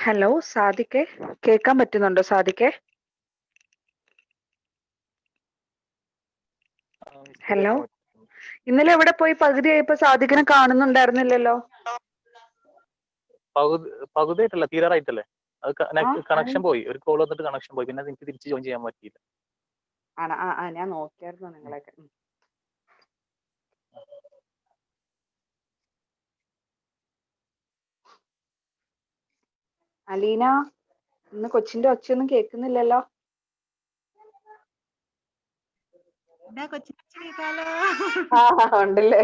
Hello സാദിക്കെ, കേൾക്കാൻ പറ്റുന്നുണ്ടോ സാദിക്കെ? Hello, ഇന്നലെ എവിടെ പോയി? പകുതിയായപ്പോ സാദിഖിനെ കാണുന്നുണ്ടായിരുന്നില്ലല്ലോ. പകുതിയായിട്ടല്ല, തീരാറായിട്ടല്ലേ. അത് കണക്ഷൻ പോയി, ഒരു കോൾ വന്നിട്ട് കണക്ഷൻ പോയി, പിന്നെ എനിക്ക് തിരിച്ച് ജോയിൻ ചെയ്യാൻ പറ്റിയില്ല. ആണോ? ഞാൻ നോക്കിയായിരുന്നു നിങ്ങളെയൊക്കെ. അലീന, ഇന്ന് കൊച്ചിന്റെ ഒച്ചയൊന്നും കേൾക്കുന്നില്ലല്ലോ. ഉണ്ടല്ലേ.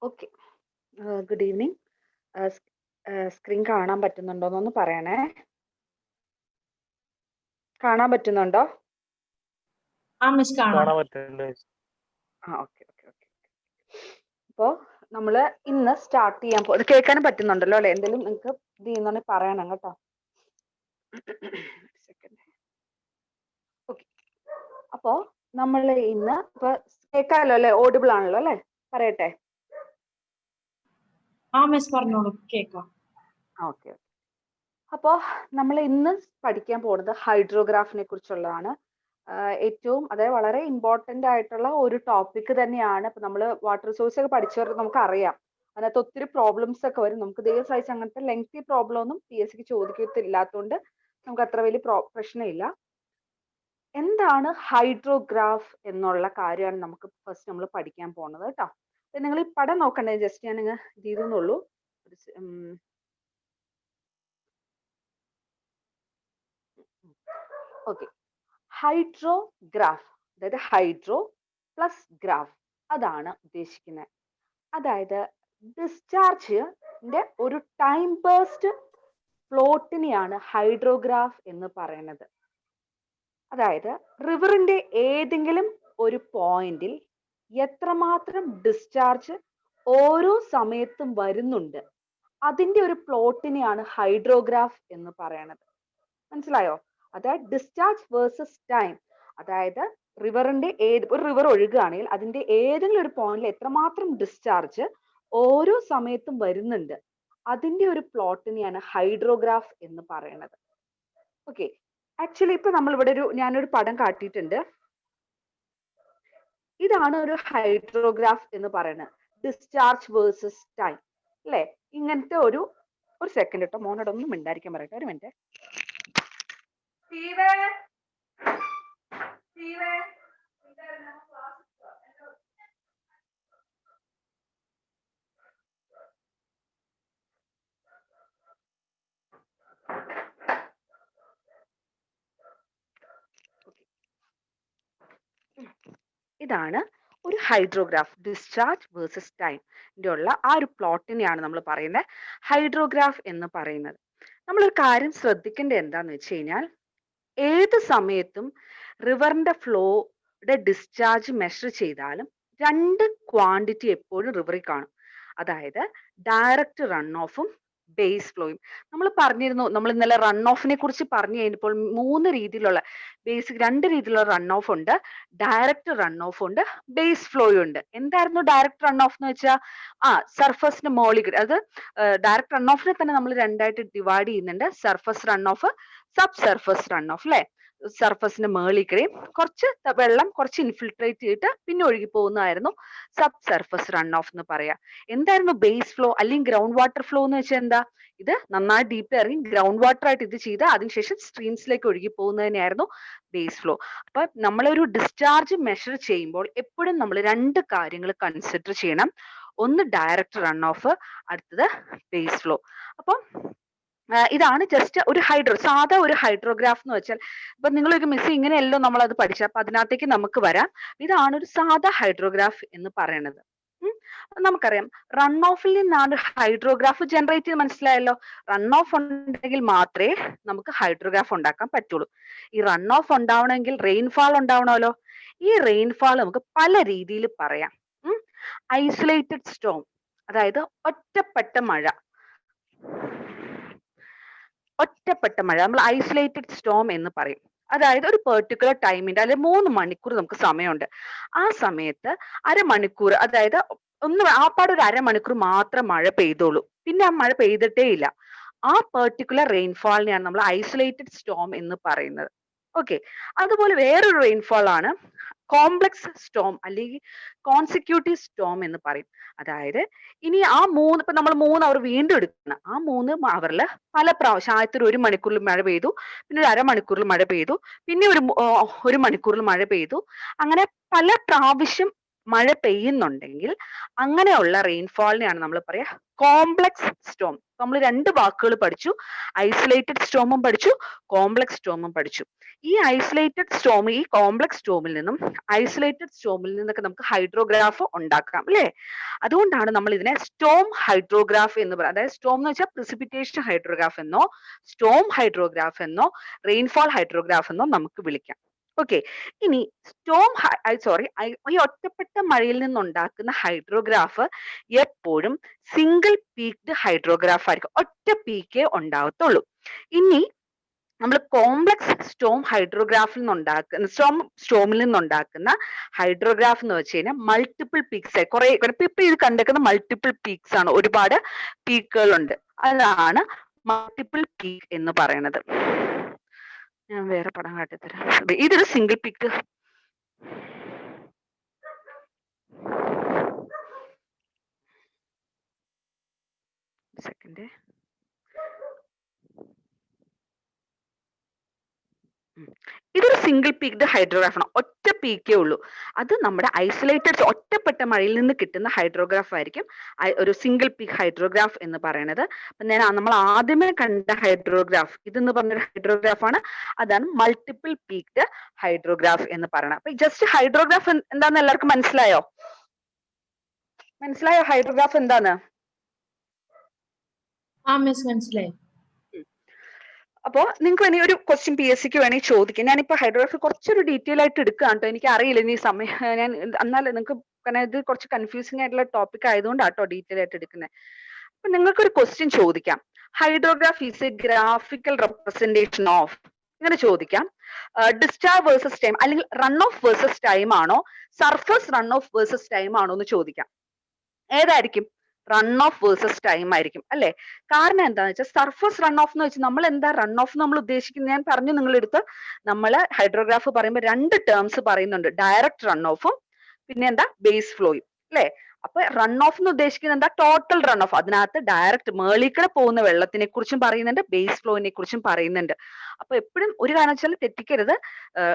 Okay, good evening. സ്ക്രീൻ കാണാൻ പറ്റുന്നുണ്ടോന്നൊന്ന് പറയണേ. കാണാൻ പറ്റുന്നുണ്ടോ? ഓക്കെ. അപ്പോ നമ്മള് ഇന്ന് സ്റ്റാർട്ട് ചെയ്യാൻ ഇത് കേൾക്കാനും പറ്റുന്നുണ്ടല്ലോ അല്ലെ? എന്തെങ്കിലും നിങ്ങൾക്ക് ഇത് ചെയ്യുന്നുണ്ടെങ്കിൽ പറയണം കേട്ടോ. ഓക്കെ, അപ്പോ നമ്മൾ ഇന്ന് ഇപ്പൊ കേൾക്കാമല്ലോ അല്ലെ? ഓഡിബിൾ ആണല്ലോ അല്ലെ? പറയട്ടെ. ഓക്കെ. അപ്പോൾ നമ്മൾ ഇന്ന് പഠിക്കാൻ പോകുന്നത് ഹൈഡ്രോഗ്രാഫിനെ കുറിച്ചുള്ളതാണ്. ഏറ്റവും അതായത് വളരെ ഇമ്പോർട്ടന്റ് ആയിട്ടുള്ള ഒരു ടോപ്പിക് തന്നെയാണ്. ഇപ്പൊ നമ്മൾ വാട്ടർ റിസോഴ്സ് ഒക്കെ പഠിച്ചവർ നമുക്കറിയാം, അതിനകത്ത് ഒത്തിരി പ്രോബ്ലംസ് ഒക്കെ വരും. നമുക്ക് ദയവ് സഹിച്ച് അങ്ങനത്തെ ലെങ്തി പ്രോബ്ലം ഒന്നും PSCക്ക് ചോദിക്കത്തില്ലാത്തതുകൊണ്ട് നമുക്ക് അത്ര വലിയ പ്രശ്നമില്ല. എന്താണ് ഹൈഡ്രോഗ്രാഫ് എന്നുള്ള കാര്യമാണ് നമുക്ക് ഫസ്റ്റ് നമ്മൾ പഠിക്കാൻ പോകുന്നത് കേട്ടോ. നിങ്ങൾ ഈ പടം നോക്കണ്ടേ, ജസ്റ്റ് ഞാൻ ഇത് ചെയ്തെന്നുള്ളൂ. ഓക്കെ, ഹൈഡ്രോഗ്രാഫ്, അതായത് ഹൈഡ്രോ പ്ലസ് ഗ്രാഫ്, അതാണ് ഉദ്ദേശിക്കുന്നത്. അതായത് ഡിസ്ചാർജിന്റെ ഒരു ടൈം ബേസ്ഡ് പ്ലോട്ടിനെയാണ് ഹൈഡ്രോഗ്രാഫ് എന്ന് പറയുന്നത്. അതായത് റിവറിന്റെ ഏതെങ്കിലും ഒരു പോയിന്റിൽ എത്രമാത്രം ഡിസ്ചാർജ് ഓരോ സമയത്തും വരുന്നുണ്ട്, അതിന്റെ ഒരു പ്ലോട്ടിനെയാണ് ഹൈഡ്രോഗ്രാഫ് എന്ന് പറയുന്നത്. മനസ്സിലായോ? അതായത് ഡിസ്ചാർജ് വേഴ്സസ് ടൈം, അതായത് റിവറിന്റെ ഒരു റിവർ ഒഴുകുകയാണെങ്കിൽ അതിന്റെ ഏതെങ്കിലും ഒരു പോയിന്റിൽ എത്രമാത്രം ഡിസ്ചാർജ് ഓരോ സമയത്തും വരുന്നുണ്ട്, അതിന്റെ ഒരു പ്ലോട്ടിനെയാണ് ഹൈഡ്രോഗ്രാഫ് എന്ന് പറയുന്നത്. ഓക്കെ, ആക്ച്വലി ഇപ്പൊ നമ്മൾ ഇവിടെ ഞാനൊരു പടം കാട്ടിയിട്ടുണ്ട്. ഇതാണ് ഒരു ഹൈഡ്രോഗ്രാഫ് എന്ന് പറയുന്നത്, ഡിസ്ചാർജ് വേഴ്സസ് ടൈം അല്ലെ. ഇങ്ങനത്തെ ഒരു സെക്കൻഡ് കേട്ടോ, മോനോടൊന്നും മിണ്ടായിരിക്കാൻ പറയട്ടെ, ഒരു മിനിറ്റ്. ഇതാണ് ഒരു ഹൈഡ്രോഗ്രാഫ്, ഡിസ്ചാർജ് വേഴ്സസ് ടൈം ഉള്ള ആ ഒരു പ്ലോട്ടിനെയാണ് നമ്മൾ പറയുന്നത് ഹൈഡ്രോഗ്രാഫ് എന്ന് പറയുന്നത്. നമ്മളൊരു കാര്യം ശ്രദ്ധിക്കേണ്ടത് എന്താന്ന് വെച്ച് കഴിഞ്ഞാൽ, ഏത് സമയത്തും റിവറിന്റെ ഫ്ലോയുടെ ഡിസ്ചാർജ് മെഷർ ചെയ്താലും രണ്ട് ക്വാണ്ടിറ്റി എപ്പോഴും റിവറിൽ കാണും. അതായത് ഡയറക്റ്റ് റൺ ഓഫും ബേസ് ഫ്ലോയും. നമ്മൾ പറഞ്ഞിരുന്നു, നമ്മൾ ഇന്നലെ റൺ ഓഫിനെ കുറിച്ച് പറഞ്ഞു കഴിഞ്ഞപ്പോൾ രണ്ട് രീതിയിലുള്ള റൺ ഓഫ് ഉണ്ട്. ഡയറക്റ്റ് റൺ ഓഫ് ഉണ്ട്, ബേസ് ഫ്ലോയും ഉണ്ട്. എന്തായിരുന്നു ഡയറക്റ്റ് റൺ ഓഫ് എന്ന് വെച്ചാൽ, സർഫസിന് മോളിൽ, അത് ഡയറക്റ്റ് റൺ ഓഫിനെ തന്നെ നമ്മൾ രണ്ടായിട്ട് ഡിവൈഡ് ചെയ്യുന്നുണ്ട്, surface run of, sub surface run of അല്ലെ. സർഫസിന് മേളിക്കരയും കുറച്ച് വെള്ളം കുറച്ച് ഇൻഫിൽട്രേറ്റ് ചെയ്തിട്ട് പിന്നെ ഒഴുകി പോകുന്നതായിരുന്നു സബ് സർഫസ് റൺ ഓഫ് എന്ന് പറയാ. എന്തായിരുന്നു ബേസ് ഫ്ലോ അല്ലെങ്കിൽ ഗ്രൗണ്ട് വാട്ടർ ഫ്ലോ എന്ന് വെച്ചാൽ എന്താ, ഇത് നന്നായി ഡീപ്പ് ഇറങ്ങി ഗ്രൗണ്ട് വാട്ടർ ആയിട്ട് ഇത് ചെയ്ത് അതിനുശേഷം സ്ട്രീംസിലേക്ക് ഒഴുകി പോകുന്നതിനായിരുന്നു ബേസ് ഫ്ലോ. അപ്പൊ നമ്മളൊരു ഡിസ്ചാർജ് മെഷർ ചെയ്യുമ്പോൾ എപ്പോഴും നമ്മൾ രണ്ട് കാര്യങ്ങൾ കൺസിഡർ ചെയ്യണം. ഒന്ന് ഡയറക്റ്റ് റൺ ഓഫ്, അടുത്തത് ബേസ് ഫ്ലോ. അപ്പം ഇതാണ് ജസ്റ്റ് ഒരു സാധാ ഒരു ഹൈഡ്രോഗ്രാഫ് എന്ന് വെച്ചാൽ, ഇപ്പൊ നിങ്ങളൊരു മിസ് ഇങ്ങനെയല്ലോ നമ്മൾ അത് പഠിച്ചത്, അപ്പൊ അതിനകത്തേക്ക് നമുക്ക് വരാം. ഇതാണ് ഒരു സാധാ ഹൈഡ്രോഗ്രാഫ് എന്ന് പറയുന്നത്. നമുക്കറിയാം റൺ ഓഫിൽ നിന്നാണ് ഹൈഡ്രോഗ്രാഫ് ജനറേറ്റ് ചെയ്ത്, മനസ്സിലായല്ലോ. റൺ ഓഫ് ഉണ്ടെങ്കിൽ മാത്രമേ നമുക്ക് ഹൈഡ്രോഗ്രാഫ് ഉണ്ടാക്കാൻ പറ്റുള്ളൂ. ഈ റൺ ഓഫ് ഉണ്ടാവണമെങ്കിൽ റെയിൻഫാൾ ഉണ്ടാവണമല്ലോ. ഈ റെയിൻഫാൾ നമുക്ക് പല രീതിയിൽ പറയാം. ഐസൊലേറ്റഡ് സ്റ്റോം, അതായത് ഒറ്റപ്പെട്ട മഴ നമ്മൾ ഐസൊലേറ്റഡ് സ്റ്റോം എന്ന് പറയും. അതായത് ഒരു പെർട്ടിക്കുലർ ടൈമിന്റെ അല്ലെങ്കിൽ 3 മണിക്കൂർ നമുക്ക് സമയമുണ്ട്. ആ സമയത്ത് അരമണിക്കൂർ, അതായത് ആപ്പാട് ഒരു അരമണിക്കൂർ മാത്രം മഴ പെയ്തോളൂ, പിന്നെ ആ മഴ പെയ്തിട്ടേ ഇല്ല. ആ പെർട്ടിക്കുലർ റെയിൻഫാളിനെയാണ് നമ്മൾ ഐസൊലേറ്റഡ് സ്റ്റോം എന്ന് പറയുന്നത്. ഓക്കെ, അതുപോലെ വേറൊരു റെയിൻഫാൾ ആണ് കോംപ്ലക്സ് സ്റ്റോം അല്ലെങ്കിൽ കോൺസിക്യൂട്ടീവ് സ്റ്റോം എന്ന് പറയും. അതായത് ഇനി ഇപ്പൊ നമ്മൾ 3 അവർ വീണ്ടും എടുക്കണം, ആ 3 അവറിൽ പല പ്രാവശ്യം, ആദ്യത്തെ 1 മണിക്കൂറിൽ മഴ പെയ്തു, പിന്നെ ഒരു അരമണിക്കൂറിൽ മഴ പെയ്തു, പിന്നെ ഒരു മണിക്കൂറിൽ മഴ പെയ്തു, അങ്ങനെ പല പ്രാവശ്യം മഴ പെയ്യുന്നുണ്ടെങ്കിൽ അങ്ങനെയുള്ള റെയിൻഫാളിനെയാണ് നമ്മൾ പറയാ കോംപ്ലക്സ് സ്റ്റോം. നമ്മൾ 2 വാക്കുകൾ പഠിച്ചു, ഐസൊലേറ്റഡ് സ്റ്റോമും പഠിച്ചു, കോംപ്ലക്സ് സ്റ്റോമും പഠിച്ചു. ഈ ഐസൊലേറ്റഡ് സ്റ്റോം, ഈ കോംപ്ലക്സ് സ്റ്റോമിൽ നിന്നും ഐസൊലേറ്റഡ് സ്റ്റോമിൽ നിന്നൊക്കെ നമുക്ക് ഹൈഡ്രോഗ്രാഫ് ഉണ്ടാക്കാം അല്ലെ. അതുകൊണ്ടാണ് നമ്മൾ ഇതിനെ സ്റ്റോം ഹൈഡ്രോഗ്രാഫ് എന്ന് പറയുന്നത്. അതായത് സ്റ്റോം എന്ന് വെച്ചാൽ പ്രിസിപ്പിറ്റേഷൻ ഹൈഡ്രോഗ്രാഫ് എന്നോ സ്റ്റോം ഹൈഡ്രോഗ്രാഫ് എന്നോ റെയിൻഫാൾ ഹൈഡ്രോഗ്രാഫ് എന്നോ നമുക്ക് വിളിക്കാം. ഓക്കെ, ഇനി ഈ ഒറ്റപ്പെട്ട മഴയിൽ നിന്നുണ്ടാക്കുന്ന ഹൈഡ്രോഗ്രാഫ് എപ്പോഴും സിംഗിൾ പീക്ഡ് ഹൈഡ്രോഗ്രാഫ് ആയിരിക്കും, ഒറ്റ പീക്കേ ഉണ്ടാവത്തുള്ളൂ. ഇനി നമ്മൾ കോംപ്ലക്സ് സ്റ്റോം സ്റ്റോമിൽ നിന്നുണ്ടാക്കുന്ന ഹൈഡ്രോഗ്രാഫ് എന്ന് വെച്ച് കഴിഞ്ഞാൽ മൾട്ടിപ്പിൾ പീക്സ്, കുറെ ഇപ്പൊ ഇത് കണ്ടെക്കുന്ന മൾട്ടിപ്പിൾ പീക്സ് ആണ്, ഒരുപാട് പീക്കുകളുണ്ട്, അതാണ് മൾട്ടിപ്പിൾ പീക്ക് എന്ന് പറയുന്നത്. ഞാൻ വേറെ പടം കാട്ടിത്തരാം. ഇതൊരു സിംഗിൾ പീക്ക്, സെക്കൻഡ്. ഇതൊരു സിംഗിൾ പീക്ഡ് ഹൈഡ്രോഗ്രാഫ് ആണ്, ഒറ്റ പീക്കേ ഉള്ളൂ. അത് നമ്മുടെ ഐസൊലേറ്റഡ് ഒറ്റപ്പെട്ട മഴയിൽ നിന്ന് കിട്ടുന്ന ഹൈഡ്രോഗ്രാഫ് ആയിരിക്കും ഒരു സിംഗിൾ പീക്ക് ഹൈഡ്രോഗ്രാഫ് എന്ന് പറയുന്നത്. നമ്മൾ ആദ്യമേ കണ്ട ഹൈഡ്രോഗ്രാഫ് ഇതെന്ന് പറഞ്ഞൊരു ഹൈഡ്രോഗ്രാഫ് ആണ്, അതാണ് മൾട്ടിപ്പിൾ പീക്ഡ് ഹൈഡ്രോഗ്രാഫ് എന്ന് പറയുന്നത്. അപ്പൊ ജസ്റ്റ് ഹൈഡ്രോഗ്രാഫ് എന്താന്ന് എല്ലാവർക്കും മനസ്സിലായോ? മനസ്സിലായോ ഹൈഡ്രോഗ്രാഫ് എന്താന്ന്? മനസ്സിലായി. അപ്പോ നിങ്ങൾക്ക് വേണമെങ്കിൽ ഒരു ക്വസ്റ്റ്യൻ PSCക്ക് വേണമെങ്കിൽ ചോദിക്കാം. ഞാനിപ്പോ ഹൈഡ്രോഗ്രാഫി കുറച്ചൊരു ഡീറ്റെയിൽ ആയിട്ട് എടുക്കുകയാണ് കേട്ടോ. എനിക്ക് അറിയില്ല ഇനി സമയം ഞാൻ എന്നാലും നിങ്ങൾക്ക് കാരണം ഇത് കുറച്ച് കൺഫ്യൂസിംഗ് ആയിട്ടുള്ള ടോപ്പിക് ആയതുകൊണ്ടാട്ടോ ഡീറ്റെയിൽ ആയിട്ട് എടുക്കുന്നത്. അപ്പൊ നിങ്ങൾക്ക് ഒരു ക്വസ്റ്റ്യൻ ചോദിക്കാം, hydrograph is A graphical representation of, ഇങ്ങനെ ചോദിക്കാം. ഡിസ്ചാർജ് വേഴ്സസ് ടൈം അല്ലെങ്കിൽ റൺ ഓഫ് വേഴ്സസ് ടൈം ആണോ, surface run off versus time ആണോ എന്ന് ചോദിക്കാം. ഏതായിരിക്കും? റൺ ഓഫ് വേഴ്സസ് ടൈം ആയിരിക്കും അല്ലെ? കാരണം എന്താന്ന് വെച്ചാൽ സർഫസ് റൺ ഓഫ് എന്ന് വെച്ചാൽ നമ്മൾ എന്താ റൺ ഓഫ് നമ്മൾ ഉദ്ദേശിക്കുന്നത്, ഞാൻ പറഞ്ഞു നിങ്ങളെടുത്ത് നമ്മൾ ഹൈഡ്രോഗ്രാഫ് പറയുമ്പോൾ രണ്ട് ടേംസ് പറയുന്നുണ്ട്, ഡയറക്റ്റ് റൺ ഓഫും പിന്നെ എന്താ ബേസ് ഫ്ലോയും അല്ലെ? അപ്പൊ റൺ ഓഫ് എന്ന് ഉദ്ദേശിക്കുന്നത് എന്താ? Total run off. അതിനകത്ത് ഡയറക്റ്റ് മേളിക്കടെ പോകുന്ന വെള്ളത്തിനെ കുറിച്ചും പറയുന്നുണ്ട്, ബേസ് ഫ്ലോയിനെ കുറിച്ചും പറയുന്നുണ്ട്. അപ്പൊ എപ്പോഴും ഒരു കാരണം വെച്ചാൽ തെറ്റിക്കരുത്,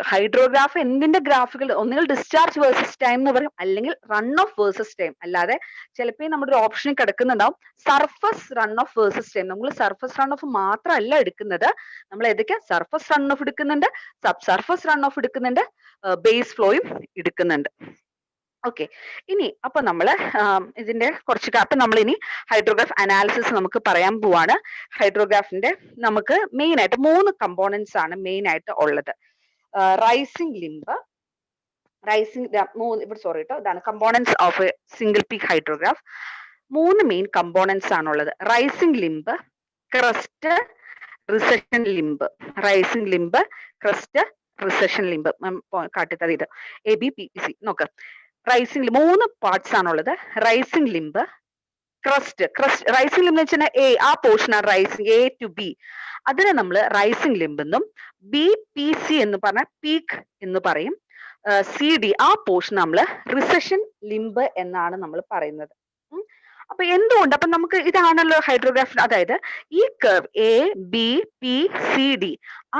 ഹൈഡ്രോഗ്രാഫ് എന്തിന്റെ ഗ്രാഫുകൾ ഒന്നുകിൽ ഡിസ്ചാർജ് വേഴ്സസ് ടൈം എന്ന് പറയും, അല്ലെങ്കിൽ റൺ ഓഫ് വേഴ്സസ് ടൈം. അല്ലാതെ ചിലപ്പോൾ നമ്മുടെ ഒരു ഓപ്ഷനിൽ കിടക്കുന്നുണ്ടാവും surface run off versus time. നമ്മൾ സർഫസ് റൺ ഓഫ് മാത്രമല്ല എടുക്കുന്നത്, നമ്മൾ ഏതൊക്കെ സർഫസ് റൺ ഓഫ് എടുക്കുന്നുണ്ട്, സബ് സർഫസ് റൺ ഓഫ് എടുക്കുന്നുണ്ട്, ബേസ് ഫ്ലോയും എടുക്കുന്നുണ്ട്. ഓക്കെ, ഇനി അപ്പൊ നമ്മള് ഇതിന്റെ കുറച്ച് അപ്പൊ നമ്മൾ ഇനി ഹൈഡ്രോഗ്രാഫ് അനാലിസിസ് നമുക്ക് പറയാൻ പോവാണ്. ഹൈഡ്രോഗ്രാഫിന്റെ നമുക്ക് മെയിൻ ആയിട്ട് 3 കമ്പോണൻസ് ആണ് മെയിൻ ആയിട്ട് ഉള്ളത്. റൈസിംഗ് ലിംബ്, സോറി കേട്ടോ, ഇതാണ് components of a single peak hydrograph. 3 main components ആണുള്ളത്. Rising limb, crest, recession limb. Rising limb, crest, recession limb. കാട്ടിത്തത് ഇത് ABPC നോക്ക്. റൈസിംഗ് 3 പാർട്സ് ആണുള്ളത്. Rising limb, crest. Rising limb എന്ന് വെച്ചാൽ ആ പോർഷൻ ആണ് റൈസിംഗ് A to B. അതിനെ നമ്മൾ റൈസിംഗ് ലിംബ് എന്നും BPC എന്ന് പറഞ്ഞാൽ പീക്ക് എന്ന് പറയും. CD ആ പോർഷൻ നമ്മൾ റിസഷൻ ലിംബ് എന്നാണ് നമ്മൾ പറയുന്നത്. അപ്പൊ എന്തുകൊണ്ട്, അപ്പൊ നമുക്ക് ഇതാണല്ലോ ഹൈഡ്രോഗ്രാഫ്, അതായത് ഈ കർവ് ABPCD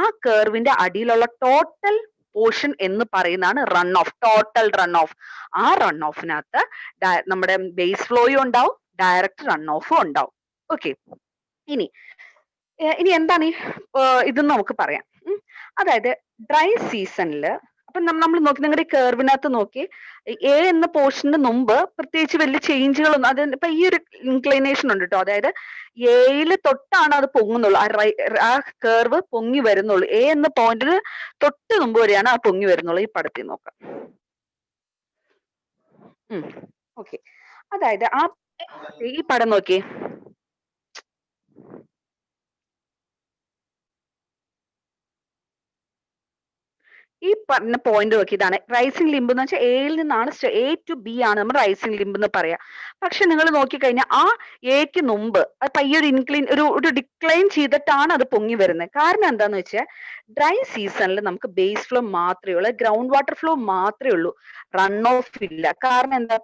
ആ കർവിന്റെ അടിയിലുള്ള ടോട്ടൽ പോർഷൻ എന്ന് പറയുന്നതാണ് run off, total run off. ആ റൺ ഓഫിനകത്ത് നമ്മുടെ ബേസ് ഫ്ലോയും ഉണ്ടാവും, ഡയറക്റ്റ് റൺ ഓഫും ഉണ്ടാവും. ഓക്കെ, ഇനി എന്താണ് ഇതെന്ന് നമുക്ക് പറയാം. അതായത് ഡ്രൈ സീസണില് അപ്പൊ നമ്മൾ നോക്കി നിങ്ങളുടെ കർവിനകത്ത് നോക്കി A എന്ന പോർഷന് മുമ്പ് പ്രത്യേകിച്ച് വലിയ ചേഞ്ചുകളൊന്നും അത് ഇപ്പൊ ഈ ഒരു ഇൻക്ലിനേഷൻ ഉണ്ട് കേട്ടോ, അതായത് Aയിൽ തൊട്ടാണ് അത് പൊങ്ങുന്നുള്ളൂ, ആ കർവ് പൊങ്ങി വരുന്നുള്ളൂ. A എന്ന പോയിന്റിന് തൊട്ട് മുമ്പ് വരെയാണ് ആ പൊങ്ങി വരുന്നുള്ളൂ. ഈ പടത്തിൽ നോക്കാം. ഓക്കെ, അതായത് ഈ പടം നോക്കിയേ, ഈ പറഞ്ഞ പോയിന്റ് നോക്കി, ഇതാണ് റൈസിംഗ് ലിംബ് എന്ന് വെച്ചാൽ Aയിൽ നിന്നാണ് A to B ആണ് നമ്മൾ റൈസിംഗ് ലിംബ് എന്ന് പറയാം. പക്ഷെ നിങ്ങൾ നോക്കിക്കഴിഞ്ഞാൽ ആ Aക്ക് മുമ്പ് അത് പയ്യൊരു ഒരു ഡിക്ലൈൻ ചെയ്തിട്ടാണ് അത് പൊങ്ങി വരുന്നത്. കാരണം എന്താന്ന് വെച്ചാൽ ഡ്രൈ സീസണിൽ നമുക്ക് ബേസ് ഫ്ലോ മാത്രമേ ഉള്ളൂ, ഗ്രൗണ്ട് വാട്ടർ ഫ്ലോ മാത്രമേ ഉള്ളൂ, റൺ ഓഫ് ഇല്ല. കാരണം എന്താ,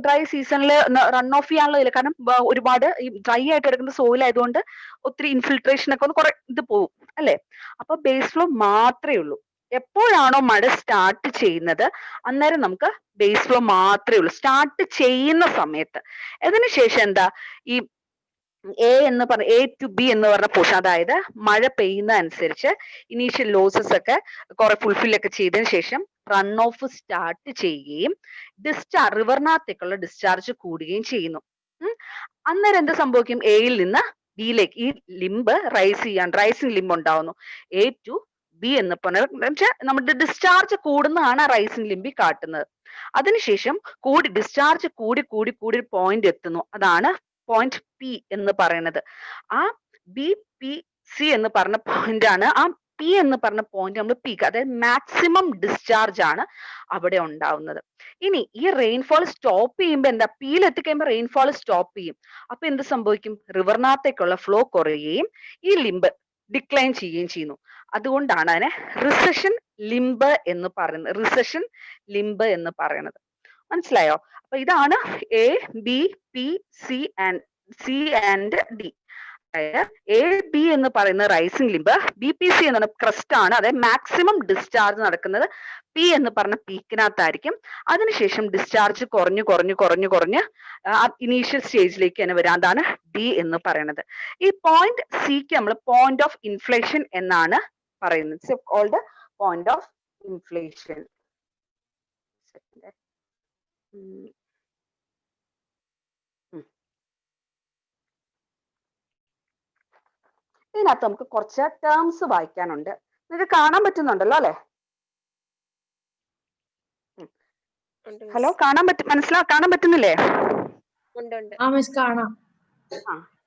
ഡ്രൈ സീസണിൽ റൺ ഓഫ് ചെയ്യാനുള്ളതില്ല. കാരണം ഒരുപാട് ഈ ഡ്രൈ ആയിട്ട് കിടക്കുന്ന സോയിൽ ആയതുകൊണ്ട് ഒത്തിരി ഇൻഫിൽട്രേഷൻ ഒക്കെ ഒന്ന് കുറെ ഇത് പോകും അല്ലെ? അപ്പൊ ബേസ് ഫ്ലോ മാത്രമേ ഉള്ളൂ. എപ്പോഴാണോ മഴ സ്റ്റാർട്ട് ചെയ്യുന്നത് അന്നേരം നമുക്ക് ബേസ് ഫ്ലോ മാത്രമേ ഉള്ളൂ, സ്റ്റാർട്ട് ചെയ്യുന്ന സമയത്ത്. അതിനുശേഷം എന്താ, ഈ A to B എന്ന് പറഞ്ഞ പോർഷൻ, അതായത് മഴ പെയ്യുന്ന അനുസരിച്ച് ഇനീഷ്യൽ ലോസസ് ഒക്കെ കുറെ ഫുൾഫിൽ ഒക്കെ ചെയ്തതിനു ശേഷം റൺ ഓഫ് സ്റ്റാർട്ട് ചെയ്യുകയും റിവറിനകത്തേക്കുള്ള ഡിസ്ചാർജ് കൂടുകയും ചെയ്യുന്നു. അന്നേരം എന്ത് സംഭവിക്കും, Aയിൽ നിന്ന് Bയിലേക്ക് ഈ ലിംബ് റൈസിംഗ് ലിംബ് ഉണ്ടാവുന്നു. A to B എന്ന് പറഞ്ഞാൽ നമ്മുടെ ഡിസ്ചാർജ് കൂടുന്നതാണ് റൈസിംഗ് ലിംബി കാട്ടുന്നത്. അതിനുശേഷം ഡിസ്ചാർജ് കൂടി പോയിന്റ് എത്തുന്നു, അതാണ് പോയിന്റ് P എന്ന് പറയുന്നത്. ആ BPC എന്ന് പറഞ്ഞ പോയിന്റ് ആണ്, ആ P എന്ന് പറഞ്ഞ പോയിന്റ് നമ്മൾ പീക്ക്, അതായത് മാക്സിമം ഡിസ്ചാർജ് ആണ് അവിടെ ഉണ്ടാവുന്നത്. ഇനി ഈ റെയിൻഫോൾ സ്റ്റോപ്പ് ചെയ്യുമ്പോൾ എന്താ, Pയിൽ എത്തിക്കഴിയുമ്പോൾ റെയിൻഫോൾ സ്റ്റോപ്പ് ചെയ്യും. അപ്പൊ എന്ത് സംഭവിക്കും, റിവറിനകത്തേക്കുള്ള ഫ്ലോ കുറയുകയും ഈ ലിംബ് ഡിക്ലൈൻ ചെയ്യുകയും ചെയ്യുന്നു. അതുകൊണ്ടാണ് അതിനെ റിസഷൻ ലിംബ് എന്ന് പറയുന്നത്, റിസഷൻ ലിംബ് എന്ന് പറയുന്നത്. മനസ്സിലായോ? അപ്പൊ ഇതാണ് A, B, P, C and D. A B എന്ന് പറയുന്ന rising limb, B P C എന്ന് പറഞ്ഞ ക്രസ്റ്റ് ആണ്. അതായത് മാക്സിമം ഡിസ്ചാർജ് നടക്കുന്നത് പി എന്ന് പറഞ്ഞ പീക്കിനകത്തായിരിക്കും. അതിനുശേഷം ഡിസ്ചാർജ് കുറഞ്ഞ് ഇനീഷ്യൽ സ്റ്റേജിലേക്ക് തന്നെ വരാം. അതാണ് ഡി എന്ന് പറയുന്നത്. ഈ പോയിന്റ് സിക്ക് നമ്മൾ പോയിന്റ് ഓഫ് ഇൻഫ്ലേഷൻ എന്നാണ് പറയുന്നത്. Cold point of inflation. ഇതിനകത്ത് നമുക്ക് കുറച്ച് ടേംസ് വായിക്കാനുണ്ട്. നിങ്ങൾക്ക് കാണാൻ പറ്റുന്നുണ്ടല്ലോ അല്ലെ? ഹലോ, കാണാൻ പറ്റുന്നില്ലേ?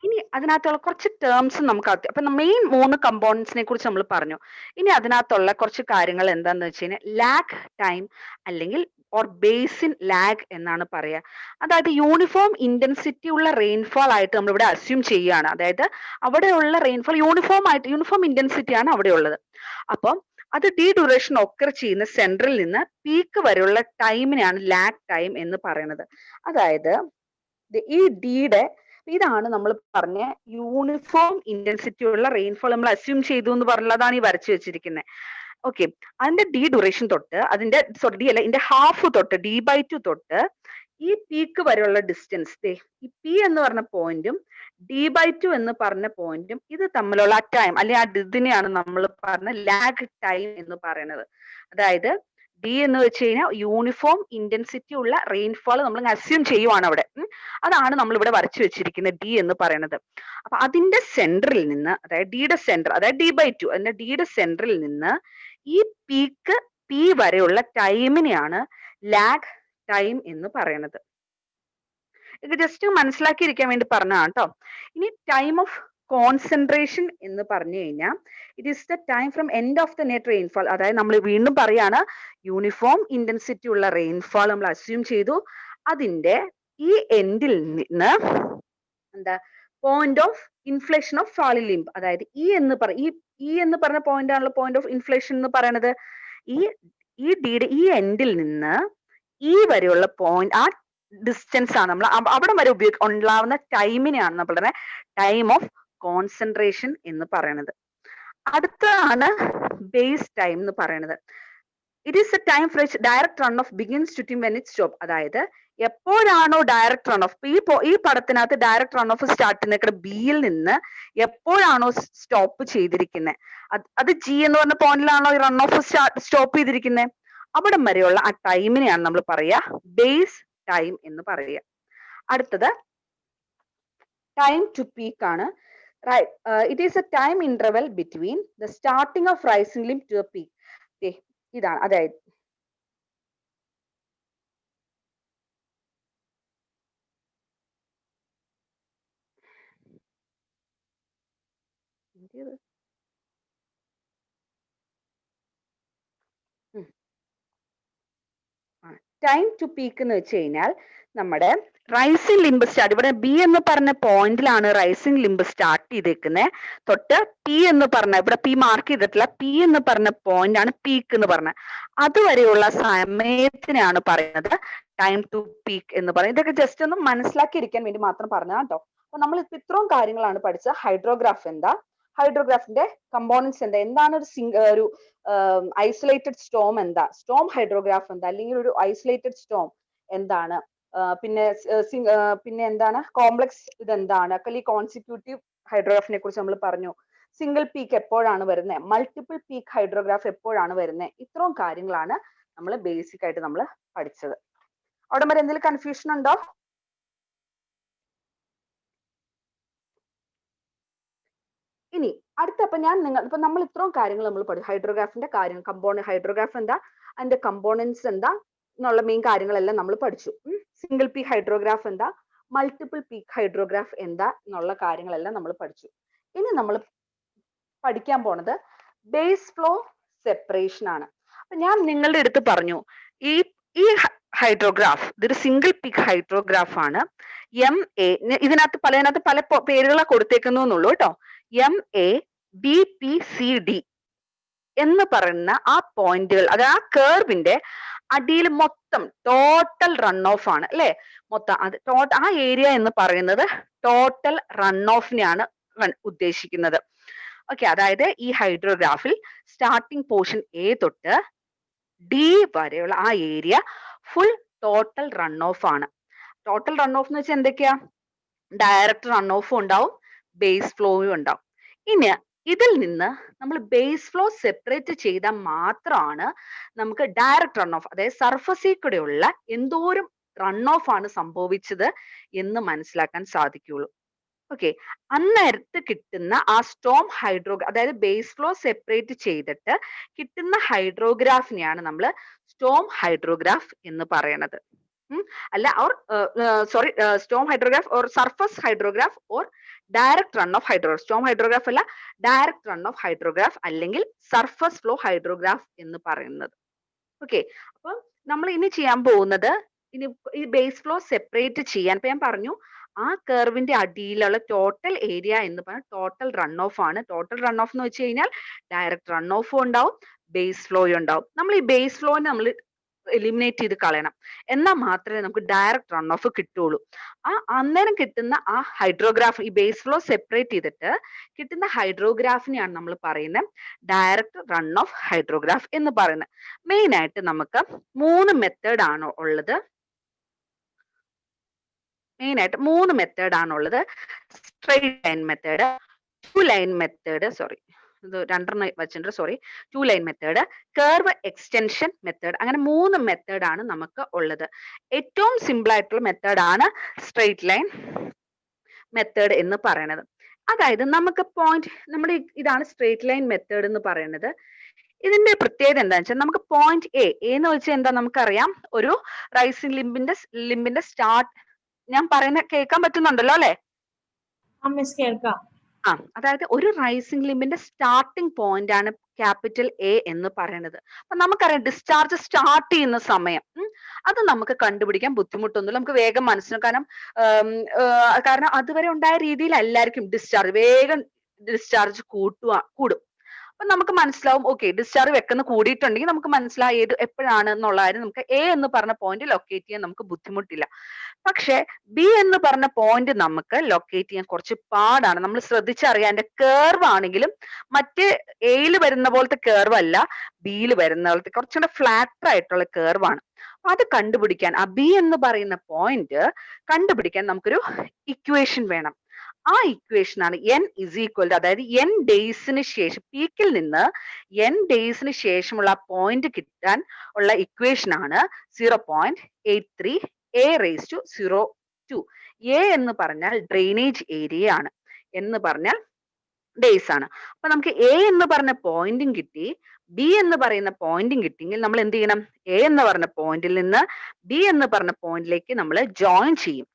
ഇനി അതിനകത്തുള്ള കുറച്ച് ടേംസ് നമുക്ക് അപ്പൊ മെയിൻ 3 കമ്പോണൻസിനെ കുറിച്ച് നമ്മൾ പറഞ്ഞു. ഇനി അതിനകത്തുള്ള കുറച്ച് കാര്യങ്ങൾ എന്താന്ന് വെച്ച് കഴിഞ്ഞാൽ ലാഗ് ടൈം അല്ലെങ്കിൽ ഓർ ബേസിൻ ലാഗ് എന്നാണ് പറയുക. അതായത് യൂണിഫോം ഇന്റൻസിറ്റി ഉള്ള റെയിൻഫോൾ ആയിട്ട് നമ്മൾ ഇവിടെ അസ്യൂം ചെയ്യുകയാണ്. അതായത് അവിടെയുള്ള റെയിൻഫോൾ യൂണിഫോം ഇന്റൻസിറ്റി ആണ് അവിടെ ഉള്ളത്. അപ്പം അത് ഡി ഡ്യൂറേഷൻ ഒക്കർ ചെയ്യുന്ന സെൻട്രൽ നിന്ന് പീക്ക് വരെയുള്ള ടൈമിനെയാണ് ലാഗ് ടൈം എന്ന് പറയുന്നത്. അതായത് ഈ ഡിയുടെ ഇതാണ് നമ്മൾ പറഞ്ഞ യൂണിഫോം ഇന്റൻസിറ്റി ഉള്ള റെയിൻഫോൾ നമ്മൾ അസ്യൂം ചെയ്തു എന്ന് പറഞ്ഞതാണ് ഈ വരച്ചു വെച്ചിരിക്കുന്നത്. ഓക്കെ, അതിന്റെ ഡി ഡ്യൂറേഷൻ തൊട്ട് അതിന്റെ ഡി അല്ല ഇതിന്റെ ഹാഫ് തൊട്ട് D/2 തൊട്ട് ഈ പീക്ക് വരെയുള്ള ഡിസ്റ്റൻസ്, ഈ പി എന്ന് പറഞ്ഞ പോയിന്റും D/2 എന്ന് പറഞ്ഞ പോയിന്റും ഇത് തമ്മിലുള്ള ടൈം അല്ലെങ്കിൽ ആ ഇതിനെയാണ് നമ്മൾ പറഞ്ഞ ലാഗ് ടൈം എന്ന് പറയുന്നത്. അതായത് ഡി എന്ന് വെച്ച് കഴിഞ്ഞാൽ യൂണിഫോം ഇന്റൻസിറ്റി ഉള്ള റെയിൻഫോൾ നമ്മൾ അസ്യൂം ചെയ്യുവാണ് അവിടെ. അതാണ് നമ്മൾ ഇവിടെ വരച്ചു വെച്ചിരിക്കുന്നത് ഡി എന്ന് പറയുന്നത്. അപ്പൊ അതിന്റെ സെന്ററിൽ നിന്ന്, അതായത് ഡിയുടെ സെന്റർ, അതായത് D/2 അതിന്റെ ഡിയുടെ സെന്ററിൽ നിന്ന് ഈ പീക്ക് പി വരെയുള്ള ടൈമിനെയാണ് ലാഗ് ടൈം എന്ന് പറയുന്നത്. ഇത് ജസ്റ്റ് മനസ്സിലാക്കിയിരിക്കാൻ വേണ്ടി പറഞ്ഞതാണ് കേട്ടോ. ഇനി ടൈം ഓഫ് കോൺസെൻട്രേഷൻ എന്ന് പറഞ്ഞു കഴിഞ്ഞാൽ it is the time from end of the net rainfall. അതായത് നമ്മൾ വീണ്ടും പറയാണ്, യൂണിഫോം ഇന്റൻസിറ്റി ഉള്ള റെയിൻഫോൾ നമ്മൾ അസ്യൂം ചെയ്തു. അതിന്റെ ഈ എൻഡിൽ നിന്ന് എന്താ point of inflation of falling limb, അതായത് ഈ എന്ന് പറഞ്ഞ പോയിന്റ് ആണല്ലോ പോയിന്റ് ഓഫ് ഇൻഫ്ലേഷൻ എന്ന് പറയുന്നത്. ഈ ഡിയുടെ ഈ എൻഡിൽ നിന്ന് ഈ വരെയുള്ള പോയിന്റ്, ആ ഡിസ്റ്റൻസ് ആണ് നമ്മൾ അവിടെ വരെ ഉണ്ടാവുന്ന ടൈമിനെയാണ് നമ്മൾ പറയുന്നത് ടൈം ഓഫ് കോൺസെൻട്രേഷൻ എന്ന് പറയുന്നത്. അടുത്തതാണ് ബേസ് ടൈം എന്ന് പറയുന്നത്. It is a time for direct run off begins to when it stop. അതായത് എപ്പോഴാണോ ഡയറക്റ്റ് റൺ ഓഫ്, ഈ പടത്തിനകത്ത് ഡയറക്റ്റ് റൺ ഓഫ് സ്റ്റാർട്ട് ചെയ്യുന്ന ബിയിൽ നിന്ന് എപ്പോഴാണോ സ്റ്റോപ്പ് ചെയ്തിരിക്കുന്നത്, അത് ജി എന്ന് പറഞ്ഞ പോയിന്റിലാണോ ഈ റൺ ഓഫ് സ്റ്റോപ്പ് ചെയ്തിരിക്കുന്നത്, അവിടം വരെയുള്ള ആ ടൈമിനെയാണ് നമ്മൾ പറയുക ബേസ് ടൈം എന്ന് പറയുക. അടുത്തത് ടൈം ടു പീക്ക് ആണ്. It is a time interval between the starting of rising limb to a peak. ഇതാണ്, അതായത് ടൈം ടു പീക്ക് എന്ന് വെച്ച് കഴിഞ്ഞാൽ നമ്മുടെ റൈസിംഗ് ലിംബ് സ്റ്റാർട്ട്, ഇവിടെ ബി എന്ന് പറഞ്ഞ പോയിന്റിലാണ് റൈസിംഗ് ലിംബ് സ്റ്റാർട്ട് ചെയ്തേക്കുന്നത്. തൊട്ട് പി എന്ന് പറഞ്ഞ, ഇവിടെ പി മാർക്ക് ചെയ്തിട്ടില്ല, പി എന്ന് പറഞ്ഞ പോയിന്റ് ആണ് പീക്ക് എന്ന് പറഞ്ഞത്. അതുവരെയുള്ള സമയത്തിനാണ് പറയുന്നത് ടൈം ടു പീക്ക് എന്ന് പറയുന്നത്. ഇതൊക്കെ ജസ്റ്റ് ഒന്ന് മനസ്സിലാക്കിയിരിക്കാൻ വേണ്ടി മാത്രം പറഞ്ഞതാ കേട്ടോ. അപ്പൊ നമ്മൾ ഇത്രയും കാര്യങ്ങളാണ് പഠിച്ചത്. ഹൈഡ്രോഗ്രാഫ് എന്താ, ഹൈഡ്രോഗ്രാഫിന്റെ കമ്പോണൻസ് എന്താ, എന്താണ് ഒരു ഐസൊലേറ്റഡ് സ്റ്റോം എന്താ, സ്റ്റോം ഹൈഡ്രോഗ്രാഫ് എന്താ, അല്ലെങ്കിൽ ഒരു ഐസൊലേറ്റഡ് സ്റ്റോം എന്താണ്, പിന്നെ എന്താണ് കോംപ്ലക്സ് ഇതെന്താണ്, അല്ലെങ്കിൽ കോൺസിക്യൂട്ടീവ് ഹൈഡ്രോഗ്രാഫിനെ കുറിച്ച് നമ്മൾ പറഞ്ഞു. സിംഗിൾ പീക്ക് എപ്പോഴാണ് വരുന്നത്, മൾട്ടിപ്പിൾ പീക്ക് ഹൈഡ്രോഗ്രാഫ് എപ്പോഴാണ് വരുന്നത്, ഇത്രയും കാര്യങ്ങളാണ് നമ്മൾ ബേസിക് ആയിട്ട് നമ്മൾ പഠിച്ചത്. അവിടെ വരെ എന്തെങ്കിലും കൺഫ്യൂഷൻ ഉണ്ടോ? ഇനി അടുത്ത, അപ്പൊ ഇപ്പൊ നമ്മൾ ഇത്രയും കാര്യങ്ങൾ നമ്മൾ പഠിച്ചു. ഹൈഡ്രോഗ്രാഫിന്റെ കാര്യം, ഹൈഡ്രോഗ്രാഫ് എന്താ, അതിന്റെ കമ്പോണൻസ് എന്താ എന്നുള്ള മെയിൻ കാര്യങ്ങളെല്ലാം നമ്മൾ പഠിച്ചു. സിംഗിൾ പീക്ക് ഹൈഡ്രോഗ്രാഫ് എന്താ, മൾട്ടിപ്പിൾ പീക്ക് ഹൈഡ്രോഗ്രാഫ് എന്താ എന്നുള്ള കാര്യങ്ങളെല്ലാം നമ്മൾ പഠിച്ചു. ഇനി നമ്മൾ പഠിക്കാൻ പോണത് ബേസ് ഫ്ലോ സെപ്പറേഷൻ ആണ്. അപ്പൊ ഞാൻ നിങ്ങളുടെ അടുത്ത് പറഞ്ഞു, ഈ ഹൈഡ്രോഗ്രാഫ് ഇതൊരു സിംഗിൾ പീക്ക് ഹൈഡ്രോഗ്രാഫ് ആണ്. MA ഇതിനകത്ത് പല പേരുകളാണ് കൊടുത്തേക്കുന്നുള്ളൂ കേട്ടോ. MABPCD എന്ന് പറയുന്ന ആ പോയിന്റുകൾ, അത് ആ കേർവിന്റെ അടിയിൽ മൊത്തം ടോട്ടൽ റൺ ഓഫ് ആണ് അല്ലെ. മൊത്തം അത് ആ ഏരിയ എന്ന് പറയുന്നത് ടോട്ടൽ റൺ ഓഫിനെയാണ് ഉദ്ദേശിക്കുന്നത്. ഓക്കെ, അതായത് ഈ ഹൈഡ്രോഗ്രാഫിൽ സ്റ്റാർട്ടിംഗ് പോർഷൻ എ തൊട്ട് ഡി വരെയുള്ള ആ area full total run off ആണ്. ടോട്ടൽ റൺ ഓഫ് എന്ന് വെച്ചാൽ എന്തൊക്കെയാ? ഡയറക്റ്റ് റൺ ഓഫും ഉണ്ടാവും, ബേസ് ഫ്ലോയും ഉണ്ടാവും. ഇനി ഇതിൽ നിന്ന് നമ്മൾ ബേസ് ഫ്ലോ സെപ്പറേറ്റ് ചെയ്താൽ മാത്രമാണ് നമുക്ക് ഡയറക്റ്റ് റൺ ഓഫ്, അതായത് സർഫസിൽ കൂടെയുള്ള എന്തോരം റൺ ഓഫ് ആണ് സംഭവിച്ചത് എന്ന് മനസ്സിലാക്കാൻ സാധിക്കുള്ളൂ. ഓക്കെ, അന്നേരത്ത് കിട്ടുന്ന ആ സ്റ്റോം അതായത് ബേസ് ഫ്ലോ സെപ്പറേറ്റ് ചെയ്തിട്ട് കിട്ടുന്ന ഹൈഡ്രോഗ്രാഫിനെയാണ് നമ്മൾ സ്റ്റോം ഹൈഡ്രോഗ്രാഫ് എന്ന് പറയുന്നത്. അല്ല, or sorry, Storm hydrograph or surface hydrograph or direct run off hydrograph. Storm hydrograph അല്ല, ഡയറക്റ്റ് റൺ ഓഫ് ഹൈഡ്രോഗ്രാഫ് അല്ലെങ്കിൽ സർഫസ് ഫ്ലോ ഹൈഡ്രോഗ്രാഫ് എന്ന് പറയുന്നത്. ഓക്കെ, അപ്പൊ നമ്മൾ ഇനി ചെയ്യാൻ പോകുന്നത്, ഇനി ഈ ബേസ് ഫ്ലോ സെപ്പറേറ്റ് ചെയ്യാൻ, ഇപ്പൊ ഞാൻ പറഞ്ഞു ആ കർവിന്റെ അടിയിലുള്ള ടോട്ടൽ ഏരിയ എന്ന് പറഞ്ഞാൽ ടോട്ടൽ റൺ ഓഫ് ആണ്. ടോട്ടൽ റൺ ഓഫ് എന്ന് വെച്ച് കഴിഞ്ഞാൽ ഡയറക്റ്റ് റൺ ഓഫും ഉണ്ടാവും, ബേസ് ഫ്ലോയും ഉണ്ടാവും. നമ്മൾ ഈ ബേസ് ഫ്ലോനെ നമ്മൾ എലിമിനേറ്റ് ചെയ്ത് കളയണം, എന്നാൽ മാത്രമേ നമുക്ക് ഡയറക്റ്റ് റൺ ഓഫ് കിട്ടുള്ളൂ. ആ അന്നേരം കിട്ടുന്ന ആ ഹൈഡ്രോഗ്രാഫ്, ഈ ബേസ് ഫ്ലോ സെപ്പറേറ്റ് ചെയ്തിട്ട് കിട്ടുന്ന ഹൈഡ്രോഗ്രാഫിനെയാണ് നമ്മൾ പറയുന്നത് ഡയറക്റ്റ് റൺ ഓഫ് ഹൈഡ്രോഗ്രാഫ് എന്ന് പറയുന്നത്. മെയിൻ ആയിട്ട് നമുക്ക് 3 മെത്തേഡ് ആണ് ഉള്ളത്. മെയിൻ ആയിട്ട് 3 മെത്തേഡ് ആണുള്ളത്. Straight line method, 2 line method, sorry ഇത് 2 വെച്ചിട്ടുണ്ട്, sorry, 2 line method, curve extension method, അങ്ങനെ 3 മെത്തേഡ് ആണ് നമുക്ക് ഉള്ളത്. ഏറ്റവും സിമ്പിൾ ആയിട്ടുള്ള മെത്തേഡ് ആണ് സ്ട്രെയിറ്റ് ലൈൻ മെത്തേഡ് എന്ന് പറയുന്നത്. അതായത് നമുക്ക് പോയിന്റ്, നമ്മുടെ ഇതാണ് സ്ട്രെയിറ്റ് ലൈൻ മെത്തേഡ് എന്ന് പറയുന്നത്. ഇതിന്റെ പ്രത്യേകത എന്താണെന്ന് വെച്ചാൽ നമുക്ക് പോയിന്റ് എ എന്ന് വെച്ചാൽ എന്താ നമുക്കറിയാം, ഒരു റൈസിംഗ് ലിംബിന്റെ സ്റ്റാർട്ട്, ഞാൻ പറയുന്ന കേൾക്കാൻ പറ്റുന്നുണ്ടല്ലോ അല്ലെ? ആ, അതായത് ഒരു റൈസിംഗ് ലിംബിന്റെ സ്റ്റാർട്ടിംഗ് പോയിന്റ് ആണ് ക്യാപിറ്റൽ എ എന്ന് പറയുന്നത്. അപ്പൊ നമുക്കറിയാം ഡിസ്ചാർജ് സ്റ്റാർട്ട് ചെയ്യുന്ന സമയം, അത് നമുക്ക് കണ്ടുപിടിക്കാൻ ബുദ്ധിമുട്ടൊന്നുമില്ല, നമുക്ക് വേഗം മനസ്സിലാവും. കാരണം അതുവരെ ഉണ്ടായ രീതിയിലല്ലായിരിക്കും ഡിസ്ചാർജ്, വേഗം ഡിസ്ചാർജ് കൂടും. അപ്പൊ നമുക്ക് മനസ്സിലാവും, ഓക്കെ, ഡിസ്ചാർജ് വെക്കുന്ന കൂടിയിട്ടുണ്ടെങ്കിൽ നമുക്ക് മനസ്സിലാവും ഏത് എപ്പോഴാണ് എന്നുള്ള കാര്യം. നമുക്ക് എ എന്ന് പറഞ്ഞ പോയിന്റ് ലൊക്കേറ്റ് ചെയ്യാൻ നമുക്ക് ബുദ്ധിമുട്ടില്ല. പക്ഷെ ബി എന്ന് പറഞ്ഞ പോയിന്റ് നമുക്ക് ലൊക്കേറ്റ് ചെയ്യാൻ കുറച്ച് പാടാണ്. നമ്മൾ ശ്രദ്ധിച്ചറിയാം, അതിന്റെ കേർവ് ആണെങ്കിലും മറ്റേ എയിൽ വരുന്ന പോലത്തെ കേർവ് അല്ല, ബിയിൽ വരുന്ന പോലത്തെ കുറച്ചുകൂടെ ഫ്ലാറ്റർ ആയിട്ടുള്ള കേർവ് ആണ്. അപ്പൊ അത് കണ്ടുപിടിക്കാൻ, ആ ബി എന്ന് പറയുന്ന പോയിന്റ് കണ്ടുപിടിക്കാൻ നമുക്കൊരു ഇക്വേഷൻ വേണം. ആ ഇക്വേഷൻ ആണ് n ഇസ് ഈക്വൽ ടു, അതായത് n ഡേയ്സിന് ശേഷം, പീക്കിൽ നിന്ന് n ഡേയ്സിന് ശേഷമുള്ള പോയിന്റ് കിട്ടാൻ ഉള്ള ഇക്വേഷൻ ആണ് 0.83 a raised to 0.2. a എന്ന് പറഞ്ഞാൽ ഡ്രെയിനേജ് ഏരിയ ആണ്, എന്ന് പറഞ്ഞാൽ ഡേയ്സ് ആണ്. അപ്പൊ നമുക്ക് a എന്ന് പറഞ്ഞ പോയിന്റും കിട്ടി, b എന്ന് പറയുന്ന പോയിന്റും കിട്ടിയെങ്കിൽ നമ്മൾ എന്ത് ചെയ്യണം? a എന്ന് പറഞ്ഞ പോയിന്റിൽ നിന്ന് b എന്ന് പറഞ്ഞ പോയിന്റിലേക്ക് നമ്മൾ ജോയിൻ ചെയ്യും.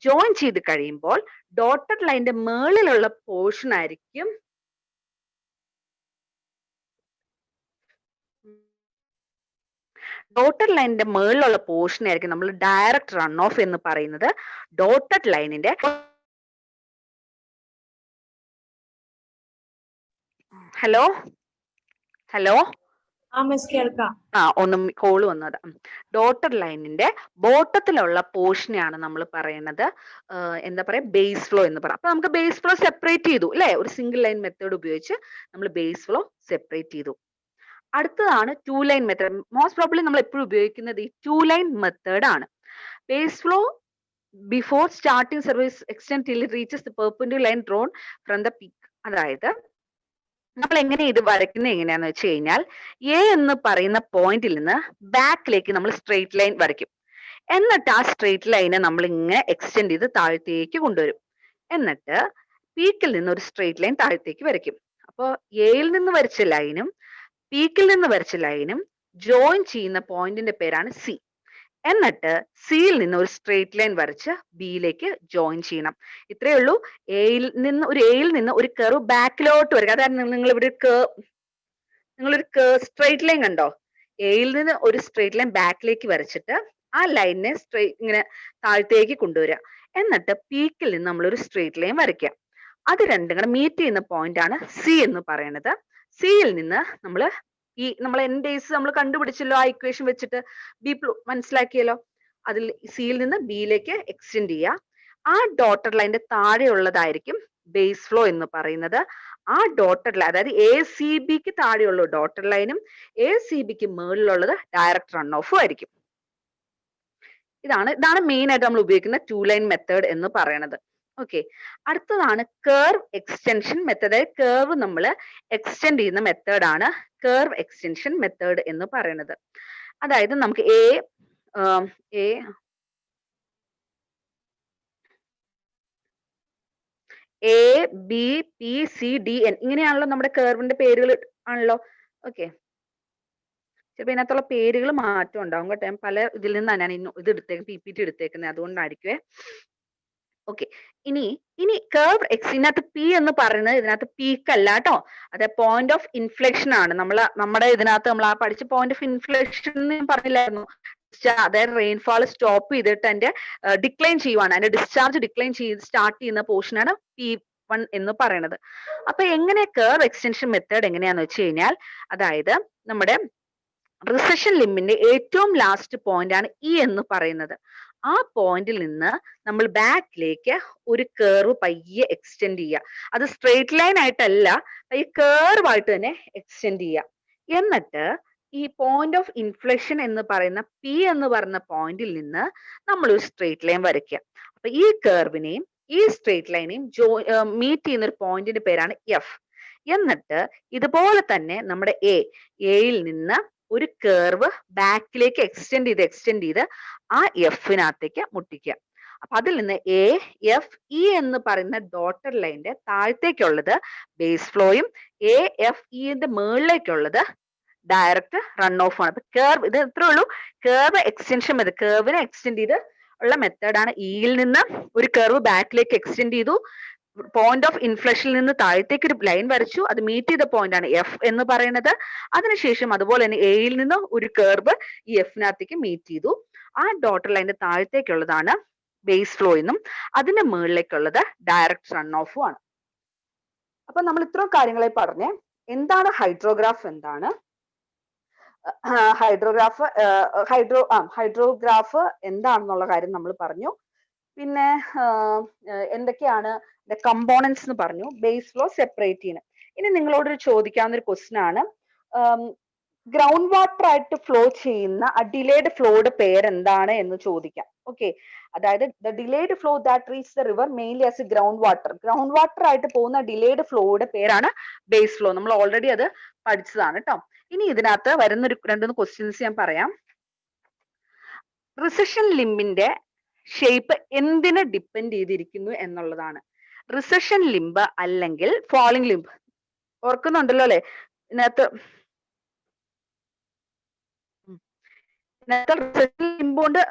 ജോയിൻ ചെയ്ത് കഴിയുമ്പോൾ ഡോട്ടഡ് ലൈനിന്റെ മേളിലുള്ള പോർഷൻ ആയിരിക്കും ഡോട്ടഡ് ലൈനിന്റെ മേളിലുള്ള പോർഷൻ ആയിരിക്കും നമ്മൾ ഡയറക്റ്റ് റൺ ഓഫ് എന്ന് പറയുന്നത്. ഡോട്ടഡ് ലൈനിന്റെ ഹലോ ഹലോ ഒന്നും കോള് വന്നതാ. ഡോട്ടഡ് ലൈനിന്റെ ബോട്ടത്തിലുള്ള പോർഷനെയാണ് നമ്മൾ പറയുന്നത് എന്താ പറയാ, ബേസ് ഫ്ലോ എന്ന് പറയാം. അപ്പൊ നമുക്ക് ബേസ് ഫ്ലോ സെപ്പറേറ്റ് ചെയ്തു അല്ലെ, ഒരു സിംഗിൾ ലൈൻ മെത്തേഡ് ഉപയോഗിച്ച് നമ്മൾ ബേസ് ഫ്ലോ സെപ്പറേറ്റ് ചെയ്തു. അടുത്തതാണ് 2 ലൈൻ മെത്തേഡ്. മോസ്റ്റ് പ്രോബ്ലി നമ്മൾ എപ്പോഴും ഉപയോഗിക്കുന്നത് ഈ 2 ലൈൻ മെത്തേഡ് ആണ്. Base flow before starting service extend till it reaches the perpendicular line drawn from the peak. അതായത് നമ്മൾ എങ്ങനെ ഇത് വരയ്ക്കുന്നത് എങ്ങനെയാന്ന് വെച്ച് കഴിഞ്ഞാൽ, എ എന്ന് പറയുന്ന പോയിന്റിൽ നിന്ന് ബാക്കിലേക്ക് നമ്മൾ സ്ട്രെയിറ്റ് ലൈൻ വരയ്ക്കും. എന്നിട്ട് ആ സ്ട്രെയിറ്റ് ലൈനെ നമ്മൾ ഇങ്ങനെ എക്സ്റ്റെൻഡ് ചെയ്ത് താഴത്തേക്ക് കൊണ്ടുവരും. എന്നിട്ട് പീക്കിൽ നിന്ന് ഒരു സ്ട്രെയിറ്റ് ലൈൻ താഴത്തേക്ക് വരയ്ക്കും. അപ്പോൾ എയിൽ നിന്ന് വരച്ച ലൈനും പീക്കിൽ നിന്ന് വരച്ച ലൈനും ജോയിൻ ചെയ്യുന്ന പോയിന്റിന്റെ പേരാണ് സി. എന്നിട്ട് സിയിൽ നിന്ന് ഒരു സ്ട്രെയിറ്റ് ലൈൻ വരച്ച് ബിയിലേക്ക് ജോയിൻ ചെയ്യണം. ഇത്രയേ ഉള്ളൂ. എയിൽ നിന്ന് ഒരു കർവ് ബാക്കിലോട്ട് വരിക. അതായത് നിങ്ങളൊരു സ്ട്രെയിറ്റ് ലൈൻ കണ്ടോ? എയിൽ നിന്ന് ഒരു സ്ട്രെയിറ്റ് ലൈൻ ബാക്കിലേക്ക് വരച്ചിട്ട് ആ ലൈനിനെ ഇങ്ങനെ താഴത്തേക്ക് കൊണ്ടുവരിക. എന്നിട്ട് പീക്കിൽ നിന്ന് നമ്മളൊരു സ്ട്രെയിറ്റ് ലൈൻ വരയ്ക്കുക. അത് രണ്ടും കൂടെ മീറ്റ് ചെയ്യുന്ന പോയിന്റ് ആണ് സി എന്ന് പറയുന്നത്. സിയിൽ നിന്ന് നമ്മൾ n ഡേയ്സ് നമ്മൾ കണ്ടുപിടിച്ചല്ലോ ആ ഇക്വേഷൻ വെച്ചിട്ട്, ബി മനസ്സിലാക്കിയല്ലോ. അതിൽ സിയിൽ നിന്ന് ബിയിലേക്ക് എക്സ്റ്റെൻഡ് ചെയ്യുക. ആ ഡോട്ടഡ് ലൈനിന്റെ താഴെയുള്ളതായിരിക്കും ബേസ് ഫ്ലോ എന്ന് പറയുന്നത്. ആ ഡോട്ടഡ് ലൈൻ, അതായത് ACBക്ക് താഴെയുള്ള ഡോട്ടഡ് ലൈനും ACBക്ക് മുകളിലുള്ളത് ഡയറക്റ്റ് റൺ ഓഫും ആയിരിക്കും. ഇതാണ് മെയിൻ ആയിട്ട് നമ്മൾ ഉപയോഗിക്കുന്ന 2 ലൈൻ മെത്തേഡ് എന്ന് പറയുന്നത്. ഓക്കെ, അടുത്തതാണ് കർവ് എക്സ്റ്റൻഷൻ മെത്തേഡ്. അതായത് കർവ് നമ്മൾ എക്സ്റ്റെൻഡ് ചെയ്യുന്ന മെത്തേഡാണ് കർവ് എക്സ്റ്റൻഷൻ മെത്തേഡ് എന്ന് പറയുന്നത്. അതായത് നമുക്ക് ABPCDN ഇങ്ങനെയാണല്ലോ നമ്മുടെ കർവിന്റെ പേരുകൾ ആണല്ലോ. ഓക്കെ, ചിലപ്പോൾ ഇതിനകത്തുള്ള പേരുകൾ മാറ്റം ഉണ്ടാവും കേട്ടോ. ഞാൻ പല ഇതിൽ നിന്നാണ് ഞാൻ ഇത് PPT എടുത്തേക്കുന്നത്, അതുകൊണ്ടായിരിക്കുവേ. ഓക്കെ, ഇനി കർവ് ഇതിനകത്ത് P എന്ന് പറയുന്നത് ഇതിനകത്ത് പീക്ക് അല്ല കേട്ടോ. അതെ, പോയിന്റ് ഓഫ് ഇൻഫ്ലെക്ഷൻ ആണ്. നമ്മുടെ ഇതിനകത്ത് നമ്മൾ ആ പഠിച്ച പോയിന്റ് ഓഫ് ഇൻഫ്ലെക്ഷൻ പറഞ്ഞില്ലായിരുന്നു. അതായത് റെയിൻഫാൾ സ്റ്റോപ്പ് ചെയ്തിട്ട് അതിന്റെ ഡിക്ലൈൻ ചെയ്യുവാണ്, അതിന്റെ ഡിസ്ചാർജ് ഡിക്ലൈൻ ചെയ്ത് സ്റ്റാർട്ട് ചെയ്യുന്ന പോർഷനാണ് P1 എന്ന് പറയുന്നത്. അപ്പൊ എങ്ങനെ കർവ് എക്സ്റ്റൻഷൻ മെത്തേഡ് എങ്ങനെയാന്ന് വെച്ച് കഴിഞ്ഞാൽ, അതായത് നമ്മുടെ റിസഷൻ ലിമ്പിന്റെ ഏറ്റവും ലാസ്റ്റ് പോയിന്റ് ആണ് E എന്ന് പറയുന്നത്. ആ പോയിന്റിൽ നിന്ന് നമ്മൾ ബാക്കിലേക്ക് ഒരു കർവ് പയ്യെ എക്സ്റ്റെൻഡ് ചെയ്യുക. അത് സ്ട്രെയിറ്റ് ലൈൻ ആയിട്ടല്ല, ഈ കർവ് ആയിട്ട് തന്നെ എക്സ്റ്റെൻഡ് ചെയ്യുക. എന്നിട്ട് ഈ പോയിന്റ് ഓഫ് ഇൻഫ്ലെക്ഷൻ എന്ന് പറയുന്ന P എന്ന് പറയുന്ന പോയിന്റിൽ നിന്ന് നമ്മൾ ഒരു സ്ട്രെയിറ്റ് ലൈൻ വരയ്ക്കുക. അപ്പൊ ഈ കർവിനെയും ഈ സ്ട്രെയിറ്റ് ലൈനെയും മീറ്റ് ചെയ്യുന്ന ഒരു പോയിന്റിന്റെ പേരാണ് F. എന്നിട്ട് ഇതുപോലെ തന്നെ നമ്മുടെ എയിൽ നിന്ന് ഒരു കർവ് ബാക്കിലേക്ക് എക്സ്റ്റെൻഡ് ചെയ്ത് ആ എഫിനകത്തേക്ക് മുട്ടിക്കുക. അപ്പൊ അതിൽ നിന്ന് AFE എന്ന് പറയുന്ന ഡോട്ടഡ് ലൈന്റെ താഴത്തേക്കുള്ളത് ബേസ് ഫ്ലോയും AFEന്റെ മുകളിലേക്കുള്ളത് ഡയറക്റ്റ് റൺ ഓഫ് ആണ്. അപ്പൊ കർവ് ഇത് എത്രേ ഉള്ളൂ, കർവ് എക്സ്റ്റൻഷൻ മെത്തേഡ്. കർവിനെ എക്സ്റ്റെൻഡ് ചെയ്ത് ഉള്ള മെത്തേഡാണ്. ഇയിൽ നിന്ന് ഒരു കർവ് ബാക്കിലേക്ക് എക്സ്റ്റെൻഡ് ചെയ്തു, പോയിന്റ് ഓഫ് ഇൻഫ്ലെക്ഷനിൽ നിന്ന് താഴത്തേക്ക് ഒരു ലൈൻ വരച്ചു, അത് മീറ്റ് ചെയ്ത പോയിന്റ് ആണ് F എന്ന് പറയുന്നത്. അതിനുശേഷം അതുപോലെ തന്നെ എയിൽ നിന്ന് ഒരു കർവ് ഈ എഫിനകത്തേക്ക് മീറ്റ് ചെയ്തു. ആ ഡോട്ടർ ലൈനിന്റെ താഴത്തേക്കുള്ളതാണ് ബേസ് ഫ്ലോ എന്നും അതിന്റെ മുകളിലേക്കുള്ളത് ഡയറക്റ്റ് റൺ ഓഫും ആണ്. അപ്പൊ നമ്മൾ ഇത്രയും കാര്യങ്ങളെ പറഞ്ഞ് എന്താണ് ഹൈഡ്രോഗ്രാഫ്, എന്താണ് ഹൈഡ്രോഗ്രാഫ് എന്താണെന്നുള്ള കാര്യം നമ്മൾ പറഞ്ഞു. പിന്നെ എന്തൊക്കെയാണ് കമ്പോണൻസ് എന്ന് പറഞ്ഞു. ബേസ് ഫ്ലോ സെപ്പറേറ്റ് ചെയ്യുന്നത്. ഇനി നിങ്ങളോട് ചോദിക്കാവുന്ന ഒരു ക്വസ്റ്റ്യൻ ആണ്, ഗ്രൗണ്ട് വാട്ടർ ആയിട്ട് ഫ്ലോ ചെയ്യുന്ന ആ ഡിലേഡ് ഫ്ലോയുടെ പേരെന്താണ് എന്ന് ചോദിക്കാം. ഓക്കെ, അതായത് the delayed flow that reach the river mainly as A ground water ആയിട്ട് പോകുന്ന ഡിലേഡ് ഫ്ലോയുടെ പേരാണ് ബേസ് ഫ്ലോ. നമ്മൾ ഓൾറെഡി അത് പഠിച്ചതാണ് കേട്ടോ. ഇനി ഇതിനകത്ത് വരുന്ന രണ്ടു ക്വസ്റ്റ്യൻസ് ഞാൻ പറയാം. റിസഷൻ ലിമ്പിന്റെ ഷേപ്പ് എന്തിനെ ഡിപ്പെൻഡ് ചെയ്തിരിക്കുന്നു എന്നുള്ളതാണ്. റിസഷൻ ലിംബ് അല്ലെങ്കിൽ ഫാളിംഗ് ലിംബ്, ഓർക്കുന്നുണ്ടല്ലോ അല്ലെ? ഇതിനകത്ത് റിസഷൻ ലിംബും ഉണ്ട്,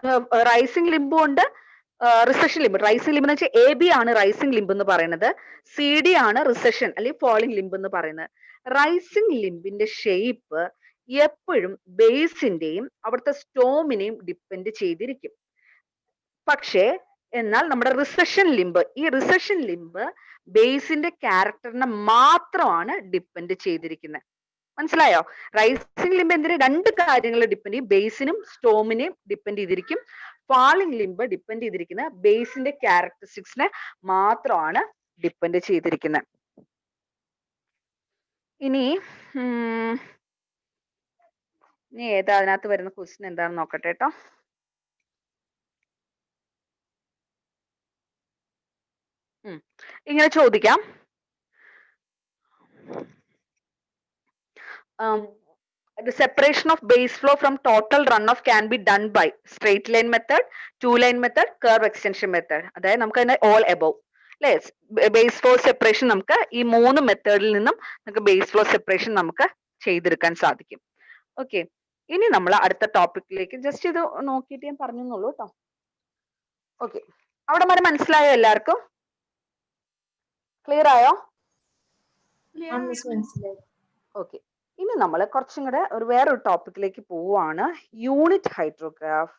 റൈസിംഗ് ലിംബും ഉണ്ട്, റിസഷൻ ലിംബ്. റൈസിംഗ് ലിംബ് എന്ന് വെച്ചാൽ AB ആണ് റൈസിംഗ് ലിംബ് എന്ന് പറയുന്നത്, CD ആണ് റിസഷൻ അല്ലെങ്കിൽ ഫാളിംഗ് ലിംബ് എന്ന് പറയുന്നത്. റൈസിംഗ് ലിംബിന്റെ ഷേപ്പ് എപ്പോഴും ബേസിന്റെയും അവിടുത്തെ സ്റ്റോമിനെയും ഡിപ്പെൻഡ് ചെയ്തിരിക്കും. പക്ഷേ എന്നാൽ നമ്മുടെ റിസഷൻ ലിംബ് ബേസിന്റെ ക്യാരക്ടറിനെ മാത്രമാണ് ഡിപ്പെൻഡ് ചെയ്തിരിക്കുന്നത്. മനസ്സിലായോ? റൈസിംഗ് ലിംബ് എന്തിന് രണ്ട് കാര്യങ്ങൾ ഡിപ്പെൻഡ് ചെയ്യും, ബേസിനും സ്റ്റോമിനെയും ഡിപ്പെൻഡ് ചെയ്തിരിക്കും. ഫാളിംഗ് ലിംബ് ഡിപ്പെൻഡ് ചെയ്തിരിക്കുന്ന ബേസിന്റെ ക്യാരക്ടറിസ്റ്റിക്സിനെ മാത്രമാണ് ഡിപ്പെൻഡ് ചെയ്തിരിക്കുന്നത്. ഇനി ഏതാ അതിനകത്ത് വരുന്ന ക്വസ്റ്റ്യൻ എന്താണെന്ന് നോക്കട്ടെ കേട്ടോ. ഇങ്ങനെ ചോദിക്കാം, the separation of base flow from total runoff can be done by straight line method, 2 line method, curve extension method. അതായത് നമുക്ക് അതിനെ all above അല്ലെ, ബേസ് ഫ്ലോ സെപ്പറേഷൻ നമുക്ക് ഈ 3 മെത്തേഡിൽ നിന്നും നമുക്ക് ബേസ് ഫ്ലോ സെപ്പറേഷൻ നമുക്ക് ചെയ്തെടുക്കാൻ സാധിക്കും. ഓക്കെ, ഇനി നമ്മൾ അടുത്ത ടോപ്പിക്കിലേക്ക് ജസ്റ്റ് ഇത് നോക്കിയിട്ട് ഞാൻ പറഞ്ഞുള്ളൂ കേട്ടോ. ഓക്കെ, അവിടെ വരെ മനസ്സിലായോ എല്ലാവർക്കും? ക്ലിയർ ആയോ? ഓക്കെ, ഇനി നമ്മൾ കുറച്ചും കൂടെ വേറൊരു ടോപ്പിക്കിലേക്ക് പോവാണ്, യൂണിറ്റ് ഹൈഡ്രോഗ്രാഫ്.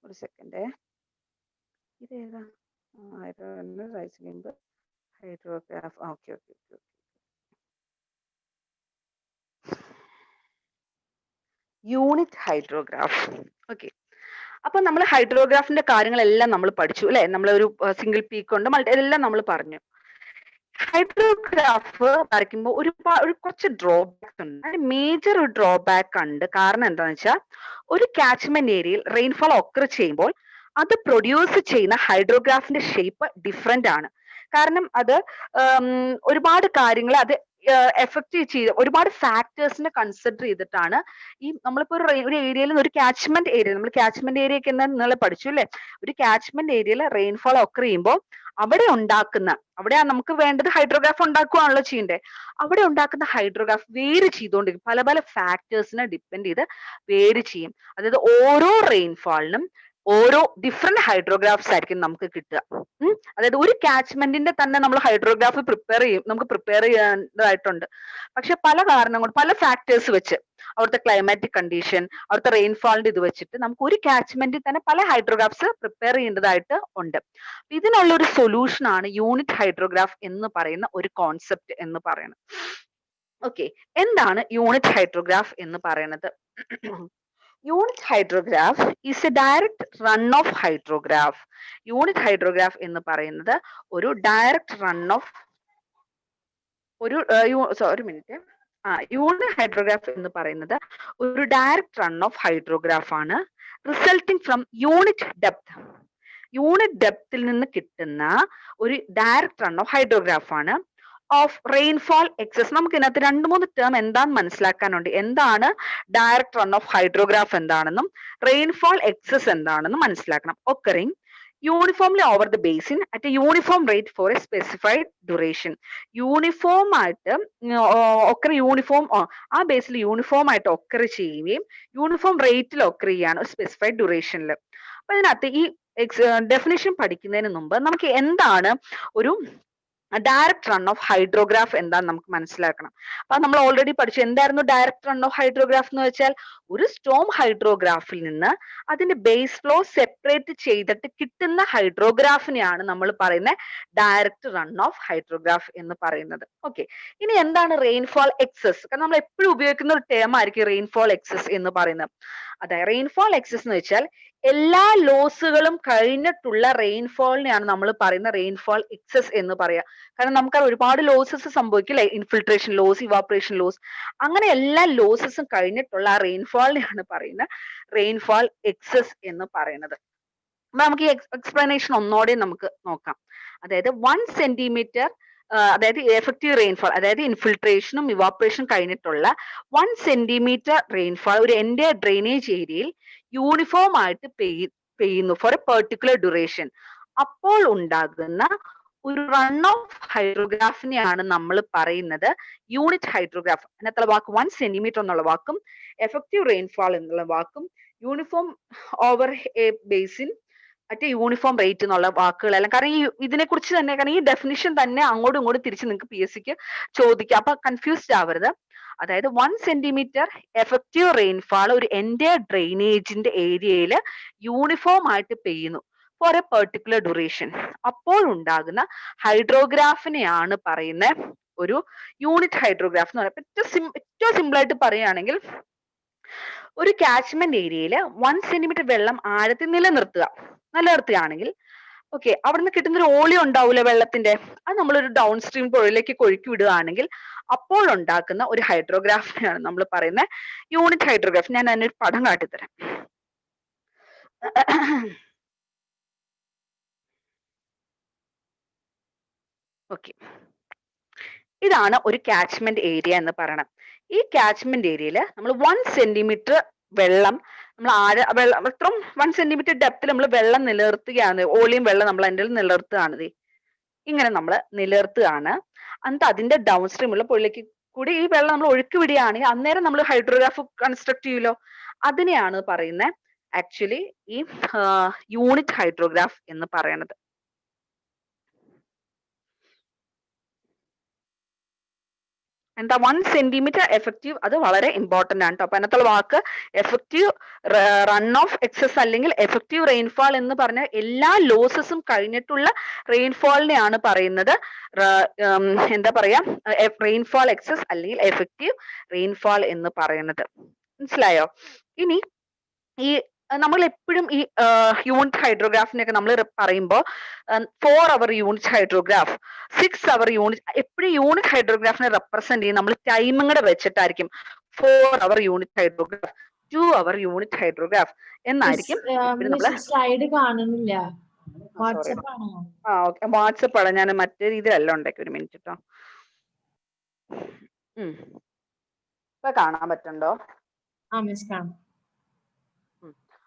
ഒരു സെക്കൻഡ്, ഇതേതാ? Hydrograph. Okay okay okay, unit hydrograph. Okay, അപ്പൊ നമ്മൾ ഹൈഡ്രോഗ്രാഫിന്റെ കാര്യങ്ങളെല്ലാം നമ്മൾ പഠിച്ചു അല്ലെ. നമ്മളൊരു സിംഗിൾ പീക്ക് ഉണ്ട്, എല്ലാം നമ്മൾ പറഞ്ഞു. ഹൈഡ്രോഗ്രാഫ് വരയ്ക്കുമ്പോൾ ഒരു കുറച്ച് ഡ്രോബാക്സ് ഉണ്ട്. അതിന് മേജർ ഒരു ഡ്രോബാക്ക് ഉണ്ട്. കാരണം എന്താണെന്ന് വെച്ചാൽ ഒരു കാച്ച്മെന്റ് ഏരിയയിൽ റെയിൻഫോൾ ഒക്കർ ചെയ്യുമ്പോൾ അത് പ്രൊഡ്യൂസ് ചെയ്യുന്ന ഹൈഡ്രോഗ്രാഫിന്റെ ഷേപ്പ് ഡിഫറെന്റ് ആണ്. കാരണം അത് ഒരുപാട് കാര്യങ്ങൾ അത് എഫക്ട് ചെയ്ത് ഒരുപാട് ഫാക്ടേഴ്സിനെ കൺസിഡർ ചെയ്തിട്ടാണ് ഈ നമ്മളിപ്പോ ഒരു ഏരിയയിൽ ഒരു കാച്ച്മെന്റ് ഏരിയ നമ്മൾ കാച്ച്മെന്റ് ഏരിയ ഒക്കെ നിങ്ങൾ പഠിച്ചു അല്ലെ? ഒരു കാച്ച്മെന്റ് ഏരിയയിൽ റെയിൻഫോൾ ഒക്കർ ചെയ്യുമ്പോൾ അവിടെ നമുക്ക് വേണ്ടത് ഹൈഡ്രോഗ്രാഫ് ഉണ്ടാക്കുകയാണല്ലോ ചെയ്യണ്ടേ. അവിടെ ഉണ്ടാക്കുന്ന ഹൈഡ്രോഗ്രാഫ് വേരി ചെയ്തുകൊണ്ടിരിക്കും. പല പല ഫാക്ടേഴ്സിനെ ഡിപ്പെൻഡ് ചെയ്ത് വേരി ചെയ്യും. അതായത് ഓരോ റെയിൻഫാളിനും ഓരോ ഡിഫറെന്റ് ഹൈഡ്രോഗ്രാഫ്സ് ആയിരിക്കും നമുക്ക് കിട്ടുക. അതായത് ഒരു കാച്ച്മെന്റിന്റെ തന്നെ നമ്മൾ ഹൈഡ്രോഗ്രാഫ് നമുക്ക് പ്രിപ്പയർ ചെയ്യേണ്ടതായിട്ടുണ്ട്. പക്ഷെ പല കാരണങ്ങൾ കൊണ്ട് പല ഫാക്ടേഴ്സ് വെച്ച് അവിടുത്തെ ക്ലൈമാറ്റിക് കണ്ടീഷൻ അവിടുത്തെ റെയിൻഫാളിന്റെ ഇത് വെച്ചിട്ട് നമുക്ക് ഒരു കാച്ച്മെന്റിൽ തന്നെ പല ഹൈഡ്രോഗ്രാഫ്സ് പ്രിപ്പയർ ചെയ്യേണ്ടതായിട്ട് ഉണ്ട്. ഇതിനുള്ള ഒരു സൊല്യൂഷൻ ആണ് യൂണിറ്റ് ഹൈഡ്രോഗ്രാഫ് എന്ന് പറയുന്ന ഒരു കോൺസെപ്റ്റ് എന്ന് പറയുന്നത്. ഓക്കെ, എന്താണ് യൂണിറ്റ് ഹൈഡ്രോഗ്രാഫ് എന്ന് പറയുന്നത്? Unit hydrograph is a direct run off hydrograph. Unit hydrograph എന്ന് പറയുന്നത് ഒരു direct run off unit hydrograph എന്ന് പറയുന്നത് ഒരു ഡയറക്റ്റ് റൺ ഓഫ് ഹൈഡ്രോഗ്രാഫ് ആണ്. Resulting from unit depth. Unit ഡെപ്തിൽ നിന്ന് കിട്ടുന്ന ഒരു ഡയറക്റ്റ് റൺ ഓഫ് ഹൈഡ്രോഗ്രാഫ് ആണ്. Of rainfall excess. നമുക്ക് ഇതിനകത്ത് 2-3 ടേം എന്താന്ന് മനസ്സിലാക്കാനുണ്ട്. എന്താണ് ഡയറക്റ്റ് റൺ ഓഫ് ഹൈഡ്രോഗ്രാഫ് എന്താണെന്നും റെയിൻഫോൾ എക്സസ് എന്താണെന്നും മനസ്സിലാക്കണം. Occurring uniformly over the basin at A uniform rate for a specified duration. Uniform ആയിട്ട് ആ ബേസിൽ യൂണിഫോം ആയിട്ട് ഒക്കർ ചെയ്യുകയും യൂണിഫോം റേറ്റിൽ ഒക്കർ ചെയ്യാണ് ഒരു സ്പെസിഫൈഡ് ഡ്യൂറേഷനിൽ. അപ്പൊ ഇതിനകത്ത് ഈ ഡെഫിനിഷൻ പഠിക്കുന്നതിന് മുമ്പ് നമുക്ക് എന്താണ് ഒരു ഡയറക്റ്റ് റൺ ഓഫ് ഹൈഡ്രോഗ്രാഫ് എന്താന്ന് നമുക്ക് മനസ്സിലാക്കണം. അപ്പൊ നമ്മൾ ഓൾറെഡി പഠിച്ചു. എന്തായിരുന്നു ഡയറക്റ്റ് റൺ ഓഫ് ഹൈഡ്രോഗ്രാഫ് എന്ന് വെച്ചാൽ ഒരു സ്റ്റോം ഹൈഡ്രോഗ്രാഫിൽ നിന്ന് അതിന്റെ ബേസ് ഫ്ലോ സെപ്പറേറ്റ് ചെയ്തിട്ട് കിട്ടുന്ന ഹൈഡ്രോഗ്രാഫിനെയാണ് നമ്മൾ പറയുന്നത് ഡയറക്റ്റ് റൺ ഓഫ് ഹൈഡ്രോഗ്രാഫ് എന്ന് പറയുന്നത്. ഓക്കെ, ഇനി എന്താണ് റെയിൻഫോൾ എക്സസ്? കാരണം നമ്മൾ എപ്പോഴും ഉപയോഗിക്കുന്ന ഒരു ടേം ആയിരിക്കും റെയിൻഫോൾ എക്സസ് എന്ന് പറയുന്നത്. അതായത് റെയിൻഫോൾ എക്സസ് എന്ന് വെച്ചാൽ എല്ലാ ലോസുകളും കഴിഞ്ഞിട്ടുള്ള റെയിൻഫോളിനെയാണ് നമ്മൾ പറയുന്ന റെയിൻഫോൾ എക്സസ് എന്ന് പറയാ. കാരണം നമുക്ക് ഒരുപാട് ലോസസ് സംഭവിക്കും അല്ലെ? ഇൻഫിൽട്രേഷൻ ലോസ്, ഇവാപറേഷൻ ലോസ്, അങ്ങനെ എല്ലാ ലോസസും കഴിഞ്ഞിട്ടുള്ള ആ റെയിൻഫോളിനെയാണ് പറയുന്നത് റെയിൻഫോൾ എക്സസ് എന്ന് പറയുന്നത്. അപ്പൊ നമുക്ക് ഈ എക്സ്പ്ലനേഷൻ ഒന്നോടെ നമുക്ക് നോക്കാം. അതായത് 1 സെന്റിമീറ്റർ അതായത് എഫക്റ്റീവ് റെയിൻഫോൾ, അതായത് ഇൻഫിൽട്രേഷനും ഇവാപറേഷനും കഴിഞ്ഞിട്ടുള്ള 1 സെന്റിമീറ്റർ റെയിൻഫോൾ ഒരു എൻ്റെ ഡ്രെയിനേജ് ഏരിയയിൽ യൂണിഫോം ആയിട്ട് പെയ്യുന്നു ഫോർ എ പെർട്ടിക്കുലർ ഡ്യൂറേഷൻ. അപ്പോൾ ഉണ്ടാകുന്ന ഒരു റൺ ഓഫ് ഹൈഡ്രോഗ്രാഫിനെയാണ് നമ്മൾ പറയുന്നത് യൂണിറ്റ് ഹൈഡ്രോഗ്രാഫ്. അതിനകത്തുള്ള വാക്ക് 1 സെന്റിമീറ്റർ എന്നുള്ള വാക്കും എഫക്റ്റീവ് റെയിൻഫോൾ എന്നുള്ള വാക്കും uniform over A basin at uniform rate എന്നുള്ള വാക്കുകളെല്ലാം. കാരണം ഇതിനെ കുറിച്ച് തന്നെ, കാരണം ഈ ഡെഫിനിഷൻ തന്നെ അങ്ങോട്ടും ഇങ്ങോട്ടും തിരിച്ച് നിങ്ങൾക്ക് PSCക്ക് ചോദിക്കാം. അപ്പൊ കൺഫ്യൂസ്ഡ് ആവരുത്. അതായത് 1 സെന്റിമീറ്റർ എഫക്റ്റീവ് റെയിൻഫാൾ ഒരു എൻ്റെ ഡ്രെയിനേജിന്റെ ഏരിയയിൽ യൂണിഫോം ആയിട്ട് പെയ്യുന്നു ഫോർ എ പെർട്ടിക്കുലർ ഡ്യൂറേഷൻ. അപ്പോൾ ഉണ്ടാകുന്ന ഹൈഡ്രോഗ്രാഫിനെയാണ് പറയുന്ന ഒരു യൂണിറ്റ് ഹൈഡ്രോഗ്രാഫ് എന്ന് പറയുന്നത്. ഏറ്റവും സിമ്പിൾ ആയിട്ട് പറയുകയാണെങ്കിൽ ഒരു കാച്ച്മെന്റ് ഏരിയയിൽ 1 സെന്റിമീറ്റർ വെള്ളം ആഴത്തിൽ നിലനിർത്തുകയാണെങ്കിൽ ഓക്കെ, അവിടുന്ന് കിട്ടുന്ന ഒരു ഓളിയം ഉണ്ടാവൂലെ വെള്ളത്തിന്റെ, അത് നമ്മളൊരു ഡൗൺ സ്ട്രീം പുഴയിലേക്ക് ഒഴുക്കി വിടുകയാണെങ്കിൽ അപ്പോൾ ഉണ്ടാക്കുന്ന ഒരു ഹൈഡ്രോഗ്രാഫിനെയാണ് നമ്മൾ പറയുന്ന യൂണിറ്റ് ഹൈഡ്രോഗ്രാഫ്. ഞാൻ അതിനൊരു പടം കാട്ടിത്തരാം. ഓക്കെ, ഇതാണ് ഒരു കാച്ച്മെന്റ് ഏരിയ എന്ന് പറയണം. ഈ കാച്ച്മെന്റ് ഏരിയയിൽ നമ്മൾ 1 സെന്റിമീറ്റർ വെള്ളം അത്രയും 1 സെന്റിമീറ്റർ ഡെപ്തിൽ നമ്മൾ വെള്ളം നിലനിർത്തുകയാണ്. ഓളിയം വെള്ളം നമ്മൾ അതിൻ്റെ നിലനിർത്തുകയാണ്. ഇങ്ങനെ നമ്മൾ നിലനിർത്തുകയാണ്. എന്നിട്ട് അതിന്റെ ഡൗൺ സ്ട്രീം ഉള്ള പുഴയിലേക്ക് കൂടി ഈ വെള്ളം നമ്മൾ ഒഴുക്കി വിടുകയാണെങ്കിൽ അന്നേരം നമ്മൾ ഹൈഡ്രോഗ്രാഫ് കൺസ്ട്രക്ട് ചെയ്യുമല്ലോ. അതിനെയാണ് പറയുന്നത് ആക്ച്വലി ഈ യൂണിറ്റ് ഹൈഡ്രോഗ്രാഫ് എന്ന് പറയുന്നത്. എന്താ 1 സെന്റിമീറ്റർ എഫക്റ്റീവ്, അത് വളരെ ഇമ്പോർട്ടന്റ് ആണ് കേട്ടോ. അപ്പൊ അതിനകത്തുള്ള വാക്ക് എഫക്റ്റീവ് റൺ ഓഫ് എക്സസ് അല്ലെങ്കിൽ എഫക്റ്റീവ് റെയിൻഫാൾ എന്ന് പറഞ്ഞ എല്ലാ ലോസസും കഴിഞ്ഞിട്ടുള്ള റെയിൻഫാളിനെയാണ് പറയുന്നത് എന്താ പറയാ റെയിൻഫാൾ എക്സസ് അല്ലെങ്കിൽ എഫക്റ്റീവ് റെയിൻഫാൾ എന്ന് പറയുന്നത്. മനസ്സിലായോ? ഇനി ഈ നമ്മൾ എപ്പോഴും ഈ യൂണിറ്റ് ഹൈഡ്രോഗ്രാഫിനൊക്കെ നമ്മൾ പറയുമ്പോൾ 4 hour unit hydrograph, 6 hour unit, എപ്പോഴും യൂണിറ്റ് ഹൈഡ്രോഗ്രാഫിനെ റെപ്രസെന്റ് ചെയ്യും നമ്മൾ ടൈമും കൂടെ വെച്ചിട്ടായിരിക്കും. 4 hour unit hydrograph, 2 hour unit hydrograph എന്നായിരിക്കും എപ്പോഴും നമ്മള്. സ്ലൈഡ് കാണുന്നില്ല. സോറി, ഓക്കെ, വാട്സപ്പ് ആണ്, ഞാൻ മറ്റേ രീതിയിലല്ല ഉണ്ടാക്കി. ഒരു മിനിറ്റ് കേട്ടോ. ഇപ്പൊ കാണാൻ പറ്റുണ്ടോ?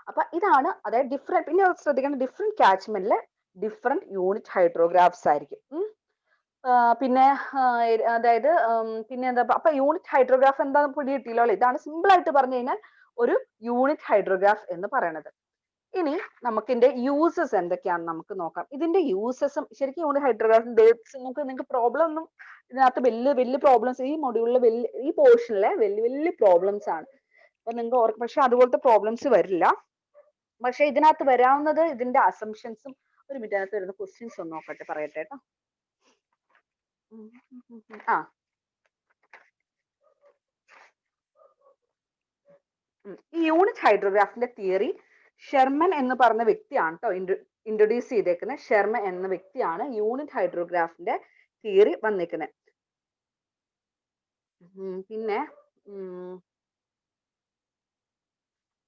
അപ്പൊ ഇതാണ്, അതായത് ഡിഫറെന്റ്, പിന്നെ ശ്രദ്ധിക്കേണ്ട ഡിഫറെന്റ് കാച്ച്മെന്റിലെ ഡിഫറെന്റ് യൂണിറ്റ് ഹൈഡ്രോഗ്രാഫ്സ് ആയിരിക്കും. പിന്നെ അതായത് പിന്നെ എന്താ, അപ്പൊ യൂണിറ്റ് ഹൈഡ്രോഗ്രാഫ് എന്താണെന്ന് പിടികിട്ടില്ലോ അല്ലെ? ഇതാണ് സിമ്പിൾ ആയിട്ട് പറഞ്ഞു കഴിഞ്ഞാൽ ഒരു യൂണിറ്റ് ഹൈഡ്രോഗ്രാഫ് എന്ന് പറയുന്നത്. ഇനി നമുക്ക് ഇതിന്റെ യൂസസ് എന്തൊക്കെയാണെന്ന് നമുക്ക് നോക്കാം. ഇതിന്റെ യൂസസും ശരിക്കും യൂണിറ്റ് ഹൈഡ്രോഗ്രാഫിന്റെ നിങ്ങൾക്ക് പ്രോബ്ലം ഒന്നും ഇതിനകത്ത് വലിയ പ്രോബ്ലംസ് ഈ മൊഡ്യൂളിലെ ഈ പോർഷനിലെ വലിയ പ്രോബ്ലംസ് ആണ്. അപ്പൊ നിങ്ങൾക്ക് പക്ഷെ അതുപോലത്തെ പ്രോബ്ലംസ് വരില്ല. പക്ഷെ ഇതിനകത്ത് വരാവുന്നത് ഇതിന്റെ അസംഷൻസും. ഒരു മിനിറ്റ്, അതിനകത്ത് വരുന്ന ക്വസ്റ്റ്യൻസ് ഒന്ന് നോക്കട്ടെ, പറയട്ടെ കേട്ടോ. ഈ യൂണിറ്റ് ഹൈഡ്രോഗ്രാഫിന്റെ തിയറി ഷെർമൻ എന്ന് പറഞ്ഞ വ്യക്തിയാണ് കേട്ടോ ഇൻട്രൊഡ്യൂസ് ചെയ്തേക്കുന്നത്. ഷെർമൻ എന്ന വ്യക്തിയാണ് യൂണിറ്റ് ഹൈഡ്രോഗ്രാഫിന്റെ തിയറി വന്നേക്കുന്നത്.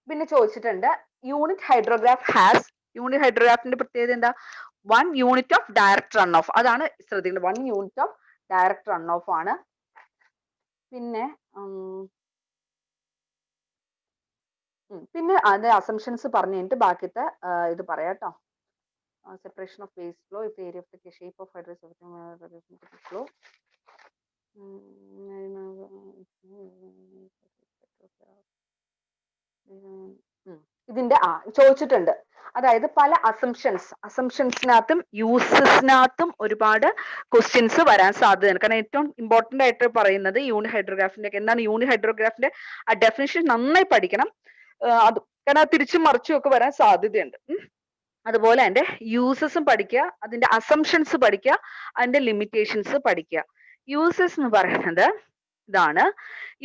പിന്നെ ചോദിച്ചിട്ടുണ്ട് യൂണിറ്റ് ഹൈഡ്രോഗ്രാഫിന്റെ പ്രത്യേകത എന്താ? 1 unit of direct run of. അതാണ് ശ്രദ്ധിക്കേണ്ടത്, 1 unit of direct run off ആണ്. പിന്നെ അതിന്റെ അസംഷൻസ് പറഞ്ഞു കഴിഞ്ഞിട്ട് ബാക്കിത്തെ ഇത് പറയാം കേട്ടോ. Separation of waste flow, if area of the shape of hydrograph flow. ഇതിന്റെ ചോദിച്ചിട്ടുണ്ട്, അതായത് പല അസംഷൻസിനകത്തും യൂസസിനകത്തും ഒരുപാട് ക്വസ്റ്റ്യൻസ് വരാൻ സാധ്യതയാണ്. കാരണം ഏറ്റവും ഇമ്പോർട്ടന്റ് ആയിട്ട് പറയുന്നത് യൂണിറ്റ് ഹൈഡ്രോഗ്രാഫിന്റെ എന്താണ്, യൂണിറ്റ് ഹൈഡ്രോഗ്രാഫിന്റെ ആ ഡെഫിനിഷൻ നന്നായി പഠിക്കണം. അത് കാരണം തിരിച്ചും മറിച്ചും ഒക്കെ വരാൻ സാധ്യതയുണ്ട്. അതുപോലെ അതിന്റെ യൂസസും പഠിക്കുക, അതിന്റെ അസംഷൻസ് പഠിക്കുക, അതിന്റെ ലിമിറ്റേഷൻസ് പഠിക്കുക. യൂസസ് എന്ന് പറയുന്നത് ഇതാണ്.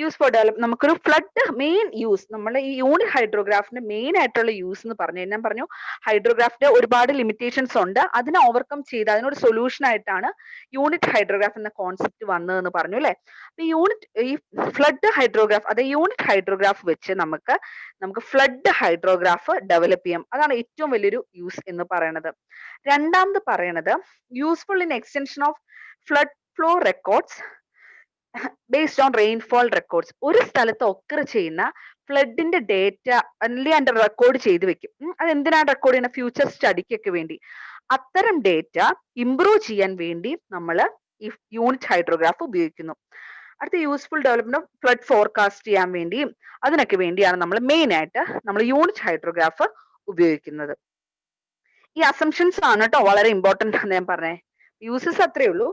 യൂസ് ഫോർ ഡെവലപ്പ്, നമുക്കൊരു ഫ്ലഡ് മെയിൻ യൂസ്, നമ്മുടെ ഈ യൂണിറ്റ് ഹൈഡ്രോഗ്രാഫിന്റെ മെയിൻ ആയിട്ടുള്ള യൂസ് എന്ന് പറഞ്ഞു കഴിഞ്ഞാൽ, പറഞ്ഞു ഹൈഡ്രോഗ്രാഫിന്റെ ഒരുപാട് ലിമിറ്റേഷൻസ് ഉണ്ട്, അതിനെ ഓവർകം ചെയ്ത് അതിനൊരു സൊല്യൂഷൻ ആയിട്ടാണ് യൂണിറ്റ് ഹൈഡ്രോഗ്രാഫ് എന്ന കോൺസെപ്റ്റ് വന്നതെന്ന് പറഞ്ഞു അല്ലെ. ഈ ഫ്ലഡ് ഹൈഡ്രോഗ്രാഫ്, അതായത് യൂണിറ്റ് ഹൈഡ്രോഗ്രാഫ് വെച്ച് നമുക്ക് ഫ്ലഡ് ഹൈഡ്രോഗ്രാഫ് ഡെവലപ്പ് ചെയ്യാം. അതാണ് ഏറ്റവും വലിയൊരു യൂസ് എന്ന് പറയുന്നത്. രണ്ടാമത് പറയണത് useful in extension of flood flow records based on rainfall records. ഒരു സ്ഥലത്ത് ഒക്കർ ചെയ്യുന്ന ഫ്ലഡിന്റെ ഡേറ്റ അല്ലെ അതിന്റെ റെക്കോർഡ് ചെയ്ത് വെക്കും. അത് എന്തിനാണ് റെക്കോർഡ് ചെയ്യുന്ന? ഫ്യൂച്ചർ സ്റ്റഡിക്കൊക്കെ വേണ്ടി. അത്തരം ഡേറ്റ ഇംപ്രൂവ് ചെയ്യാൻ വേണ്ടി നമ്മൾ ഈ യൂണിറ്റ് ഹൈഡ്രോഗ്രാഫ് ഉപയോഗിക്കുന്നു. അടുത്ത useful development of flood forecast ചെയ്യാൻ വേണ്ടിയും അതിനൊക്കെ വേണ്ടിയാണ് നമ്മൾ മെയിൻ ആയിട്ട് നമ്മൾ യൂണിറ്റ് ഹൈഡ്രോഗ്രാഫ് ഉപയോഗിക്കുന്നത്. ഈ അസംഷൻസ് ആണ് കേട്ടോ വളരെ ഇമ്പോർട്ടന്റ് എന്ന് ഞാൻ പറഞ്ഞേ. യൂസസ് അത്രേ ഉള്ളൂ.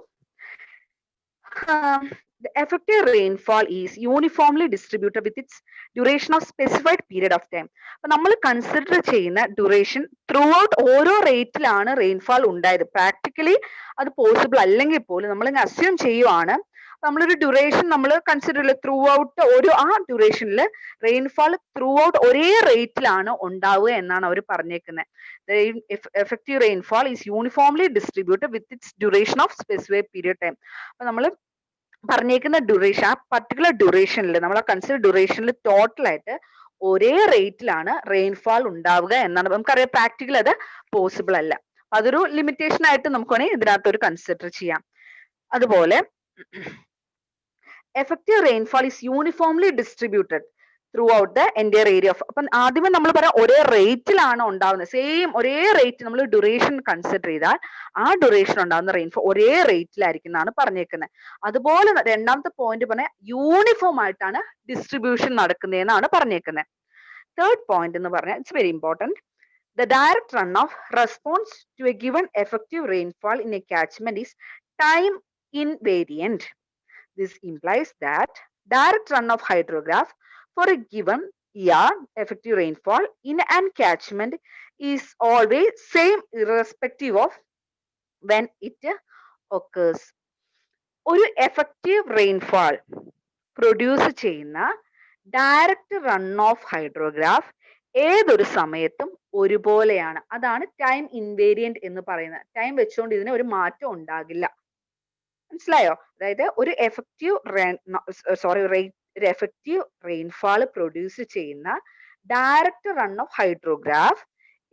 The effective rainfall is uniformly distributed with its duration of specified period of time. അപ്പൊ നമ്മൾ കൺസിഡർ ചെയ്യുന്ന ഡ്യൂറേഷൻ ത്രൂ ഔട്ട് ഓരോ റേറ്റിലാണ് റെയിൻഫാൾ ഉണ്ടായത്. പ്രാക്ടിക്കലി അത് പോസിബിൾ അല്ലെങ്കിൽ പോലും നമ്മൾ അസ്യൂം ചെയ്യുവാണ്, നമ്മളൊരു ഡ്യൂറേഷൻ നമ്മൾ കൺസിഡർ ചെയ്യില്ല, ത്രൂ ഔട്ട് ആ ഡ്യൂറേഷനിൽ റെയിൻഫാൾ ത്രൂ ഔട്ട് ഒരേ റേറ്റിലാണ് ഉണ്ടാവുക എന്നാണ് അവർ പറഞ്ഞേക്കുന്നത്. Effective rainfall is uniformly distributed with its duration of specified period time. അപ്പൊ നമ്മൾ പറഞ്ഞേക്കുന്ന ഡ്യൂറേഷൻ, ആ പർട്ടിക്കുലർ ഡ്യൂറേഷനിൽ നമ്മൾ ആ കൺസിഡർ ഡ്യൂറേഷനിൽ ടോട്ടലായിട്ട് ഒരേ റേറ്റിലാണ് റെയിൻഫാൾ ഉണ്ടാവുക എന്നാണ് നമുക്കറിയാം. പ്രാക്ടിക്കൽ അത് പോസിബിൾ അല്ല. അതൊരു ലിമിറ്റേഷൻ ആയിട്ട് നമുക്ക് വേണമെങ്കിൽ ഇതിനകത്ത് ഒരു കൺസിഡർ ചെയ്യാം. അതുപോലെ effective rainfall is uniformly distributed throughout the entire area of. അപ്പം ആദ്യമേ നമ്മൾ പറയാം ഒരേ റേറ്റിലാണ് ഉണ്ടാവുന്നത്, സെയിം ഒരേ റേറ്റ്. നമ്മൾ ഡ്യൂറേഷൻ കൺസിഡർ ചെയ്താൽ ആ ഡ്യൂറേഷൻ ഉണ്ടാകുന്ന റെയിൻഫോൾ ഒരേ റേറ്റിലായിരിക്കും എന്നാണ് പറഞ്ഞേക്കുന്നത്. അതുപോലെ രണ്ടാമത്തെ പോയിന്റ് പറഞ്ഞാൽ യൂണിഫോം ആയിട്ടാണ് ഡിസ്ട്രിബ്യൂഷൻ നടക്കുന്നതെന്നാണ് പറഞ്ഞേക്കുന്നത്. തേർഡ് പോയിന്റ് എന്ന് പറഞ്ഞാൽ it's very important. The direct runoff response to a given effective rainfall in a catchment is time invariant. This implies that direct runoff hydrograph for a given year effective rainfall in an catchment is always same irrespective of when it occurs. ഒരു effective rainfall produce ചെയ്യുന്ന direct runoff hydrograph ഏതൊരു സമയത്തും ഒരുപോലെയാണ്. അതാണ് time invariant എന്ന് പറയുന്നത്. Time വെച്ചുകൊണ്ട് ഇതിന് ഒരു മാറ്റം ഉണ്ടാകില്ല. മനസ്സിലായോ? അതായത് ഒരു എഫക്റ്റീവ് റെയിൻഫാൾ പ്രൊഡ്യൂസ് ചെയ്യുന്ന ഡയറക്റ്റ് റൺ ഓഫ് ഹൈഡ്രോഗ്രാഫ്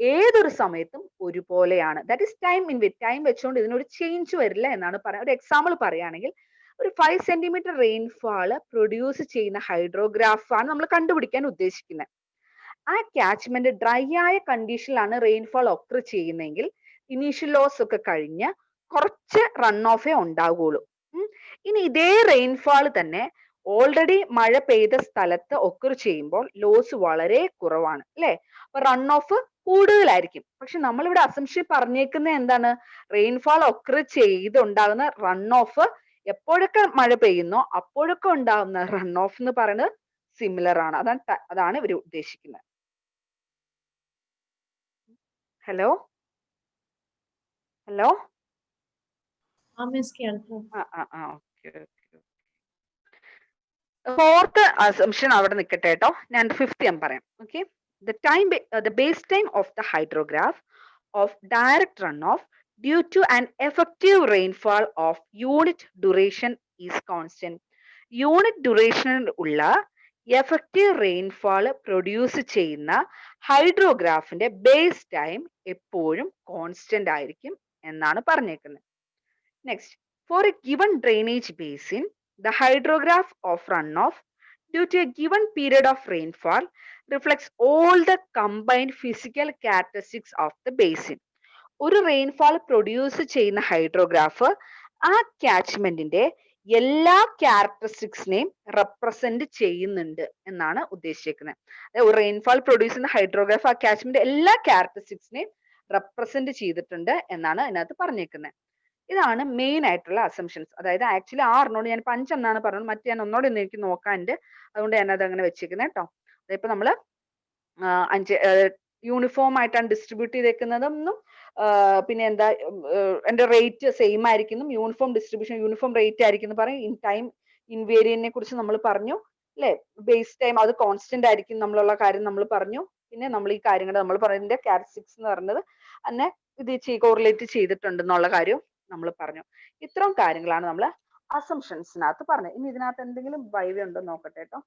ഏതൊരു സമയത്തും ഒരുപോലെയാണ്. That is time invariant. Time വെച്ചുകൊണ്ട് ഇതിനൊരു ചേഞ്ച് വരില്ല എന്നാണ് പറയുന്നത്. ഒരു എക്സാമ്പിൾ പറയുകയാണെങ്കിൽ ഒരു 5 സെന്റിമീറ്റർ റെയിൻഫാൾ പ്രൊഡ്യൂസ് ചെയ്യുന്ന ഹൈഡ്രോഗ്രാഫ് ആണ് നമ്മൾ കണ്ടുപിടിക്കാൻ ഉദ്ദേശിക്കുന്നത്. ആ ക്യാച്ച്മെന്റ് ഡ്രൈ ആയ കണ്ടീഷനിലാണ് റെയിൻഫാൾ ഒക്കർ ചെയ്യുന്നതെങ്കിൽ ഇനീഷ്യൽ ലോസ് ഒക്കെ കഴിഞ്ഞ് കുറച്ച് റൺ ഓഫേ ഉണ്ടാകുള്ളൂ. ഇനി ഇതേ റെയിൻഫാൾ തന്നെ ഓൾറെഡി മഴ പെയ്ത സ്ഥലത്ത് ഒക്കർ ചെയ്യുമ്പോൾ ലോസ് വളരെ കുറവാണ് അല്ലെ? അപ്പൊ റൺ ഓഫ് കൂടുതലായിരിക്കും. പക്ഷെ നമ്മളിവിടെ അസംഷൻ പറഞ്ഞേക്കുന്നത് എന്താണ്? റെയിൻഫാൾ ഒക്കർ ചെയ്തുണ്ടാകുന്ന റൺ ഓഫ് എപ്പോഴൊക്കെ മഴ പെയ്യുന്നോ അപ്പോഴൊക്കെ ഉണ്ടാകുന്ന റൺ ഓഫ് എന്ന് പറയുന്നത് സിമിലർ ആണ്. അതാണ് ഇവർ ഉദ്ദേശിക്കുന്നത്. ഹലോ ഹലോ ഫോർത്ത് അസംഷൻ അവിടെ നിൽക്കട്ടെ കേട്ടോ. ഞാൻ ഫിഫ്ത്ത് ഞാൻ പറയാം. Okay, the base time of the hydrograph of direct runoff due to an effective rainfall of unit duration is constant. Unit duration ഉള്ള എഫക്റ്റീവ് റെയിൻഫാൾ പ്രൊഡ്യൂസ് ചെയ്യുന്ന ഹൈഡ്രോഗ്രാഫിന്റെ ബേസ് ടൈം എപ്പോഴും കോൺസ്റ്റന്റ് ആയിരിക്കും എന്നാണ് പറഞ്ഞേക്കുന്നത്. Next, for a given drainage basin the hydrograph of runoff due to a given period of rainfall reflects all the combined physical characteristics of the basin. ഒരു rainfall produce ചെയ്യുന്ന hydrograph ആ ക്യാച്ച്മെന്റിന്റെ എല്ലാ ക്യാരക്ടറിസ്റ്റിക്സിനെയും represent ചെയ്യുന്നുണ്ട് എന്നാണ് ഉദ്ദേശിക്കുന്നത്. ഒരു റെയിൻഫാൾ പ്രൊഡ്യൂസ് ചെയ്യുന്ന hydrograph ആ ക്യാച്ച്മെന്റ് എല്ലാ ക്യാരക്ടറിസ്റ്റിക്സിനെയും റെപ്രസെന്റ് ചെയ്തിട്ടുണ്ട് എന്നാണ് അതിനകത്ത് പറഞ്ഞേക്കുന്നത്. ഇതാണ് മെയിൻ ആയിട്ടുള്ള അസംഷൻസ്. അതായത് ആക്ച്വലി 6 ഞാൻ 5 എന്നാണ് പറഞ്ഞത്. മറ്റേ ഞാൻ ഒന്നോടെ എനിക്ക് നോക്കാനുണ്ട്, അതുകൊണ്ട് ഞാൻ അത് അങ്ങനെ വെച്ചേക്കുന്നത് കേട്ടോ. അതിപ്പോ നമ്മള് 5 യൂണിഫോം ആയിട്ടാണ് ഡിസ്ട്രിബ്യൂട്ട് ചെയ്തേക്കുന്നതെന്നും പിന്നെ എന്താ എന്റെ റേറ്റ് സെയിം ആയിരിക്കുന്നു, യൂണിഫോം ഡിസ്ട്രിബ്യൂഷൻ യൂണിഫോം റേറ്റ് ആയിരിക്കും പറയും. ഇൻ ടൈം ഇൻവേരിയന്റിനെ കുറിച്ച് നമ്മൾ പറഞ്ഞു അല്ലെ? ബേസ് ടൈം അത് കോൺസ്റ്റന്റ് ആയിരിക്കും നമ്മളുള്ള കാര്യം നമ്മൾ പറഞ്ഞു. പിന്നെ നമ്മൾ ഈ കാര്യങ്ങൾ നമ്മൾ പറയുന്നതിന്റെ ക്യാരക്ടറിസ്റ്റിക്സ് എന്ന് പറയുന്നത് തന്നെ ഇത് കോറിലേറ്റ് ചെയ്തിട്ടുണ്ടെന്നുള്ള കാര്യവും നമ്മൾ പറഞ്ഞു. ഇത്രയും കാര്യങ്ങളാണ് നമ്മൾ അസംഷൻസിനകത്ത് പറഞ്ഞത്. ഇനി ഇതിനകത്ത് എന്തെങ്കിലും വൈവ്യം ഉണ്ടോ നോക്കട്ടെ കേട്ടോ.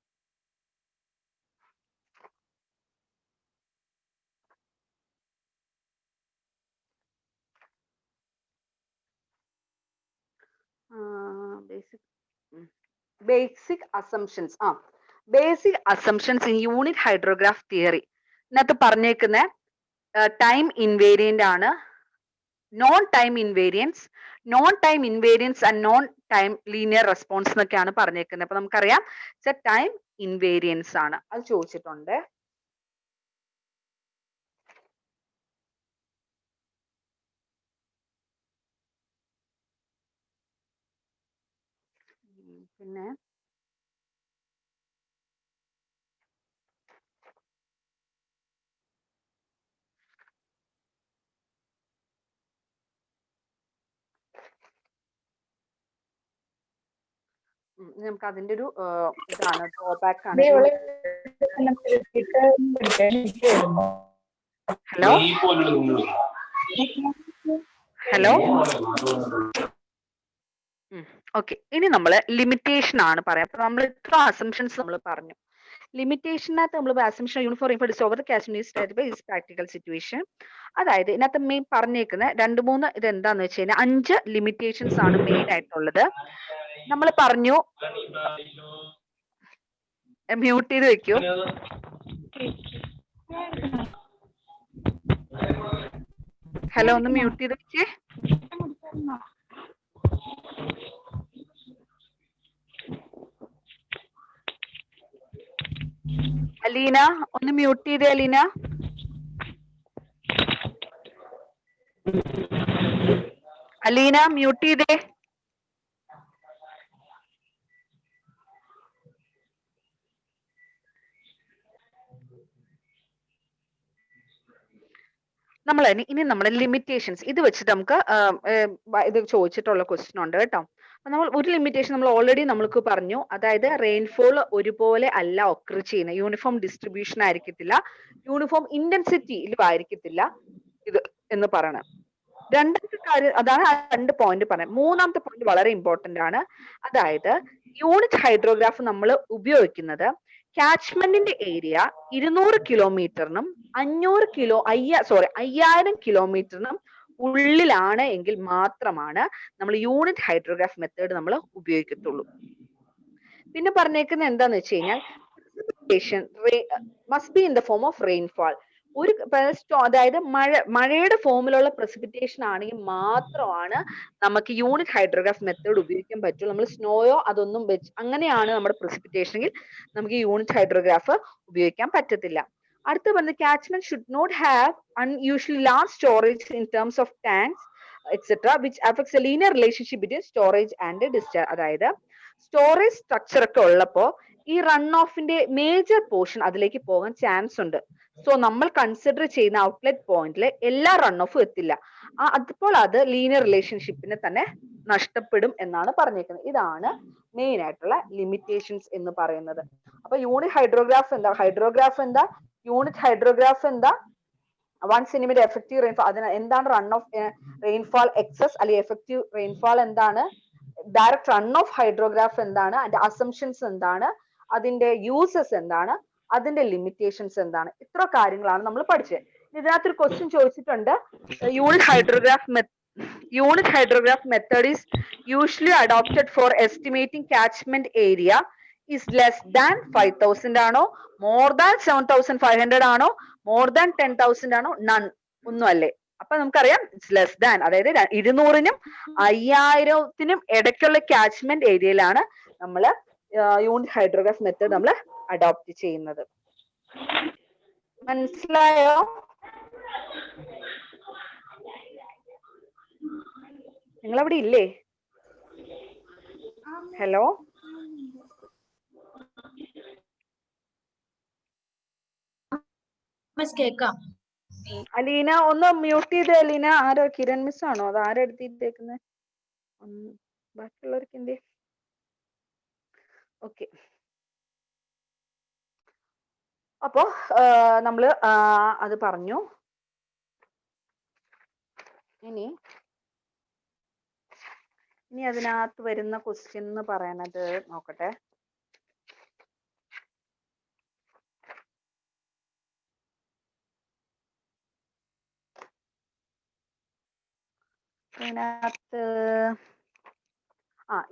Basic assumptions basic assumptions in unit hydrograph theory ഇതിനകത്ത് പറഞ്ഞേക്കുന്ന ടൈം ഇൻവേരിയന്റ് ആണ്, non time invariance and non time linear response എന്നൊക്കെയാണ് പറഞ്ഞേക്കുന്നത്. അപ്പൊ നമുക്കറിയാം ടൈം ഇൻവേരിയൻസ് ആണ്. അത് ചോദിച്ചിട്ടുണ്ട്. പിന്നെ നമുക്ക് അതിന്റെ ഒരു ഇതാണ് ഡ്രോബാക്ക് ആണ്. ഹലോ ഹലോ ഓക്കെ, ഇനി നമ്മൾ ലിമിറ്റേഷൻ ആണ് പറയാം. അപ്പൊ നമ്മൾ ഇത്ര അസംഷൻസ് നമ്മൾ പറഞ്ഞു. ലിമിറ്റേഷനകത്ത് നമ്മൾ assumption uniform rainfall is over Kashmir is practical situation. അതായത് ഇതിനകത്ത് മെയിൻ പറഞ്ഞേക്കുന്ന 2-3 ഇത് എന്താന്ന് വെച്ച് കഴിഞ്ഞാൽ 5 ലിമിറ്റേഷൻസ് ആണ് മെയിൻ ആയിട്ടുള്ളത്. നമ്മൾ പറഞ്ഞു, മ്യൂട്ട് ചെയ്ത് വെക്കൂ. ഹലോ, ഒന്ന് മ്യൂട്ട് ചെയ്ത് വെച്ചേ. അലീന ഒന്ന് മ്യൂട്ട് ചെയ്തേ. അലീന മ്യൂട്ട് ചെയ്തേ. ഇനി നമ്മൾ ലിമിറ്റേഷൻസ് ഇത് വെച്ചിട്ട് നമുക്ക് ഇത് ചോദിച്ചിട്ടുള്ള ക്വസ്റ്റ്യൻ ഉണ്ട് കേട്ടോ. നമ്മൾ ഒരു ലിമിറ്റേഷൻ നമ്മൾ ഓൾറെഡി നമ്മൾക്ക് പറഞ്ഞു, അതായത് റെയിൻഫോൾ ഒരുപോലെ അല്ല ഒക്കർ ചെയ്യുന്നത്, യൂണിഫോം ഡിസ്ട്രിബ്യൂഷൻ ആയിരിക്കത്തില്ല, യൂണിഫോം ഇന്റൻസിറ്റിയിലും ആയിരിക്കത്തില്ല ഇത് എന്ന് പറയണം. രണ്ടാമത്തെ കാര്യം അതാണ്, ആ 2 പോയിന്റ് പറയാം. മൂന്നാമത്തെ പോയിന്റ് വളരെ ഇമ്പോർട്ടന്റ് ആണ്. അതായത് യൂണിറ്റ് ഹൈഡ്രോഗ്രാഫ് നമ്മൾ ഉപയോഗിക്കുന്നത് കാച്ച്മെന്റിന്റെ ഏരിയ 200 കിലോമീറ്ററിനും 5000 കിലോമീറ്ററിനും ഉള്ളിലാണ് എങ്കിൽ മാത്രമാണ് നമ്മൾ യൂണിറ്റ് ഹൈഡ്രോഗ്രാഫ് മെത്തേഡ് നമ്മൾ ഉപയോഗിക്കത്തുള്ളൂ. പിന്നെ പറഞ്ഞേക്കുന്ന എന്താന്ന് വെച്ച് കഴിഞ്ഞാൽ must be in the form of rainfall. ഒരു അതായത് മഴയുടെ ഫോമിലുള്ള പ്രസിപ്പിറ്റേഷൻ ആണെങ്കിൽ മാത്രമാണ് നമുക്ക് യൂണിറ്റ് ഹൈഡ്രോഗ്രാഫ് മെത്തേഡ് ഉപയോഗിക്കാൻ പറ്റുള്ളൂ. നമ്മൾ സ്നോയോ അതൊന്നും വെച്ച് അങ്ങനെയാണ് നമ്മുടെ പ്രസിപ്പിറ്റേഷൻ എങ്കിൽ നമുക്ക് യൂണിറ്റ് ഹൈഡ്രോഗ്രാഫ് ഉപയോഗിക്കാൻ പറ്റത്തില്ല. അടുത്ത പറഞ്ഞത് catchment should not have unusually large storage in terms of tanks etcetera which affects a linear relationship between storage and discharge. അതായത് സ്റ്റോറേജ് സ്ട്രക്ചർ ഒക്കെ ഉള്ളപ്പോ ഈ റൺ ഓഫിന്റെ മേജർ പോർഷൻ അതിലേക്ക് പോകാൻ ചാൻസ് ഉണ്ട്. സോ നമ്മൾ കൺസിഡർ ചെയ്യുന്ന ഔട്ട്ലെറ്റ് പോയിന്റിൽ എല്ലാ റൺ ഓഫും എത്തില്ല. അപ്പോൾ അത് ലീനിയർ റിലേഷൻഷിപ്പിനെ തന്നെ നഷ്ടപ്പെടും എന്നാണ് പറഞ്ഞേക്കുന്നത്. ഇതാണ് മെയിൻ ആയിട്ടുള്ള ലിമിറ്റേഷൻസ് എന്ന് പറയുന്നത്. അപ്പൊ യൂണിറ്റ് ഹൈഡ്രോഗ്രാഫ് എന്താ, യൂണിറ്റ് ഹൈഡ്രോഗ്രാഫ് എന്താ, 1 സെന്റിമീറ്റർ എഫക്റ്റീവ് റെയിൻഫാൾ. അതിന് എന്താണ് റൺ ഓഫ് റെയിൻഫാൾ എക്സസ് അല്ലെങ്കിൽ എഫക്റ്റീവ് റെയിൻഫാൾ എന്താണ്, ഡയറക്റ്റ് റൺ ഓഫ് ഹൈഡ്രോഗ്രാഫ് എന്താണ്, അതിന്റെ അസംഷൻസ് എന്താണ്, അതിന്റെ യൂസസ് എന്താണ്, അതിന്റെ ലിമിറ്റേഷൻസ് എന്താണ്, ഇത്ര കാര്യങ്ങളാണ് നമ്മൾ പഠിച്ചത്. ഇതിനകത്തൊരു ക്വസ്റ്റ്യൻ ചോദിച്ചിട്ടുണ്ട്, unit hydrograph method is usually adopted for estimating catchment area is less than 5000 ആണോ, more than 7500 ആണോ, more than 10,000 ആണോ, none ഒന്നും അല്ലേ. അപ്പൊ നമുക്കറിയാം ഇറ്റ്സ് ലെസ് ദാൻ, അതായത് 200നും 5000ത്തിനും ഇടയ്ക്കുള്ള കാച്ച്മെന്റ് ഏരിയയിലാണ് നമ്മൾ യൂണിറ്റ് ഹൈഡ്രോഗ്രാഫ് മെത്തേഡ് നമ്മൾ അഡോപ്റ്റ് ചെയ്യുന്നത്. മനസ്സിലായോ? നിങ്ങളവിടെ ഇല്ലേ? ഹലോ കേക്കാം. അലീന ഒന്ന് മ്യൂട്ട് ചെയ്ത്. അലീന ആരോ, കിരൺ മിസ് ആണോ, അത് ആരെടുത്തിട്ടേക്കുന്നത്? ബാക്കിയുള്ളവർക്ക് എന്തേ? ഓക്കെ, അപ്പോ നമ്മള് അത് പറഞ്ഞു. ഇനി അതിനകത്ത് വരുന്ന ക്വസ്റ്റ്യൻ എന്ന് പറയണത് നോക്കട്ടെ. അതിനകത്ത്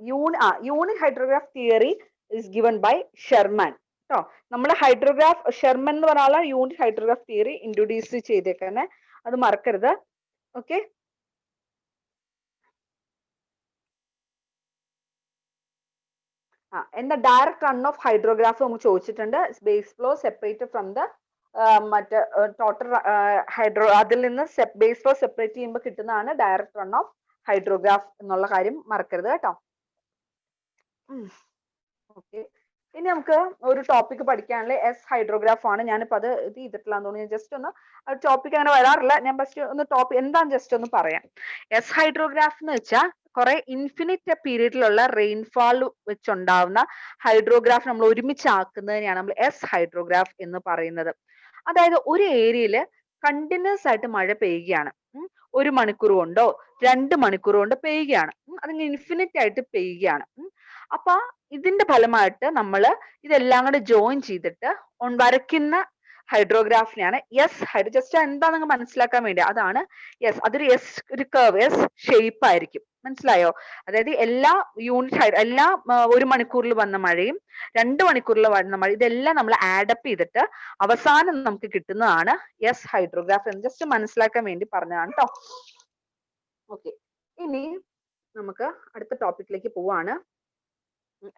unit hydrograph theory is given by Sherman കേട്ടോ. നമ്മൾ ഷെർമൻ എന്ന് പറഞ്ഞ യൂണിറ്റ് ഹൈഡ്രോഗ്രാഫ് തിയറി ഇൻട്രൊഡ്യൂസ് ചെയ്തേക്കാനെ, അത് മറക്കരുത്. ഓക്കെ, എന്താ ഡയറക്റ്റ് റൺ ഓഫ് ഹൈഡ്രോഗ്രാഫ് നമുക്ക് ചോദിച്ചിട്ടുണ്ട്. Base flow separated from the മറ്റേ ടോട്ടൽ അതിൽ നിന്ന് ബേസ് ഫ്ലോ സെപ്പറേറ്റ് ചെയ്യുമ്പോൾ കിട്ടുന്നതാണ് ഡയറക്റ്റ് റൺ ഓഫ് ഹൈഡ്രോഗ്രാഫ് എന്നുള്ള കാര്യം മറക്കരുത് കേട്ടോ. ഓക്കെ, ഇനി നമുക്ക് ഒരു ടോപ്പിക് പഠിക്കാനുള്ള എസ് ഹൈഡ്രോഗ്രാഫ് ആണ്. ഞാനിപ്പോ അത് ഇത് ചെയ്തിട്ടില്ലാന്ന് തോന്നുന്നു. ഞാൻ ജസ്റ്റ് ഒന്ന് ടോപ്പിക് അങ്ങനെ വരാറില്ല, ഞാൻ ഫസ്റ്റ് ഒന്ന് ടോപ്പിക് എന്താന്ന് ജസ്റ്റ് ഒന്ന് പറയാം. എസ് ഹൈഡ്രോഗ്രാഫ് എന്ന് വെച്ചാൽ കുറെ ഇൻഫിനിറ്റ് പീരീഡിലുള്ള റെയിൻഫാൾ വെച്ചുണ്ടാവുന്ന ഹൈഡ്രോഗ്രാഫ് നമ്മൾ ഒരുമിച്ചാക്കുന്നതിനെയാണ് നമ്മൾ എസ് ഹൈഡ്രോഗ്രാഫ് എന്ന് പറയുന്നത്. അതായത് ഒരു ഏരിയയിൽ കണ്ടിന്യൂസ് ആയിട്ട് മഴ പെയ്യുകയാണ്, 1 മണിക്കൂർ കൊണ്ടോ 2 മണിക്കൂർ കൊണ്ടോ പെയ്യുകയാണ്, അതിങ്ങനെ ഇൻഫിനിറ്റ് ആയിട്ട് പെയ്യുകയാണ്. അപ്പൊ ഇതിന്റെ ഫലമായിട്ട് നമ്മൾ ഇതെല്ലാം കൂടെ ജോയിൻ ചെയ്തിട്ട് വരയ്ക്കുന്ന ഹൈഡ്രോഗ്രാഫിനെയാണ് എസ് ജസ്റ്റ് എന്താ നിങ്ങൾ മനസ്സിലാക്കാൻ വേണ്ടി അതാണ് എസ്. അതൊരു ഒരു കർവ് എസ് ഷേപ്പ് ആയിരിക്കും, മനസ്സിലായോ? അതായത് എല്ലാ 1 മണിക്കൂറിൽ വന്ന മഴയും 2 മണിക്കൂറിൽ വന്ന മഴ ഇതെല്ലാം നമ്മൾ ആഡപ്പ് ചെയ്തിട്ട് അവസാനം നമുക്ക് കിട്ടുന്നതാണ് എസ് ഹൈഡ്രോഗ്രാഫ് എന്ന് ജസ്റ്റ് മനസ്സിലാക്കാൻ വേണ്ടി പറഞ്ഞതാണ് കേട്ടോ. ഓക്കെ, ഇനി നമുക്ക് അടുത്ത ടോപ്പിക്കിലേക്ക് പോവാണ്.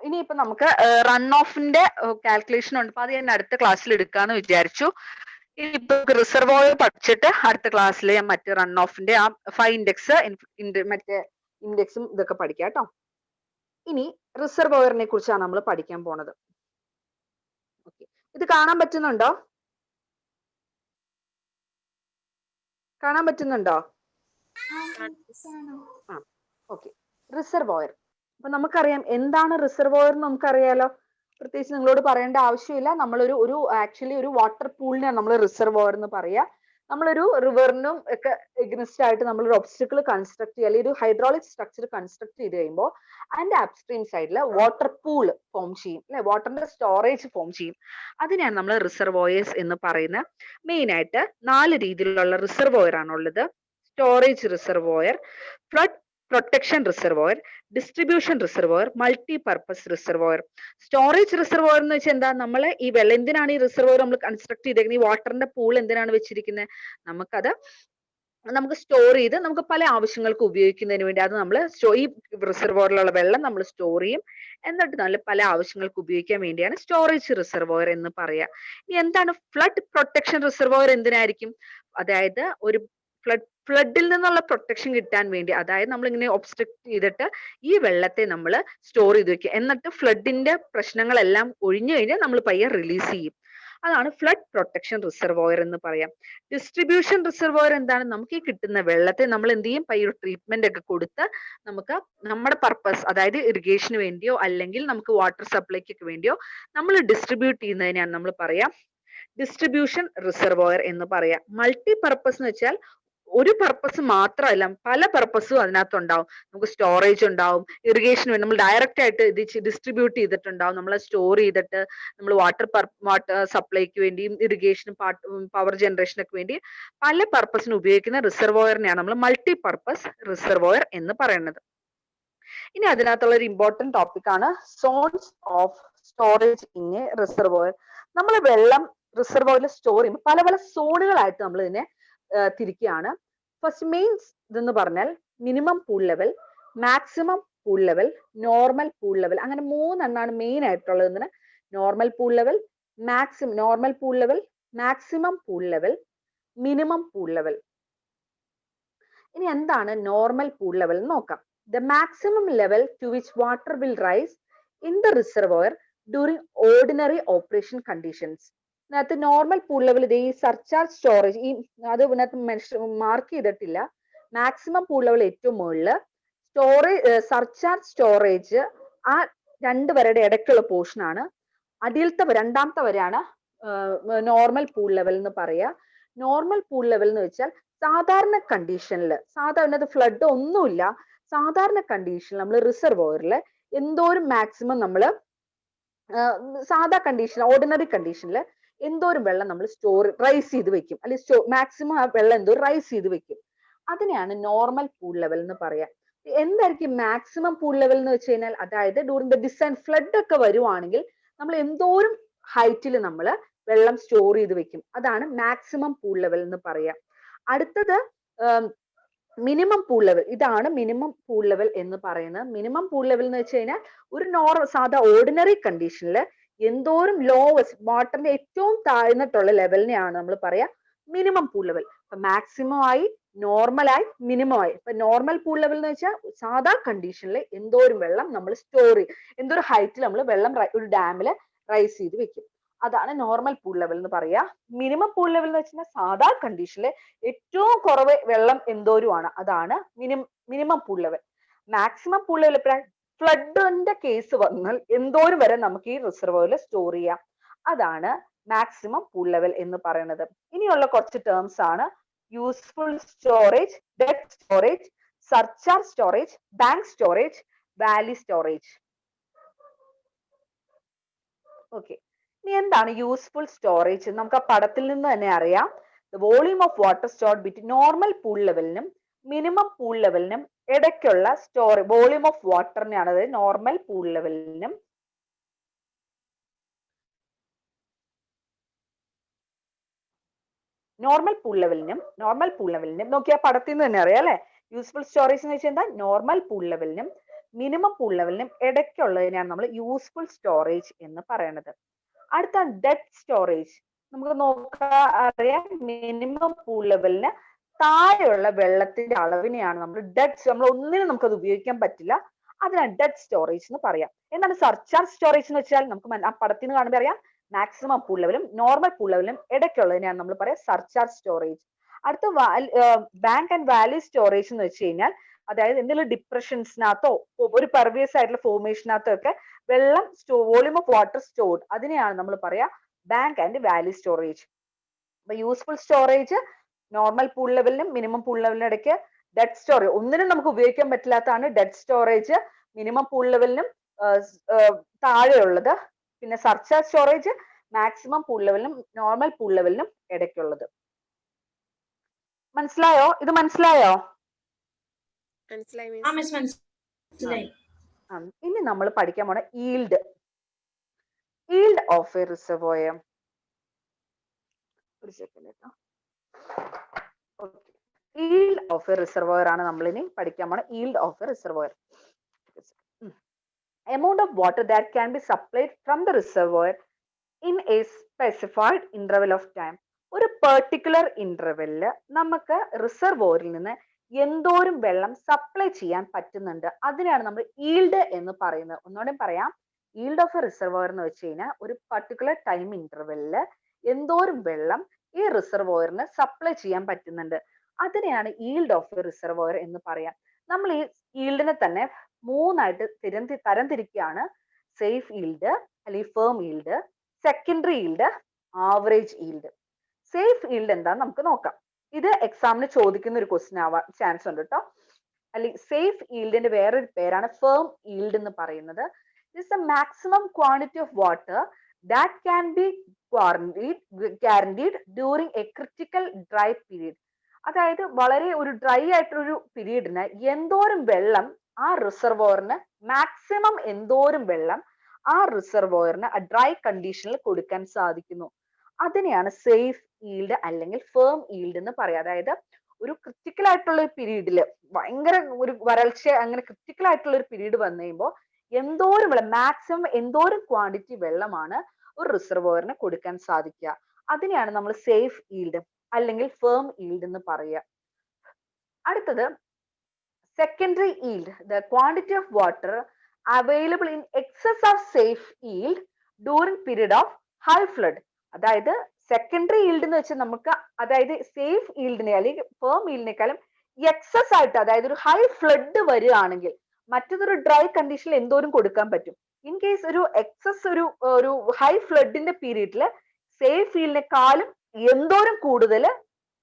ഇനിയിപ്പോ നമുക്ക് റൺ ഓഫിന്റെ കാൽക്കുലേഷൻ ഉണ്ട്, അപ്പൊ അത് ഞാൻ അടുത്ത ക്ലാസ്സിൽ എടുക്കാന്ന് വിചാരിച്ചു. ഇനിയിപ്പോ റിസർവോയർ പഠിച്ചിട്ട് അടുത്ത ക്ലാസ്സിൽ ഞാൻ മറ്റേ റൺ ഓഫിന്റെ ആ ഇൻഡെക്സ് മറ്റേ ഇൻഡെക്സും ഇതൊക്കെ പഠിക്കാം കേട്ടോ. ഇനി റിസർവോയറിനെ കുറിച്ചാണ് നമ്മൾ പഠിക്കാൻ പോണത്. ഓക്കെ, ഇത് കാണാൻ പറ്റുന്നുണ്ടോ? ഓക്കെ, റിസർവോയർ അപ്പൊ നമുക്കറിയാം എന്താണ് റിസർവോയർ എന്ന് നമുക്കറിയാലോ. പ്രത്യേകിച്ച് നിങ്ങളോട് പറയേണ്ട ആവശ്യമില്ല. നമ്മളൊരു ആക്ച്വലി ഒരു വാട്ടർ പൂളിനെയാണ് നമ്മൾ റിസർവോയർ എന്ന് പറയാ. നമ്മളൊരു റിവറിനും ഒക്കെ എഗ്നസ്റ്റ് ആയിട്ട് നമ്മളൊരു ഒബ്സ്റ്റക്കിൾ കൺസ്ട്രക്ട് ചെയ്യുക, അല്ലെങ്കിൽ ഒരു ഹൈഡ്രോളിക് സ്ട്രക്ചർ കൺസ്ട്രക്ട് ചെയ്ത് കഴിയുമ്പോൾ അതിന്റെ അപ്സ്ട്രീം സൈഡിൽ വാട്ടർ പൂൾ ഫോം ചെയ്യും, അല്ലെ, വാട്ടറിന്റെ സ്റ്റോറേജ് ഫോം ചെയ്യും. അതിനെയാണ് നമ്മൾ റിസർവോയേഴ്സ് എന്ന് പറയുന്നത്. മെയിൻ ആയിട്ട് 4 രീതിയിലുള്ള റിസർവോയർ ആണുള്ളത്. Storage reservoir, flood protection reservoir, distribution reservoir, multi purpose reservoir. Storage reservoir എന്ന് വെച്ചാൽ എന്താ, നമ്മൾ ഈ വെള്ളം എന്തിനാണ് ഈ റിസർവോയർ നമ്മൾ കൺസ്ട്രക്ട് ചെയ്തേക്കുന്നത്, ഈ വാട്ടറിന്റെ പൂൾ എന്തിനാണ് വെച്ചിരിക്കുന്നത്, നമുക്ക് സ്റ്റോർ ചെയ്ത് നമുക്ക് പല ആവശ്യങ്ങൾക്ക് ഉപയോഗിക്കുന്നതിന് വേണ്ടി അത് നമ്മൾ ഈ റിസർവോയറിലുള്ള വെള്ളം നമ്മൾ സ്റ്റോർ ചെയ്യും. എന്നിട്ട് നമ്മൾ പല ആവശ്യങ്ങൾക്ക് ഉപയോഗിക്കാൻ വേണ്ടിയാണ് സ്റ്റോറേജ് റിസർവോയർ എന്ന് പറയാ. ഇനി എന്താണ് ഫ്ലഡ് പ്രൊട്ടക്ഷൻ റിസർവോയർ? എന്തിനായിരിക്കും? അതായത് ഒരു ഫ്ലഡിൽ നിന്നുള്ള പ്രൊട്ടക്ഷൻ കിട്ടാൻ വേണ്ടി, അതായത് നമ്മൾ ഇങ്ങനെ ഒബ്സ്ട്രക്ട് ചെയ്തിട്ട് ഈ വെള്ളത്തെ നമ്മൾ സ്റ്റോർ ചെയ്ത് വെക്കുക, എന്നിട്ട് ഫ്ലഡിന്റെ പ്രശ്നങ്ങളെല്ലാം ഒഴിഞ്ഞു കഴിഞ്ഞാൽ നമ്മൾ പയ്യെ റിലീസ് ചെയ്യും. അതാണ് ഫ്ലഡ് പ്രൊട്ടക്ഷൻ റിസർവോയർ എന്ന് പറയാം. ഡിസ്ട്രിബ്യൂഷൻ റിസർവോയർ എന്താണ്? നമുക്ക് ഈ കിട്ടുന്ന വെള്ളത്തെ നമ്മൾ എന്ത് ചെയ്യും, പയ്യെ ട്രീറ്റ്മെന്റ് ഒക്കെ കൊടുത്ത് നമുക്ക് നമ്മുടെ പർപ്പസ്, അതായത് ഇറിഗേഷന് വേണ്ടിയോ അല്ലെങ്കിൽ നമുക്ക് വാട്ടർ സപ്ലൈക്ക് വേണ്ടിയോ നമ്മൾ ഡിസ്ട്രിബ്യൂട്ട് ചെയ്യുന്നതിനാണ് നമ്മൾ പറയാം ഡിസ്ട്രിബ്യൂഷൻ റിസർവോയർ എന്ന് പറയാം. മൾട്ടി പർപ്പസ് എന്ന് വെച്ചാൽ ഒരു പർപ്പസ് മാത്രമല്ല, പല പർപ്പസും അതിനകത്തുണ്ടാവും. നമുക്ക് സ്റ്റോറേജ് ഉണ്ടാവും, ഇറിഗേഷന് വേണ്ടി നമ്മൾ ഡയറക്റ്റ് ആയിട്ട് ഇത് ഡിസ്ട്രിബ്യൂട്ട് ചെയ്തിട്ടുണ്ടാവും, നമ്മൾ സ്റ്റോർ ചെയ്തിട്ട് നമ്മൾ വാട്ടർ സപ്ലൈക്ക് വേണ്ടിയും ഇറിഗേഷനും പവർ ജനറേഷനൊക്കെ വേണ്ടി പല പർപ്പസിന് ഉപയോഗിക്കുന്ന റിസർവോയറിനെയാണ് നമ്മൾ മൾട്ടി പർപ്പസ് റിസർവോയർ എന്ന് പറയുന്നത്. ഇനി അതിനകത്തുള്ള ഒരു ഇമ്പോർട്ടന്റ് ടോപ്പിക് ആണ് zones of storage in a reservoir. നമ്മൾ വെള്ളം റിസർവോയറിൽ സ്റ്റോർ ചെയ്യുമ്പോൾ പല പല സോണുകളായിട്ട് നമ്മൾ ഇതിനെ തിരിക്കുകയാണ്. ഫസ്റ്റ് മെയിൻ ഇതെന്ന് പറഞ്ഞാൽ minimum pool level, maximum pool level, normal pool level. അങ്ങനെ 3 എണ്ണാണ് മെയിൻ ആയിട്ടുള്ളത്. Normal pool level, normal pool level, maximum pool level, minimum pool level. ഇനി എന്താണ് നോർമൽ പൂൾ ലെവൽ എന്ന് നോക്കാം. The maximum level to which water will rise in the reservoir during ordinary operation conditions. ഇതിനകത്ത് normal pool level ഇത് ഈ surcharge storage അത് ഇതിനകത്ത് mark ചെയ്തിട്ടില്ല. മാക്സിമം പൂൾ ലെവൽ ഏറ്റവും മുകളില്, സർചാർജ് സ്റ്റോറേജ് ആ 2 വരയുടെ ഇടയ്ക്കുള്ള പോർഷൻ ആണ്. രണ്ടാമത്തെ വരെയാണ് നോർമൽ പൂൾ ലെവൽ എന്ന് പറയാ. നോർമൽ പൂൾ ലെവൽ എന്ന് വെച്ചാൽ സാധാരണ കണ്ടീഷനിൽ, സാധാരണ ഫ്ലഡ് ഒന്നുമില്ല, സാധാരണ കണ്ടീഷനിൽ നമ്മൾ റിസർവോയറിൽ എന്തോരം മാക്സിമം നമ്മൾ സാധാ കണ്ടീഷൻ, ഓർഡിനറി കണ്ടീഷനിൽ എന്തോരം വെള്ളം നമ്മൾ റൈസ് ചെയ്ത് വെക്കും, അല്ലെങ്കിൽ മാക്സിമം ആ വെള്ളം എന്തോരം റൈസ് ചെയ്ത് വെക്കും, അതിനെയാണ് നോർമൽ പൂൾ ലെവൽ എന്ന് പറയാം. എന്തായിരിക്കും മാക്സിമം പൂൾ ലെവൽ എന്ന് വെച്ച് കഴിഞ്ഞാൽ, അതായത് ഡ്യൂറിംഗ് ദ ഡിസൈൻ ഫ്ലഡ് ഒക്കെ വരുവാണെങ്കിൽ നമ്മൾ എന്തോരം ഹൈറ്റിൽ നമ്മൾ വെള്ളം സ്റ്റോർ ചെയ്ത് വെക്കും, അതാണ് മാക്സിമം പൂൾ ലെവൽ എന്ന് പറയാം. അടുത്തത് മിനിമം പൂൾ ലെവൽ. ഇതാണ് മിനിമം പൂൾ ലെവൽ എന്ന് പറയുന്നത്. മിനിമം പൂൾ ലെവൽ എന്ന് വെച്ച് കഴിഞ്ഞാൽ ഒരു സാധാ ഓർഡിനറി കണ്ടീഷനിൽ എന്തോരം ലോവസ്റ്റ് വാട്ടറിന്റെ ഏറ്റവും താഴ്ന്നിട്ടുള്ള ലെവലിനെയാണ് നമ്മൾ പറയാ മിനിമം പൂൾ ലെവൽ. അപ്പൊ മാക്സിമം ആയി, നോർമൽ ആയി, മിനിമം ആയി. ഇപ്പൊ നോർമൽ പൂൾ ലെവൽ എന്ന് വെച്ചാൽ സാധാ കണ്ടീഷനിൽ എന്തോരം വെള്ളം നമ്മൾ സ്റ്റോർ ചെയ്യും, എന്തോരം ഹൈറ്റിൽ നമ്മൾ വെള്ളം ഒരു ഡാമിൽ റൈസ് ചെയ്ത് വെക്കും, അതാണ് നോർമൽ പൂൾ ലെവൽ എന്ന് പറയാ. മിനിമം പൂൾ ലെവൽ എന്ന് വെച്ചാൽ സാധാ കണ്ടീഷനിൽ ഏറ്റവും കുറവ് വെള്ളം എന്തോരമാണ്, അതാണ് minimum pool level. Maximum pool level എപ്പോഴാണ്? ഫ്ലഡിന്റെ കേസ് വന്നാൽ എന്തോരം വരെ നമുക്ക് ഈ റിസർവോയറിൽ സ്റ്റോർ ചെയ്യാം, അതാണ് മാക്സിമം പൂൾ ലെവൽ എന്ന് പറയുന്നത്. ഇനിയുള്ള കുറച്ച് ടേംസ് ആണ് useful storage, dead storage, surcharge storage, bank storage, Valley storage. Okay, ഇനി എന്താണ് യൂസ്ഫുൾ സ്റ്റോറേജ്? നമുക്ക് ആ പടത്തിൽ നിന്ന് തന്നെ അറിയാം. The volume of water stored between normal pool ലെവലിനും മിനിമം പൂൾ ലെവലിനും ഇടയ്ക്കുള്ള വോളിയം ഓഫ് വാട്ടറിനെയാണ് നോർമൽ പൂൾ ലെവലിനും നോർമൽ പൂൾ ലെവലിനും നോക്കിയാൽ പടത്തിൽ നിന്ന് തന്നെ അറിയാം അല്ലെ. യൂസ്ഫുൾ സ്റ്റോറേജ് എന്ന് വെച്ചാൽ എന്താ? നോർമൽ പൂൾ ലെവലിനും മിനിമം പൂൾ ലെവലിനും ഇടയ്ക്കുള്ളതിനാണ് നമ്മൾ യൂസ്ഫുൾ സ്റ്റോറേജ് എന്ന് പറയുന്നത്. അടുത്ത ഡെഡ് സ്റ്റോറേജ്. നമുക്ക് നോക്കാൻ അറിയാം, മിനിമം പൂൾ ലെവലിന് താഴെയുള്ള വെള്ളത്തിന്റെ അളവിനെയാണ് നമ്മൾ നമ്മൾ ഒന്നിനും നമുക്കത് ഉപയോഗിക്കാൻ പറ്റില്ല, അതിനാണ് ഡെഡ് സ്റ്റോറേജ് എന്ന് പറയാം. എന്താണ് സർചാർജ് സ്റ്റോറേജ് എന്ന് വെച്ചാൽ? നമുക്ക് ആ പടത്തിന് കാണുമ്പോൾ അറിയാം, മാക്സിമം പൂൾ ലെവലും നോർമൽ പൂൾ ലെവലും ഇടയ്ക്കുള്ളതിനെയാണ് നമ്മൾ പറയാം സർചാർജ് സ്റ്റോറേജ്. അടുത്ത ബാങ്ക് ആൻഡ് വാലി സ്റ്റോറേജ് എന്ന് വെച്ച് കഴിഞ്ഞാൽ അതായത് എന്തെങ്കിലും ഡിപ്രഷൻസിനകത്തോ ഒരു പെർവിയസ് ആയിട്ടുള്ള ഫോർമേഷനകത്തോ ഒക്കെ വെള്ളം വോളിയം ഓഫ് വാട്ടർ സ്റ്റോർഡ്, അതിനെയാണ് നമ്മൾ പറയാ ബാങ്ക് ആൻഡ് വാലി സ്റ്റോറേജ്. അപ്പൊ യൂസ്ഫുൾ സ്റ്റോറേജ് നോർമൽ പൂൾ ലെവലിനും മിനിമം പൂൾ ലെവലിനും ഇടയ്ക്ക്, ഡെഡ് സ്റ്റോറേജ് ഒന്നിനും നമുക്ക് ഉപയോഗിക്കാൻ പറ്റില്ലാത്തതാണ് ഡെഡ് സ്റ്റോറേജ്, മിനിമം പൂൾ ലെവലിനും താഴെയുള്ളത്. പിന്നെ സർചാർജ് സ്റ്റോറേജ് മാക്സിമം പൂൾ ലെവലിനും നോർമൽ പൂൾ ലെവലിനും ഇടയ്ക്കുള്ളത്. മനസ്സിലായോ? ഇത് മനസ്സിലായോ? ഇനി നമ്മൾ പഠിക്കാൻ പോണ ഈൽഡ് ഓഫ് എ റിസർവോയർ. ഒരു സെക്കൻഡ് കേട്ടോ. ഈൽഡ് ഓഫ് എ റിസർവോയർ ആണ് നമ്മൾ ഇനി പഠിക്കാൻ പോണ. Yield of a reservoir, amount of water that can be supplied from the reservoir in a specified interval of time. ഒരു പെർട്ടിക്കുലർ ഇന്റർവെല്ലില് നമുക്ക് റിസർവോയറിൽ നിന്ന് എന്തോരം വെള്ളം സപ്ലൈ ചെയ്യാൻ പറ്റുന്നുണ്ട്, അതിനാണ് നമ്മൾ ഈൽഡ് എന്ന് പറയുന്നത്. ഒന്നുകൂടെ പറയാം, ഈൽഡ് ഓഫ് എ റിസർവോയർ എന്ന് വെച്ച് കഴിഞ്ഞാൽ ഒരു പർട്ടിക്കുലർ ടൈം ഇന്റർവെല്ലില് എന്തോരം വെള്ളം ഈ റിസർവോയറിന് സപ്ലൈ ചെയ്യാൻ പറ്റുന്നുണ്ട്, അതിനെയാണ് ഈൽഡ് ഓഫ് എ റിസർവോയർ എന്ന് പറയാം. നമ്മൾ ഈ ഈൽഡിനെ തന്നെ മൂന്നായിട്ട് തരംതിരിക്കുകയാണ്. സേഫ് ഈൽഡ് അല്ലെങ്കിൽ firm yield, secondary yield, average yield. Safe yield എന്താന്ന് നമുക്ക് നോക്കാം. ഇത് എക്സാമിന് ചോദിക്കുന്ന ഒരു ക്വസ്റ്റ്യൻ ആവാൻ ചാൻസ് ഉണ്ട് കേട്ടോ. അല്ലെങ്കിൽ സേഫ് ഈൽഡിന്റെ വേറൊരു പേരാണ് ഫേം ഈൽഡ് എന്ന് പറയുന്നത്. It's the maximum quantity of water that can be guaranteed during a critical dry period. അതായത് വളരെ ഒരു ഡ്രൈ ആയിട്ടൊരു പീരീഡിന് എന്തോരം വെള്ളം ആ റിസർവോയറിന്, മാക്സിമം എന്തോരം വെള്ളം ആ റിസർവോയറിന് ഡ്രൈ കണ്ടീഷനിൽ കൊടുക്കാൻ സാധിക്കുന്നു, അതിനെയാണ് സേഫ് ഈൽഡ് അല്ലെങ്കിൽ ഫേം ഈൽഡ് എന്ന് പറയുക. അതായത് ഒരു ക്രിറ്റിക്കൽ ആയിട്ടുള്ള ഒരു പീരീഡില് ഭയങ്കര ഒരു വരൾച്ച അങ്ങനെ ക്രിറ്റിക്കൽ ആയിട്ടുള്ള ഒരു പീരീഡ് വന്നു കഴിയുമ്പോൾ എന്തോരം വെള്ളം, മാക്സിമം എന്തോരം ക്വാണ്ടിറ്റി വെള്ളമാണ് ഒരു റിസർവോയറിന് കൊടുക്കാൻ സാധിക്കുക, അതിനെയാണ് നമ്മൾ സേഫ് ഈൽഡ് അല്ലെങ്കിൽ ഫേം ഈൽഡ് എന്ന് പറയുക. അടുത്തത് secondary yield, the quantity of water available in excess of safe yield during period of high flood. അതായത് സെക്കൻഡറി ഈൽഡ് എന്ന് വെച്ചാൽ നമുക്ക്, അതായത് സേഫ് ഈൽഡിനെ അല്ലെങ്കിൽ ഫേം ഈൽഡിനേക്കാളും എക്സസ് ആയിട്ട്, അതായത് ഒരു ഹൈ ഫ്ലഡ് വരികയാണെങ്കിൽ മറ്റൊരു ഡ്രൈ കണ്ടീഷനിൽ എന്തോരം കൊടുക്കാൻ പറ്റും. ഇൻ കേസ് ഒരു എക്സസ് ഒരു ഹൈ ഫ്ലഡിന്റെ പീരീഡിൽ സേഫ് ഈൽഡിനെക്കാളും എന്തോരം കൂടുതൽ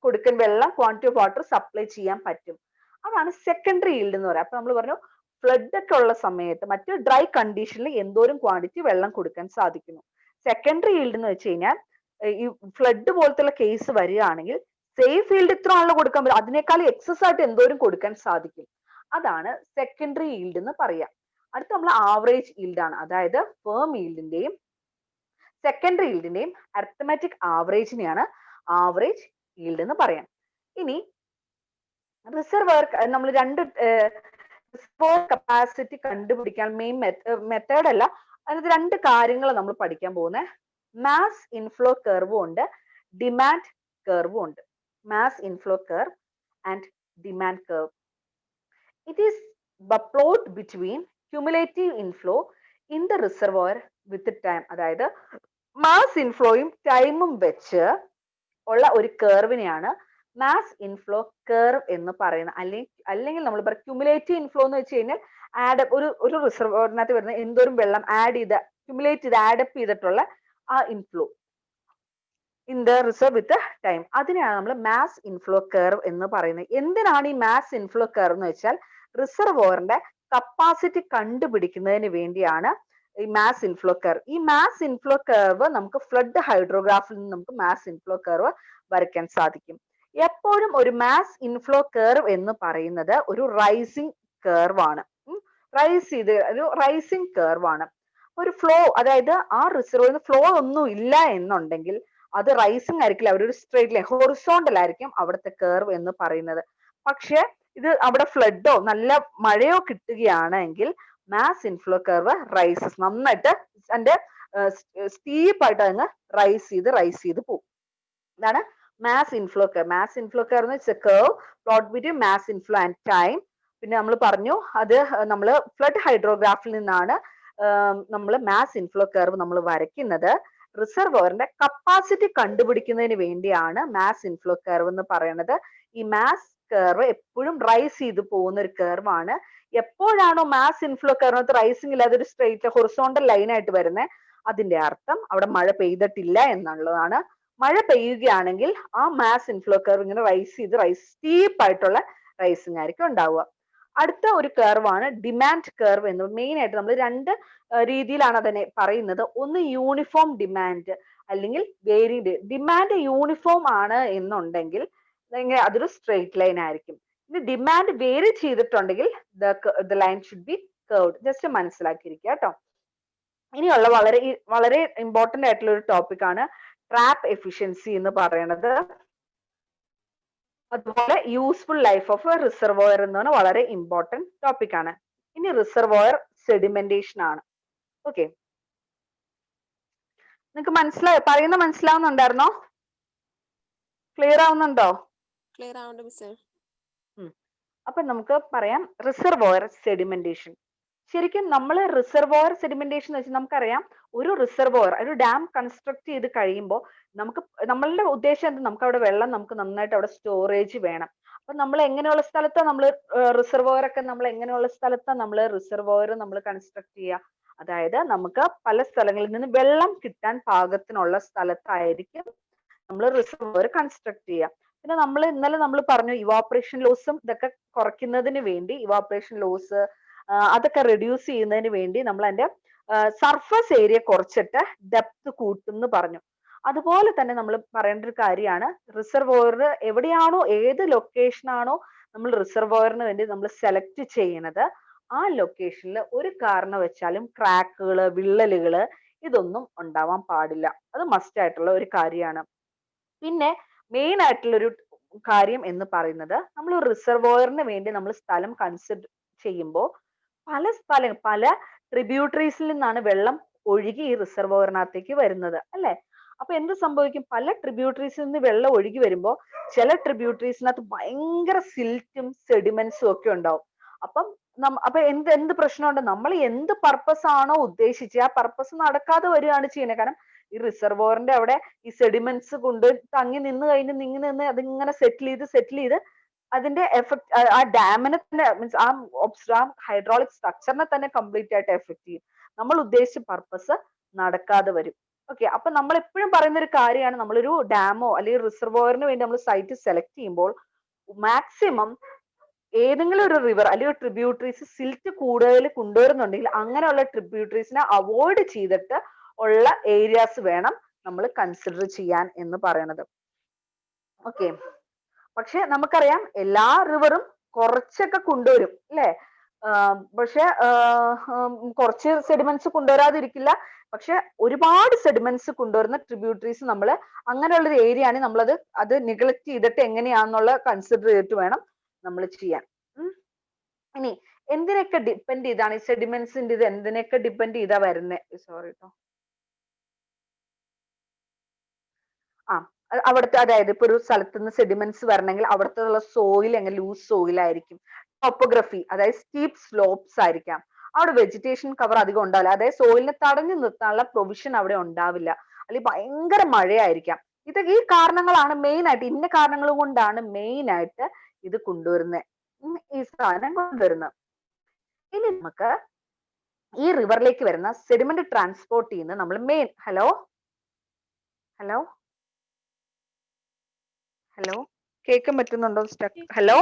കൊടുക്കാൻ വെള്ളം ക്വാണ്ടിറ്റി ഓഫ് വാട്ടർ സപ്ലൈ ചെയ്യാൻ പറ്റും, അതാണ് സെക്കൻഡറി ഈൽഡ് എന്ന് പറയുക. അപ്പൊ നമ്മൾ പറഞ്ഞു ഫ്ലഡ് ഒക്കെ ഉള്ള സമയത്ത് മറ്റു ഡ്രൈ കണ്ടീഷനിൽ എന്തോരം ക്വാണ്ടിറ്റി വെള്ളം കൊടുക്കാൻ സാധിക്കുന്നു. സെക്കൻഡറി ഈൽഡ് എന്ന് വെച്ച് കഴിഞ്ഞാൽ ഈ ഫ്ലഡ് പോലത്തെ കേസ് വരികയാണെങ്കിൽ സേഫ് ഈൽഡ് ഇത്ര ആണല്ലോ കൊടുക്കാൻ പറ്റും, അതിനേക്കാൾ എക്സസ് ആയിട്ട് എന്തോരം കൊടുക്കാൻ സാധിക്കും, അതാണ് സെക്കൻഡറി ഈൽഡ് എന്ന് പറയാം. അടുത്ത നമ്മൾ ആവറേജ് ഈൽഡ് ആണ്. അതായത് ഫേം ഈൽഡിന്റെയും സെക്കൻഡറി ഈൽഡിന്റെയും അരിത്മെറ്റിക് ആവറേജിനെയാണ് ആവറേജ് ഈൽഡ് എന്ന് പറയാം. ഇനി റിസർവോയർ നമ്മൾ റിസർവോയർ കപ്പാസിറ്റി കണ്ടുപിടിക്കാൻ മെയിൻ മെത്തേഡ് അല്ല, അതിനകത്ത് രണ്ട് കാര്യങ്ങൾ നമ്മൾ പഠിക്കാൻ പോകുന്നത്. മാസ് ഇൻഫ്ലോ കർവും ഉണ്ട്, ഡിമാൻഡ് കർവും ഉണ്ട്. Mass inflow curve and demand curve. It is plot between cumulative inflow in the reservoir with time. അതായത് മാസ് ഇൻഫ്ലോയും ടൈമും വെച്ച് ഉള്ള ഒരു കർവിനെയാണ് മാസ് ഇൻഫ്ലോ കർവ് എന്ന് പറയുന്നത്. അല്ലെങ്കിൽ നമ്മൾ പറയും ക്യുമുലേറ്റീവ് ഇൻഫ്ലോ എന്ന് വെച്ച് കഴിഞ്ഞാൽ ഒരു റിസർവോയറിനകത്ത് വരുന്ന എന്തോരം വെള്ളം ആഡ് ചെയ്ത് ക്യുമുലേറ്റ് ചെയ്ത് ആഡപ്പ് ചെയ്തിട്ടുള്ള ആ inflow in the reserve with time, അതിനെയാണ് നമ്മൾ മാസ് ഇൻഫ്ലോ കർവ് എന്ന് പറയുന്നത്. എന്തിനാണ് ഈ മാസ് ഇൻഫ്ലോ കർവ് എന്ന് വെച്ചാൽ റിസർവോയറിന്റെ കപ്പാസിറ്റി കണ്ടുപിടിക്കുന്നതിന് വേണ്ടിയാണ് ഈ മാസ് ഇൻഫ്ലോ കർവ്. ഈ മാസ് ഇൻഫ്ലോ കർവ് നമുക്ക് ഫ്ലഡ് ഹൈഡ്രോഗ്രാഫിൽ നിന്ന് നമുക്ക് മാസ് ഇൻഫ്ലോ കർവ് വരയ്ക്കാൻ സാധിക്കും. എപ്പോഴും ഒരു മാസ് ഇൻഫ്ലോ കർവ് എന്ന് പറയുന്നത് ഒരു റൈസിങ് കർവ് ആണ്. ഒരു റൈസിങ് കർവ് ആണ്. ഒരു ഫ്ലോ, അതായത് ആ റിസർവോയറിന് ഫ്ലോ ഒന്നും ഇല്ല എന്നുണ്ടെങ്കിൽ അത് റൈസിങ് ആയിരിക്കില്ല, അവരൊരു സ്ട്രേറ്റ് ലൈൻ ഹൊറിസോണ്ടൽ ആയിരിക്കും അവിടുത്തെ കർവ് എന്ന് പറയുന്നത്. പക്ഷെ ഇത് അവിടെ ഫ്ലഡോ നല്ല മഴയോ കിട്ടുകയാണെങ്കിൽ മാസ് ഇൻഫ്ലോ കർവ് റൈസസ്, നന്നായിട്ട് അതിന്റെ സ്റ്റീപ്പായിട്ട് അങ്ങ് റൈസ് ചെയ്ത് പോകും. ഇതാണ് mass inflow curve. Mass inflow curve എന്ന് വെച്ചാൽ curve plot between mass inflow and time. പിന്നെ നമ്മൾ പറഞ്ഞു അത് നമ്മൾ ഫ്ലഡ് ഹൈഡ്രോഗ്രാഫിൽ നിന്നാണ് നമ്മൾ മാസ് ഇൻഫ്ലോ കർവ് നമ്മൾ വരയ്ക്കുന്നത്. റിസർവോയറിന്റെ കപ്പാസിറ്റി കണ്ടുപിടിക്കുന്നതിന് വേണ്ടിയാണ് മാസ് ഇൻഫ്ലോ കർവ് എന്ന് പറയുന്നത്. ഈ മാസ് കർവ് എപ്പോഴും റൈസ് ചെയ്ത് പോകുന്ന ഒരു കർവ് ആണ്. എപ്പോഴാണോ മാസ് ഇൻഫ്ലോ കർവ് റൈസിംഗ് ഇല്ലാതെ ഒരു സ്ട്രെയിറ്റ് ഹൊറിസോണ്ടൽ ലൈൻ ആയിട്ട് വരുന്നത്, അതിന്റെ അർത്ഥം അവിടെ മഴ പെയ്തിട്ടില്ല എന്നുള്ളതാണ്. മഴ പെയ്യുകയാണെങ്കിൽ ആ മാസ് ഇൻഫ്ലോ കർവ് ഇങ്ങനെ റൈസ് സ്റ്റീപ്പ് ആയിട്ടുള്ള റൈസിംഗ് ആയിരിക്കും ഉണ്ടാവുക. അടുത്ത ഒരു കർവ് ആണ് ഡിമാൻഡ് കർവ് എന്ന്. മെയിൻ ആയിട്ട് നമ്മൾ രണ്ട് രീതിയിലാണ് അതിനെ പറയുന്നത്. ഒന്ന് യൂണിഫോം ഡിമാൻഡ് അല്ലെങ്കിൽ വേരിഡ് ഡിമാൻഡ്. യൂണിഫോം ആണ് എന്നുണ്ടെങ്കിൽ അതൊരു സ്ട്രെയിറ്റ് ലൈൻ ആയിരിക്കും. ഇനി ഡിമാൻഡ് വേരി ചെയ്തിട്ടുണ്ടെങ്കിൽ the line should be curved. Just മനസ്സിലാക്കിയിരിക്കുക കേട്ടോ. ഇനിയുള്ള വളരെ ഇമ്പോർട്ടന്റ് ആയിട്ടുള്ള ഒരു ടോപ്പിക് ആണ് ട്രാപ്പ് എഫിഷ്യൻസി എന്ന് പറയുന്നത്. അതുപോലെ useful life of a reservoir എന്ന് പറഞ്ഞാൽ വളരെ ഇമ്പോർട്ടന്റ് ടോപ്പിക് ആണ്. ഇനി റിസർവോയർ സെഡിമെന്റേഷൻ ആണ്. ഓക്കെ, നിങ്ങൾക്ക് മനസ്സിലാവുന്നുണ്ടായിരുന്നോ? ക്ലിയർ ആവുന്നുണ്ടോ? ക്ലിയർ ആവുന്നുണ്ട് മിസ്സേ. അപ്പൊ നമുക്ക് പറയാം റിസർവോയർ സെഡിമെന്റേഷൻ. ശരിക്കും നമ്മൾ റിസർവോയർ സെഡിമെന്റേഷൻ എന്ന് വെച്ചാൽ നമുക്കറിയാം ഒരു റിസർവോയർ ഒരു ഡാം കൺസ്ട്രക്ട് ചെയ്ത് കഴിയുമ്പോൾ നമ്മളുടെ ഉദ്ദേശം എന്ത്, നമുക്ക് അവിടെ വെള്ളം നമുക്ക് നന്നായിട്ട് അവിടെ സ്റ്റോറേജ് വേണം. അപ്പൊ നമ്മൾ എങ്ങനെയുള്ള സ്ഥലത്താണ് നമ്മൾ റിസർവോയർ ഒക്കെ നമ്മൾ എങ്ങനെയുള്ള സ്ഥലത്താണ് നമ്മൾ റിസർവോയർ നമ്മൾ കൺസ്ട്രക്ട് ചെയ്യുക? അതായത് നമുക്ക് പല സ്ഥലങ്ങളിൽ നിന്ന് വെള്ളം കിട്ടാൻ പാകത്തിനുള്ള സ്ഥലത്തായിരിക്കും നമ്മൾ റിസർവോയർ കൺസ്ട്രക്ട് ചെയ്യുക. പിന്നെ ഇന്നലെ നമ്മൾ പറഞ്ഞു ഇവാപറേഷൻ ലോസും ഇതൊക്കെ കുറയ്ക്കുന്നതിന് വേണ്ടി ഇവാപറേഷൻ ലോസ് അതൊക്കെ റെഡ്യൂസ് ചെയ്യുന്നതിന് വേണ്ടി നമ്മൾ അതിന്റെ സർഫസ് ഏരിയ കുറച്ചിട്ട് ഡെപ്ത് കൂട്ടും എന്ന് പറഞ്ഞു. അതുപോലെ തന്നെ നമ്മൾ പറയേണ്ട ഒരു കാര്യമാണ് റിസർവോയർ എവിടെയാണോ ഏത് ലൊക്കേഷനാണോ നമ്മൾ റിസർവോയറിന് വേണ്ടി നമ്മൾ സെലക്ട് ചെയ്യുന്നത് ആ ലൊക്കേഷനിൽ ഒരു കാരണവശാലും ക്രാക്കുകള് വിള്ളലുകള് ഇതൊന്നും ഉണ്ടാവാൻ പാടില്ല. അത് മസ്റ്റ് ആയിട്ടുള്ള ഒരു കാര്യമാണ്. പിന്നെ മെയിൻ ആയിട്ടുള്ള ഒരു കാര്യം എന്ന് പറയുന്നത് നമ്മൾ റിസർവോയറിന് വേണ്ടി നമ്മൾ സ്ഥലം കൺസിഡർ ചെയ്യുമ്പോൾ പല ട്രിബ്യൂട്ടറീസിൽ നിന്നാണ് വെള്ളം ഒഴുകി ഈ റിസർവോയറിനകത്തേക്ക് വരുന്നത് അല്ലെ. അപ്പൊ എന്ത് സംഭവിക്കും, പല ട്രിബ്യൂട്ടറീസിൽ നിന്ന് വെള്ളം ഒഴുകി വരുമ്പോൾ ചില ട്രിബ്യൂട്ടറീസിനകത്ത് ഭയങ്കര സിൽറ്റും സെഡിമെന്റ്സും ഒക്കെ ഉണ്ടാവും. അപ്പൊ എന്ത് പ്രശ്നമുണ്ട്, നമ്മൾ എന്ത് പർപ്പസ് ആണോ ഉദ്ദേശിച്ചത് ആ പർപ്പസ് നടക്കാതെ വരികയാണ് ചെയ്യുന്നത്. കാരണം ഈ റിസർവോയറിന്റെ അവിടെ ഈ സെഡിമെന്റ്സ് കൊണ്ട് തങ്ങി നിന്ന് കഴിഞ്ഞ് അതിങ്ങനെ സെറ്റിൽ ചെയ്ത് അതിന്റെ എഫക്ട് ആ ഡാമിനെ തന്നെ മീൻസ് ആ ഹൈഡ്രോളിക് സ്ട്രക്ചറിനെ തന്നെ കംപ്ലീറ്റ് ആയിട്ട് എഫക്ട് ചെയ്യും. നമ്മൾ ഉദ്ദേശിച്ച പർപ്പസ് നടക്കാതെ വരും. ഓക്കെ, അപ്പൊ നമ്മൾ എപ്പോഴും പറയുന്ന ഒരു കാര്യമാണ് നമ്മളൊരു ഡാമോ അല്ലെങ്കിൽ റിസർവോയറിന് വേണ്ടി നമ്മൾ സൈറ്റ് സെലക്ട് ചെയ്യുമ്പോൾ മാക്സിമം ഏതെങ്കിലും ഒരു റിവർ അല്ലെങ്കിൽ ട്രിബ്യൂട്ടറീസ് സിൽറ്റ് കൂടുതൽ കൊണ്ടുവരുന്നുണ്ടെങ്കിൽ അങ്ങനെയുള്ള ട്രിബ്യൂട്ടറീസിനെ അവോയ്ഡ് ചെയ്തിട്ട് ഉള്ള ഏരിയാസ് വേണം നമ്മൾ കൺസിഡർ ചെയ്യാൻ എന്ന് പറയുന്നത്. ഓക്കെ, പക്ഷെ നമുക്കറിയാം എല്ലാ റിവറും കുറച്ചൊക്കെ കൊണ്ടുവരും അല്ലെ. പക്ഷെ കുറച്ച് സെഡിമെന്റ്സ് കൊണ്ടുവരാതിരിക്കില്ല. പക്ഷെ ഒരുപാട് സെഡിമെന്റ്സ് കൊണ്ടുവരുന്ന ട്രിബ്യൂട്ടറീസ് നമ്മൾ അങ്ങനെയുള്ളൊരു ഏരിയ ആണ് അത് നിഗ്ലക്ട് ചെയ്തിട്ട് എങ്ങനെയാണെന്നുള്ള കൺസിഡർ ചെയ്തിട്ട് വേണം നമ്മൾ ചെയ്യാൻ. ഇനി എന്തിനൊക്കെ ഡിപ്പെൻഡ് ചെയ്താണ് ഈ സെഡിമെന്റ്സിന്റെ ഇത് എന്തിനൊക്കെ ഡിപ്പെൻഡ് ചെയ്താ വരുന്നത്? സോറി കേട്ടോ. അവിടുത്തെ അതായത് ഇപ്പൊ ഒരു സ്ഥലത്ത് നിന്ന് സെഡിമെന്റ്സ് വരണമെങ്കിൽ അവിടുത്തെ സോയിൽ എങ്ങനെ ലൂസ് സോയിൽ ആയിരിക്കും, ടോപ്പോഗ്രഫി അതായത് സ്റ്റീപ്പ് സ്ലോപ്സ് ആയിരിക്കാം, അവിടെ വെജിറ്റേഷൻ കവർ അധികം ഉണ്ടാവില്ല, അതായത് സോയിലിനെ തടഞ്ഞു നിർത്താനുള്ള പ്രൊവിഷൻ അവിടെ ഉണ്ടാവില്ല, അല്ലെങ്കിൽ ഭയങ്കര മഴയായിരിക്കാം. ഈ കാരണങ്ങളാണ് മെയിൻ ആയിട്ട്, ഇന്ന കാരണങ്ങൾ കൊണ്ടാണ് മെയിൻ ആയിട്ട് ഇത് കൊണ്ടുവരുന്നത്, ഈ സാധനം കൊണ്ടുവരുന്നത്. ഇനി നമുക്ക് ഈ റിവറിലേക്ക് വരുന്ന സെഡിമെന്റ് ട്രാൻസ്പോർട്ട് ചെയ്യുന്ന നമ്മൾ മെയിൻ ഹലോ കേൾക്കാൻ പറ്റുന്നുണ്ടോ? ഹലോ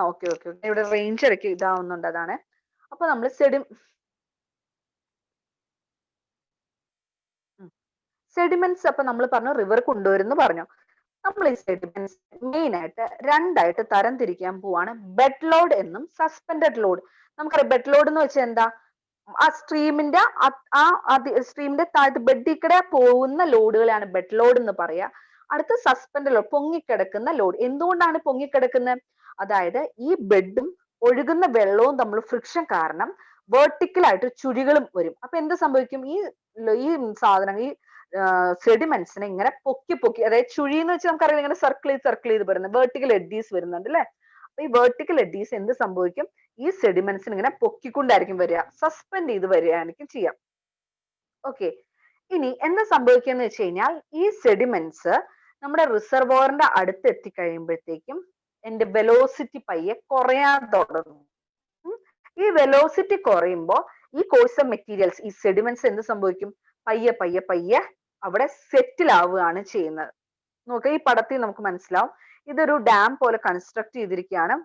ഓക്കെ ഇവിടെ റേഞ്ച് ഇടയ്ക്ക് ഇതാവുന്നുണ്ട്, അതാണ്. അപ്പൊ നമ്മൾ സെഡിമെന്റ്സ് അപ്പൊ നമ്മൾ പറഞ്ഞു റിവർ കൊണ്ടുവരുന്നു പറഞ്ഞു. നമ്മൾ ഈ സെഡിമെന്റ്സ് മെയിൻ ആയിട്ട് രണ്ടായിട്ട് തരം തിരിക്കാൻ പോവാണ്, ബെഡ് ലോഡ് എന്നും സസ്പെൻഡഡ് ലോഡ്. നമുക്കറിയാം ബെഡ് ലോഡ് എന്ന് വെച്ചാൽ എന്താ, ആ സ്ട്രീമിന്റെ താഴത്ത് ബെഡിൽ കൂടെ പോകുന്ന ലോഡുകളെയാണ് ബെഡ് ലോഡ് എന്ന് പറയാ. അടുത്ത സസ്പെൻഡ് ലോഡ്, പൊങ്ങിക്കിടക്കുന്ന ലോഡ്. എന്തുകൊണ്ടാണ് പൊങ്ങിക്കിടക്കുന്നത്? അതായത് ഈ ബെഡും ഒഴുകുന്ന വെള്ളവും തമ്മിൽ ഫ്രിക്ഷൻ കാരണം വെർട്ടിക്കൽ ആയിട്ട് ചുഴികളും വരും. അപ്പൊ എന്ത് സംഭവിക്കും, ഈ സാധനം ഈ സെഡിമെന്റ്സിനെ ഇങ്ങനെ പൊക്കി അതായത് ചുഴി എന്ന് വെച്ചാൽ നമുക്കറിയാം ഇങ്ങനെ സർക്കിൾ ചെയ്ത് വരുന്നത് വെർട്ടിക്കൽ എഡ്ഡീസ് വരുന്നുണ്ട് അല്ലെ. അപ്പൊ ഈ വെർട്ടിക്കൽ എഡ്ഡീസ് എന്ത് സംഭവിക്കും, ഈ സെഡിമെന്റ്സിന് ഇങ്ങനെ പൊക്കിക്കൊണ്ടായിരിക്കും വരിക, സസ്പെൻഡ് ചെയ്ത് വരികയായിരിക്കും ചെയ്യാം. ഓക്കെ, ഇനി എന്താ സംഭവിക്കുക വെച്ച് കഴിഞ്ഞാൽ ഈ സെഡിമെന്റ്സ് നമ്മുടെ റിസർവോയറിന്റെ അടുത്ത് എത്തിക്കഴിയുമ്പോഴത്തേക്കും എന്റെ വെലോസിറ്റി പയ്യെ കുറയാൻ തുടങ്ങും. ഈ വെലോസിറ്റി കുറയുമ്പോൾ ഈ കോഴ്സ് ഓഫ് മെറ്റീരിയൽസ്, ഈ സെഡിമെന്റ്സ് എന്ത് സംഭവിക്കും? പയ്യെ പയ്യെ പയ്യെ അവിടെ സെറ്റിൽ ആവുകയാണ് ചെയ്യുന്നത്. നോക്കുക, ഈ പടത്തിൽ നമുക്ക് മനസ്സിലാവും. ഇതൊരു ഡാം പോലെ കൺസ്ട്രക്ട് ചെയ്തിരിക്കുകയാണ്.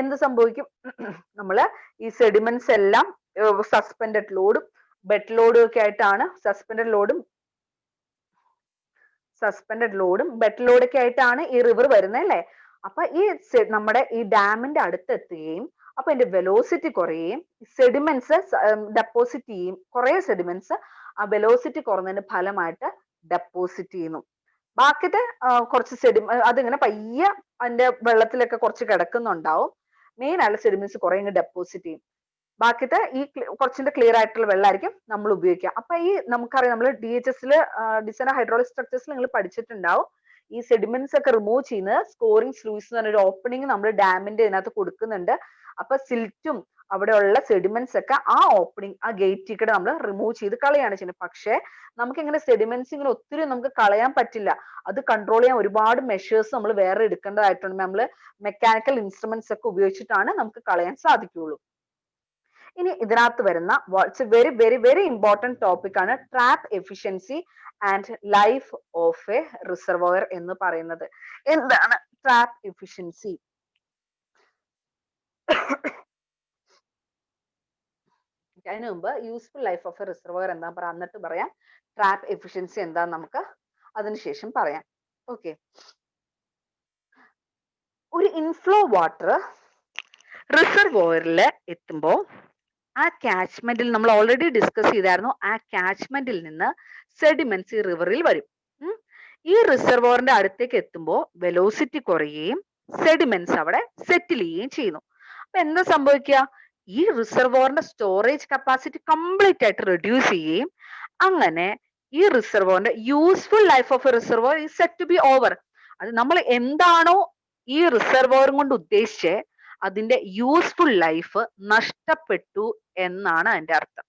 എന്ത് സംഭവിക്കും? നമ്മള് ഈ സെഡിമെന്റ്സ് എല്ലാം സസ്പെൻഡഡ് ലോഡും ബെഡ് ലോഡും ഒക്കെ ആയിട്ടാണ്, സസ്പെൻഡഡ് ലോഡും ബെഡ് ലോഡൊക്കെ ആയിട്ടാണ് ഈ റിവർ വരുന്നത് അല്ലേ? അപ്പൊ ഈ നമ്മുടെ ഈ ഡാമിന്റെ അടുത്തെത്തുകയും അപ്പൊ എന്റെ വെലോസിറ്റി കുറയുകയും സെഡിമെന്റ്സ് ഡെപ്പോസിറ്റ് ചെയ്യും. കുറെ സെഡിമെന്റ്സ് ആ വെലോസിറ്റി കുറഞ്ഞതിന്റെ ഫലമായിട്ട് ഡെപ്പോസിറ്റ് ചെയ്യുന്നു. ബാക്കിത്തെ കുറച്ച് അതിങ്ങനെ പയ്യെ അതിന്റെ വെള്ളത്തിലൊക്കെ കുറച്ച് കിടക്കുന്നുണ്ടാവും. മെയിൻ ആയിട്ടുള്ള സെഡിമെന്റ്സ് കുറെ ഡെപ്പോസിറ്റ് ചെയ്യും. ബാക്കിത്തെ ഈ കുറച്ചിന്റെ ക്ലിയർ ആയിട്ടുള്ള വെള്ളമായിരിക്കും നമ്മൾ ഉപയോഗിക്കുക. അപ്പൊ ഈ നമുക്കറിയാം, നമ്മൾ DHS ഡിസൈൻ ഹൈഡ്രോളിക് സ്ട്രക്ചേഴ്സിൽ നിങ്ങൾ പഠിച്ചിട്ടുണ്ടാവും. ഈ സെഡിമെന്റ്സ് ഒക്കെ റിമൂവ് ചെയ്യുന്നത് സ്കോറിംഗ് സ്ലൂയിസ് എന്ന് പറഞ്ഞൊരു ഓപ്പണിംഗ് നമ്മൾ ഡാമിന്റെ ഇതിനകത്ത് കൊടുക്കുന്നുണ്ട്. അപ്പൊ സിൽറ്റും അവിടെയുള്ള സെഡിമെന്റ്സ് ഒക്കെ ആ ഓപ്പണിംഗ്, ആ ഗേറ്റിൽ കൂടെ നമ്മൾ റിമൂവ് ചെയ്ത് കളയാണ് ചെയ്യുന്നത്. പക്ഷെ നമുക്ക് ഇങ്ങനെ സെഡിമെന്റ്സ് ഇങ്ങനെ ഒത്തിരി നമുക്ക് കളയാൻ പറ്റില്ല. അത് കൺട്രോൾ ചെയ്യാൻ ഒരുപാട് മെഷേഴ്സ് നമ്മൾ വേറെ എടുക്കേണ്ടതായിട്ടുണ്ട്. നമ്മൾ മെക്കാനിക്കൽ ഇൻസ്ട്രുമെന്റ്സ് ഒക്കെ ഉപയോഗിച്ചിട്ടാണ് നമുക്ക് കളയാൻ സാധിക്കുകയുള്ളൂ. ഇനി ഇതിനകത്ത് വരുന്ന very very very important topic ആണ് trap efficiency and life of a reservoir എന്ന് പറയുന്നത്. എന്താണ് ട്രാപ്പ് എഫിഷ്യൻസി? അതിനു മുമ്പ് useful life of a reservoir എന്താ പറയാം, എന്നിട്ട് പറയാം ട്രാപ്പ് എഫിഷ്യൻസി എന്താന്ന് നമുക്ക് അതിനുശേഷം പറയാം. ഓക്കെ, ഒരു ഇൻഫ്ലോ വാട്ടർ റിസർവോയറിൽ എത്തുമ്പോൾ ആ കാച്ച്മെന്റിൽ നമ്മൾ ഓൾറെഡി ഡിസ്കസ് ചെയ്തായിരുന്നു, ആ കാച്ച്മെന്റിൽ നിന്ന് സെഡിമെന്റ്സ് ഈ റിവറിൽ വരും. ഈ റിസർവോറിന്റെ അടുത്തേക്ക് എത്തുമ്പോൾ വെലോസിറ്റി കുറയുകയും സെഡിമെന്റ്സ് അവിടെ സെറ്റിൽ ചെയ്യുകയും ചെയ്യുന്നു. അപ്പൊ എന്താ സംഭവിക്കുക? ഈ റിസർവോറിന്റെ സ്റ്റോറേജ് കപ്പാസിറ്റി കംപ്ലീറ്റ് ആയിട്ട് റെഡ്യൂസ് ചെയ്യുകയും അങ്ങനെ ഈ റിസർവോറിന്റെ useful life of a reservoir is set to be over. അത് നമ്മൾ എന്താണോ ഈ റിസർവോറും കൊണ്ട് ഉദ്ദേശിച്ച് അതിന്റെ യൂസ്ഫുൾ ലൈഫ് നഷ്ടപ്പെട്ടു എന്നാണ് അതിന്റെ അർത്ഥം.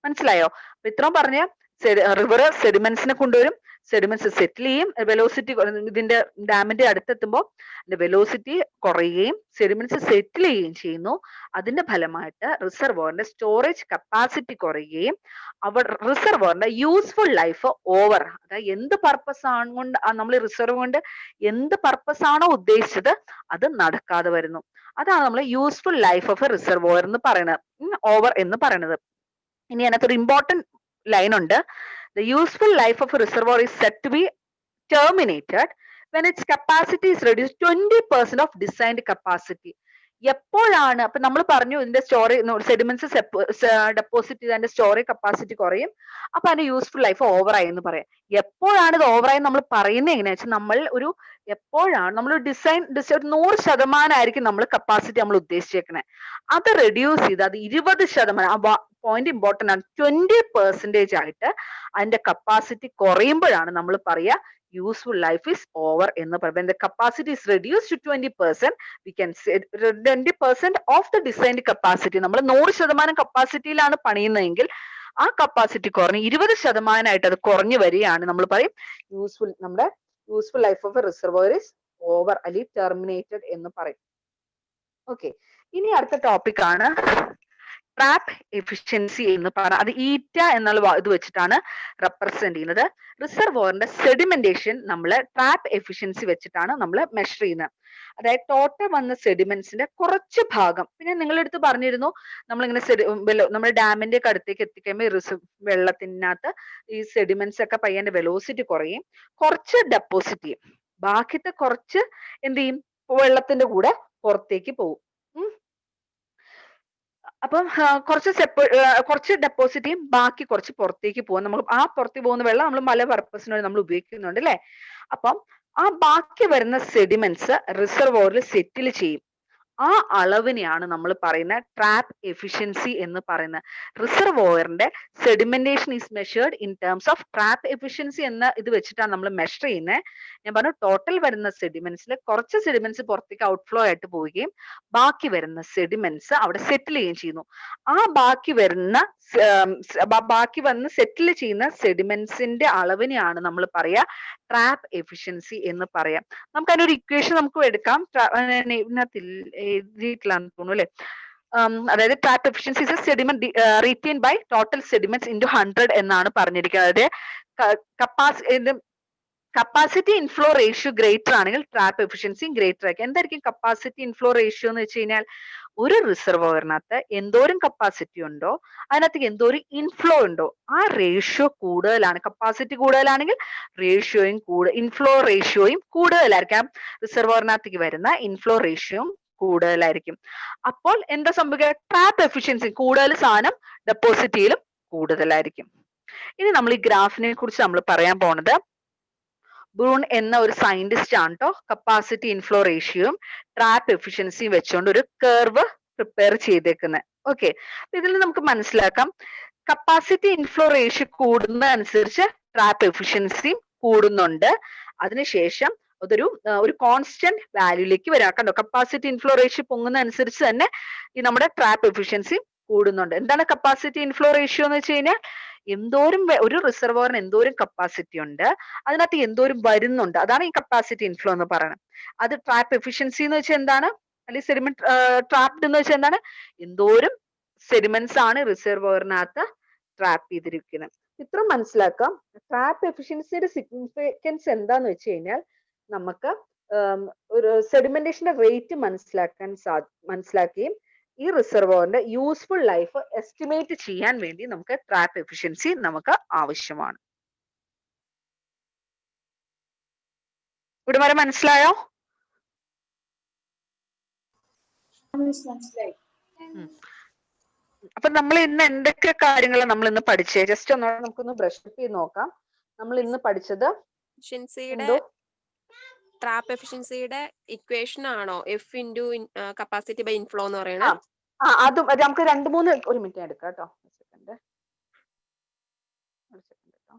മനസ്സിലായോ? അപ്പൊ ഇത്രയും പറഞ്ഞ റിവർ സെഡിമെന്റ്സിനെ കൊണ്ടുവരും, സെഡിമെന്റ്സ് സെറ്റിൽ ചെയ്യും, വെലോസിറ്റി ഇതിന്റെ ഡാമിന്റെ അടുത്തെത്തുമ്പോൾ വെലോസിറ്റി കുറയുകയും സെഡിമെന്റ്സ് സെറ്റിൽ ചെയ്യുകയും ചെയ്യുന്നു. അതിന്റെ ഫലമായിട്ട് റിസർവോറിന്റെ സ്റ്റോറേജ് കപ്പാസിറ്റി കുറയുകയും റിസർവോറിന്റെ യൂസ്ഫുൾ ലൈഫ് ഓവർ, അതായത് എന്ത് പർപ്പസ് ആണ് കൊണ്ട് നമ്മൾ റിസർവ് കൊണ്ട് എന്ത് പർപ്പസ് ആണോ ഉദ്ദേശിച്ചത് അത് നടക്കാതെ വരുന്നു. അതാണ് നമ്മൾ useful life of a reservoir എന്ന് പറയുന്നത്, ഓവർ എന്ന് പറയുന്നത്. ഇനി അതിനകത്തൊരു ഇമ്പോർട്ടന്റ് ലൈൻ ഉണ്ട്. The useful life of a reservoir is said to be terminated when its capacity is reduced 20% of designed capacity. എപ്പോഴാണ്? അപ്പൊ നമ്മൾ പറഞ്ഞു ഇതിന്റെ സെഡിമെന്റ്സ് ഡെപ്പോസിറ്റ് ചെയ്ത് അതിന്റെ സ്റ്റോറേജ് കപ്പാസിറ്റി കുറയും, അപ്പൊ അതിന്റെ യൂസ്ഫുൾ ലൈഫ് ഓവറായി എന്ന് പറയാം. എപ്പോഴാണ് ഇത് ഓവറായി നമ്മൾ പറയുന്നത് എങ്ങനെയാ വെച്ചാൽ, നമ്മൾ ഒരു എപ്പോഴാണ് നമ്മൾ ഡിസൈൻ 100% ആയിരിക്കും നമ്മൾ കപ്പാസിറ്റി നമ്മൾ ഉദ്ദേശിച്ചേക്കണേ, അത് റെഡ്യൂസ് ചെയ്ത് അത് 20%, പോയിന്റ് ഇമ്പോർട്ടന്റ് ആണ്, 20% ആയിട്ട് അതിന്റെ കപ്പാസിറ്റി കുറയുമ്പോഴാണ് നമ്മൾ പറയാ യൂസ്ഫുൾ ലൈഫ് ഈസ് ഓവർ എന്ന് പറയുന്നത്. When the capacity is reduced to 20%, we can say 20% of the designed capacity. നമ്മൾ 100% കപ്പാസിറ്റിയിലാണ് പണിയുന്നതെങ്കിൽ ആ കപ്പാസിറ്റി കുറഞ്ഞ് 20% അത് കുറഞ്ഞു വരികയാണ്, നമ്മൾ പറയും നമ്മുടെ useful life of a reservoir is over അല്ലെങ്കിൽ ടെർമിനേറ്റഡ് എന്ന് പറയും. ഓക്കെ, ഇനി അടുത്ത ടോപ്പിക് ആണ് ട്രാപ്പ് എഫിഷ്യൻസി എന്ന് പറഞ്ഞാൽ, അത് ഈറ്റ എന്നുള്ള ഇത് വെച്ചിട്ടാണ് റെപ്രസെന്റ് ചെയ്യുന്നത്. റിസർവോറിന്റെ സെഡിമെന്റേഷൻ നമ്മൾ ട്രാപ്പ് എഫിഷ്യൻസി വെച്ചിട്ടാണ് നമ്മൾ മെഷർ ചെയ്യുന്നത്. അതായത് ടോട്ടൽ വന്ന സെഡിമെന്റ്സിന്റെ കുറച്ച് ഭാഗം, പിന്നെ നിങ്ങളെടുത്ത് പറഞ്ഞിരുന്നു നമ്മളിങ്ങനെ നമ്മുടെ ഡാമിന്റെ ഒക്കെ അടുത്തേക്ക് എത്തിക്കുമ്പോൾ വെള്ളത്തിനകത്ത് ഈ സെഡിമെന്റ്സ് ഒക്കെ പയ്യന്റെ വെലോസിറ്റി കുറയും, കുറച്ച് ഡെപ്പോസിറ്റ് ചെയ്യും, ബാക്കിത്തെ കുറച്ച് എന്ത് ചെയ്യും, വെള്ളത്തിന്റെ കൂടെ പുറത്തേക്ക് പോകും. അപ്പം കുറച്ച് ഡെപ്പോസിറ്റ് ചെയ്യും, ബാക്കി കുറച്ച് പുറത്തേക്ക് പോകും. നമുക്ക് ആ പുറത്തേക്ക് പോകുന്ന വെള്ളം നമ്മൾ പല പർപ്പസിന് നമ്മൾ ഉപയോഗിക്കുന്നുണ്ട് അല്ലെ? അപ്പം ആ ബാക്കി വരുന്ന സെഡിമെന്റ്സ് റിസർവോറിൽ സെറ്റിൽ ചെയ്യും. ആ അളവിനെയാണ് നമ്മൾ പറയുന്ന ട്രാപ്പ് എഫിഷ്യൻസി എന്ന് പറയുന്നത്. റിസർവോയറിന്റെ sedimentation is measured in terms of trap efficiency എന്ന ഇത് വെച്ചിട്ടാണ് നമ്മൾ മെഷർ ചെയ്യുന്നത്. ഞാൻ പറഞ്ഞു ടോട്ടൽ വരുന്ന സെഡിമെന്റ്സിൽ കുറച്ച് സെഡിമെന്റ്സ് പുറത്തേക്ക് ഔട്ട്ഫ്ലോ ആയിട്ട് പോവുകയും ബാക്കി വരുന്ന സെഡിമെന്റ്സ് അവിടെ സെറ്റിൽ ചെയ്യുകയും ചെയ്യുന്നു. ആ ബാക്കി വന്ന് സെറ്റിൽ ചെയ്യുന്ന സെഡിമെന്റ്സിന്റെ അളവിനെയാണ് നമ്മൾ പറയുക ട്രാപ്പ് എഫിഷ്യൻസി എന്ന് പറയാം. നമുക്ക് അതിനൊരു ഇക്വേഷൻ നമുക്ക് എടുക്കാം. എഴുതിയിട്ടില്ലാന്ന് തോന്നുന്നു അല്ലെ. അതായത് trap efficiency is sediment retain by total sediments into 100 എന്നാണ് പറഞ്ഞിരിക്കുന്നത്. അതായത് കപ്പാസിറ്റി ഇൻഫ്ലോ റേഷ്യോ ഗ്രേറ്റർ ആണെങ്കിൽ ട്രാപ്പ് എഫിഷ്യൻസി ഗ്രേറ്റർ ആയിരിക്കും. എന്തായിരിക്കും കപ്പാസിറ്റി ഇൻഫ്ലോ റേഷ്യോ എന്ന് വെച്ച് കഴിഞ്ഞാൽ ഒരു റിസർവോയറിനകത്ത് എന്തോരം കപ്പാസിറ്റി ഉണ്ടോ അതിനകത്ത് എന്തോരം ഇൻഫ്ലോ ഉണ്ടോ ആ റേഷ്യോ കൂടുതലാണ്. കപ്പാസിറ്റി കൂടുതലാണെങ്കിൽ റേഷ്യോയും ഇൻഫ്ലോ റേഷ്യോയും കൂടുതലായിരിക്കും. റിസർവോയറിനകത്തേക്ക് വരുന്ന ഇൻഫ്ലോ റേഷ്യോയും കൂടുതലായിരിക്കും. അപ്പോൾ എന്താ സംഭവിക്കുക? ട്രാപ്പ് എഫിഷ്യൻസി കൂടുതൽ സാധനം ഡെപ്പോസിറ്റിയിലും കൂടുതലായിരിക്കും. ഇനി നമ്മൾ ഈ ഗ്രാഫിനെ കുറിച്ച് നമ്മൾ പറയാൻ പോണത് ബ്രൂൺ എന്ന ഒരു സയന്റിസ്റ്റ് ആണ് കേട്ടോ കപ്പാസിറ്റി ഇൻഫ്ലോ റേഷ്യോയും ട്രാപ്പ് എഫിഷ്യൻസിയും വെച്ചുകൊണ്ട് ഒരു കർവ് പ്രിപ്പയർ ചെയ്തേക്കുന്നത്. ഓക്കെ, ഇതിൽ നമുക്ക് മനസ്സിലാക്കാം കപ്പാസിറ്റി ഇൻഫ്ലോ റേഷ്യോ കൂടുന്നതനുസരിച്ച് ട്രാപ്പ് എഫിഷ്യൻസിയും കൂടുന്നുണ്ട്. അതിനുശേഷം ഒരു കോൺസ്റ്റന്റ് വാല്യൂലേക്ക് വരാം. കണ്ടോ, കപ്പാസിറ്റി ഇൻഫ്ലോ റേഷ്യോ പൊങ്ങുന്ന അനുസരിച്ച് തന്നെ ഈ നമ്മുടെ ട്രാപ്പ് എഫിഷ്യൻസി കൂടുന്നുണ്ട്. എന്താണ് കപ്പാസിറ്റി ഇൻഫ്ലോ റേഷ്യോ എന്ന് വെച്ച് കഴിഞ്ഞാൽ എന്തോരം ഒരു റിസർവോയറിന് എന്തോരം കപ്പാസിറ്റി ഉണ്ട് അതിനകത്ത് എന്തോരം വരുന്നുണ്ട്, അതാണ് ഈ കപ്പാസിറ്റി ഇൻഫ്ലോ എന്ന് പറയുന്നത്. അത് ട്രാപ്പ് എഫിഷ്യൻസി എന്ന് വെച്ചാൽ എന്താണ്, അല്ലെങ്കിൽ സെഡിമെന്റ് ട്രാപ്ഡ് എന്ന് വെച്ചാൽ എന്താണ്, എന്തോരം സെഡിമെന്റ്സ് ആണ് റിസർവോയറിനകത്ത് ട്രാപ്പ് ചെയ്തിരിക്കുന്നത്. ഇത്ര മനസ്സിലാക്കാം. ട്രാപ്പ് എഫിഷ്യൻസിയുടെ സിഗ്നിഫിക്കൻസ് എന്താന്ന് വെച്ച് കഴിഞ്ഞാൽ നമുക്ക് ഒരു സെഡിമെന്റേഷന്റെ റേറ്റ് മനസ്സിലാക്കുകയും ഈ റിസർവോയറിന്റെ യൂസ്ഫുൾ ലൈഫ് എസ്റ്റിമേറ്റ് ചെയ്യാൻ വേണ്ടി നമുക്ക് ട്രാപ്പ് എഫിഷ്യൻസി നമുക്ക് ആവശ്യമാണ്. ഇവിടെ വരെ മനസ്സിലായോ? അപ്പൊ നമ്മൾ ഇന്ന് എന്തൊക്കെ കാര്യങ്ങൾ നമ്മൾ ഇന്ന് പഠിച്ചേ? ജസ്റ്റ് ഒന്നോടെ നമുക്കൊന്ന് ബ്രഷ് അപ്പ് ചെയ്ത് നോക്കാം. നമ്മൾ ഇന്ന് പഠിച്ചത് ട്രാപ്പ് എഫിഷ്യൻസിയുടെ ഇക്വേഷൻ ആണോ F into capacity by inflow എന്ന് പറയുന്നത്? അതും നമുക്ക് ഒരു മിനിറ്റ് എടുക്കാം കേട്ടോ. സെക്കൻഡ് കേട്ടോ.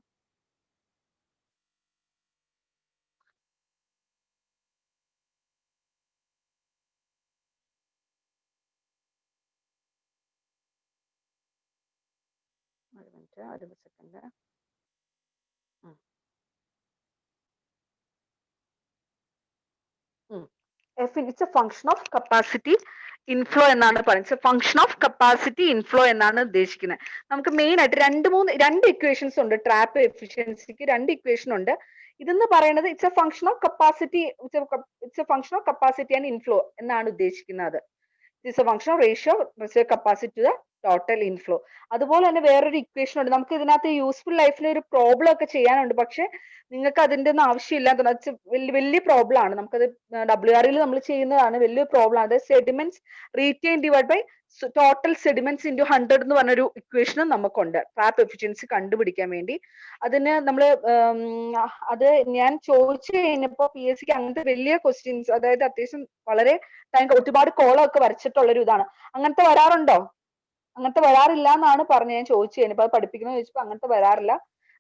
ഒരു second. It's a function of capacity inflow എന്നാണ് പറയുന്നത്. ഫംഗ്ഷൻ ഓഫ് കപ്പാസിറ്റി ഇൻഫ്ലോ എന്നാണ് ഉദ്ദേശിക്കുന്നത്. നമുക്ക് മെയിൻ ആയിട്ട് രണ്ട് ഇക്വേഷൻസ് ഉണ്ട്. ട്രാപ്പ് എഫിഷ്യൻസിക്ക് രണ്ട് ഇക്വേഷൻ ഉണ്ട്. ഇതെന്ന് പറയുന്നത് it's a function of capacity, it's a function of capacity and inflow എന്നാണ് ഉദ്ദേശിക്കുന്നത്. It's a function of ratio capacity to the total inflow. അതുപോലെ തന്നെ വേറൊരു ഇക്വേഷൻ ഉണ്ട്. നമുക്ക് ഇതിനകത്ത് യൂസ്ഫുൾ ലൈഫിൽ ഒരു പ്രോബ്ലം ഒക്കെ ചെയ്യാനുണ്ട്, പക്ഷെ നിങ്ങൾക്ക് അതിന്റെ ഒന്നും ആവശ്യമില്ലാത്ത വലിയ പ്രോബ്ലം ആണ്. നമുക്കത് WRL നമ്മൾ ചെയ്യുന്നതാണ്, വലിയ പ്രോബ്ലം ആണ്. Sediments retain divide by total sediments into 100 എന്ന് പറഞ്ഞൊരു ഇക്വേഷനും നമുക്കുണ്ട് ട്രാപ്പ് എഫിഷ്യൻസി കണ്ടുപിടിക്കാൻ വേണ്ടി. അതിന് നമ്മൾ അത് ഞാൻ ചോദിച്ചു കഴിഞ്ഞപ്പോൾ PSC അങ്ങനത്തെ വലിയ ക്വസ്റ്റ്യൻസ്, അതായത് അത്യാവശ്യം വളരെ ഒരുപാട് കോളമൊക്കെ വരച്ചിട്ടുള്ളൊരു ഇതാണ്. അങ്ങനത്തെ വരാറുണ്ടോ? അങ്ങനത്തെ വരാറില്ല എന്നാണ് പറഞ്ഞത്. ഞാൻ ചോദിച്ചു കഴിഞ്ഞപ്പോൾ അത് പഠിപ്പിക്കുന്നത് ചോദിച്ചപ്പോൾ അങ്ങനത്തെ വരാറില്ല.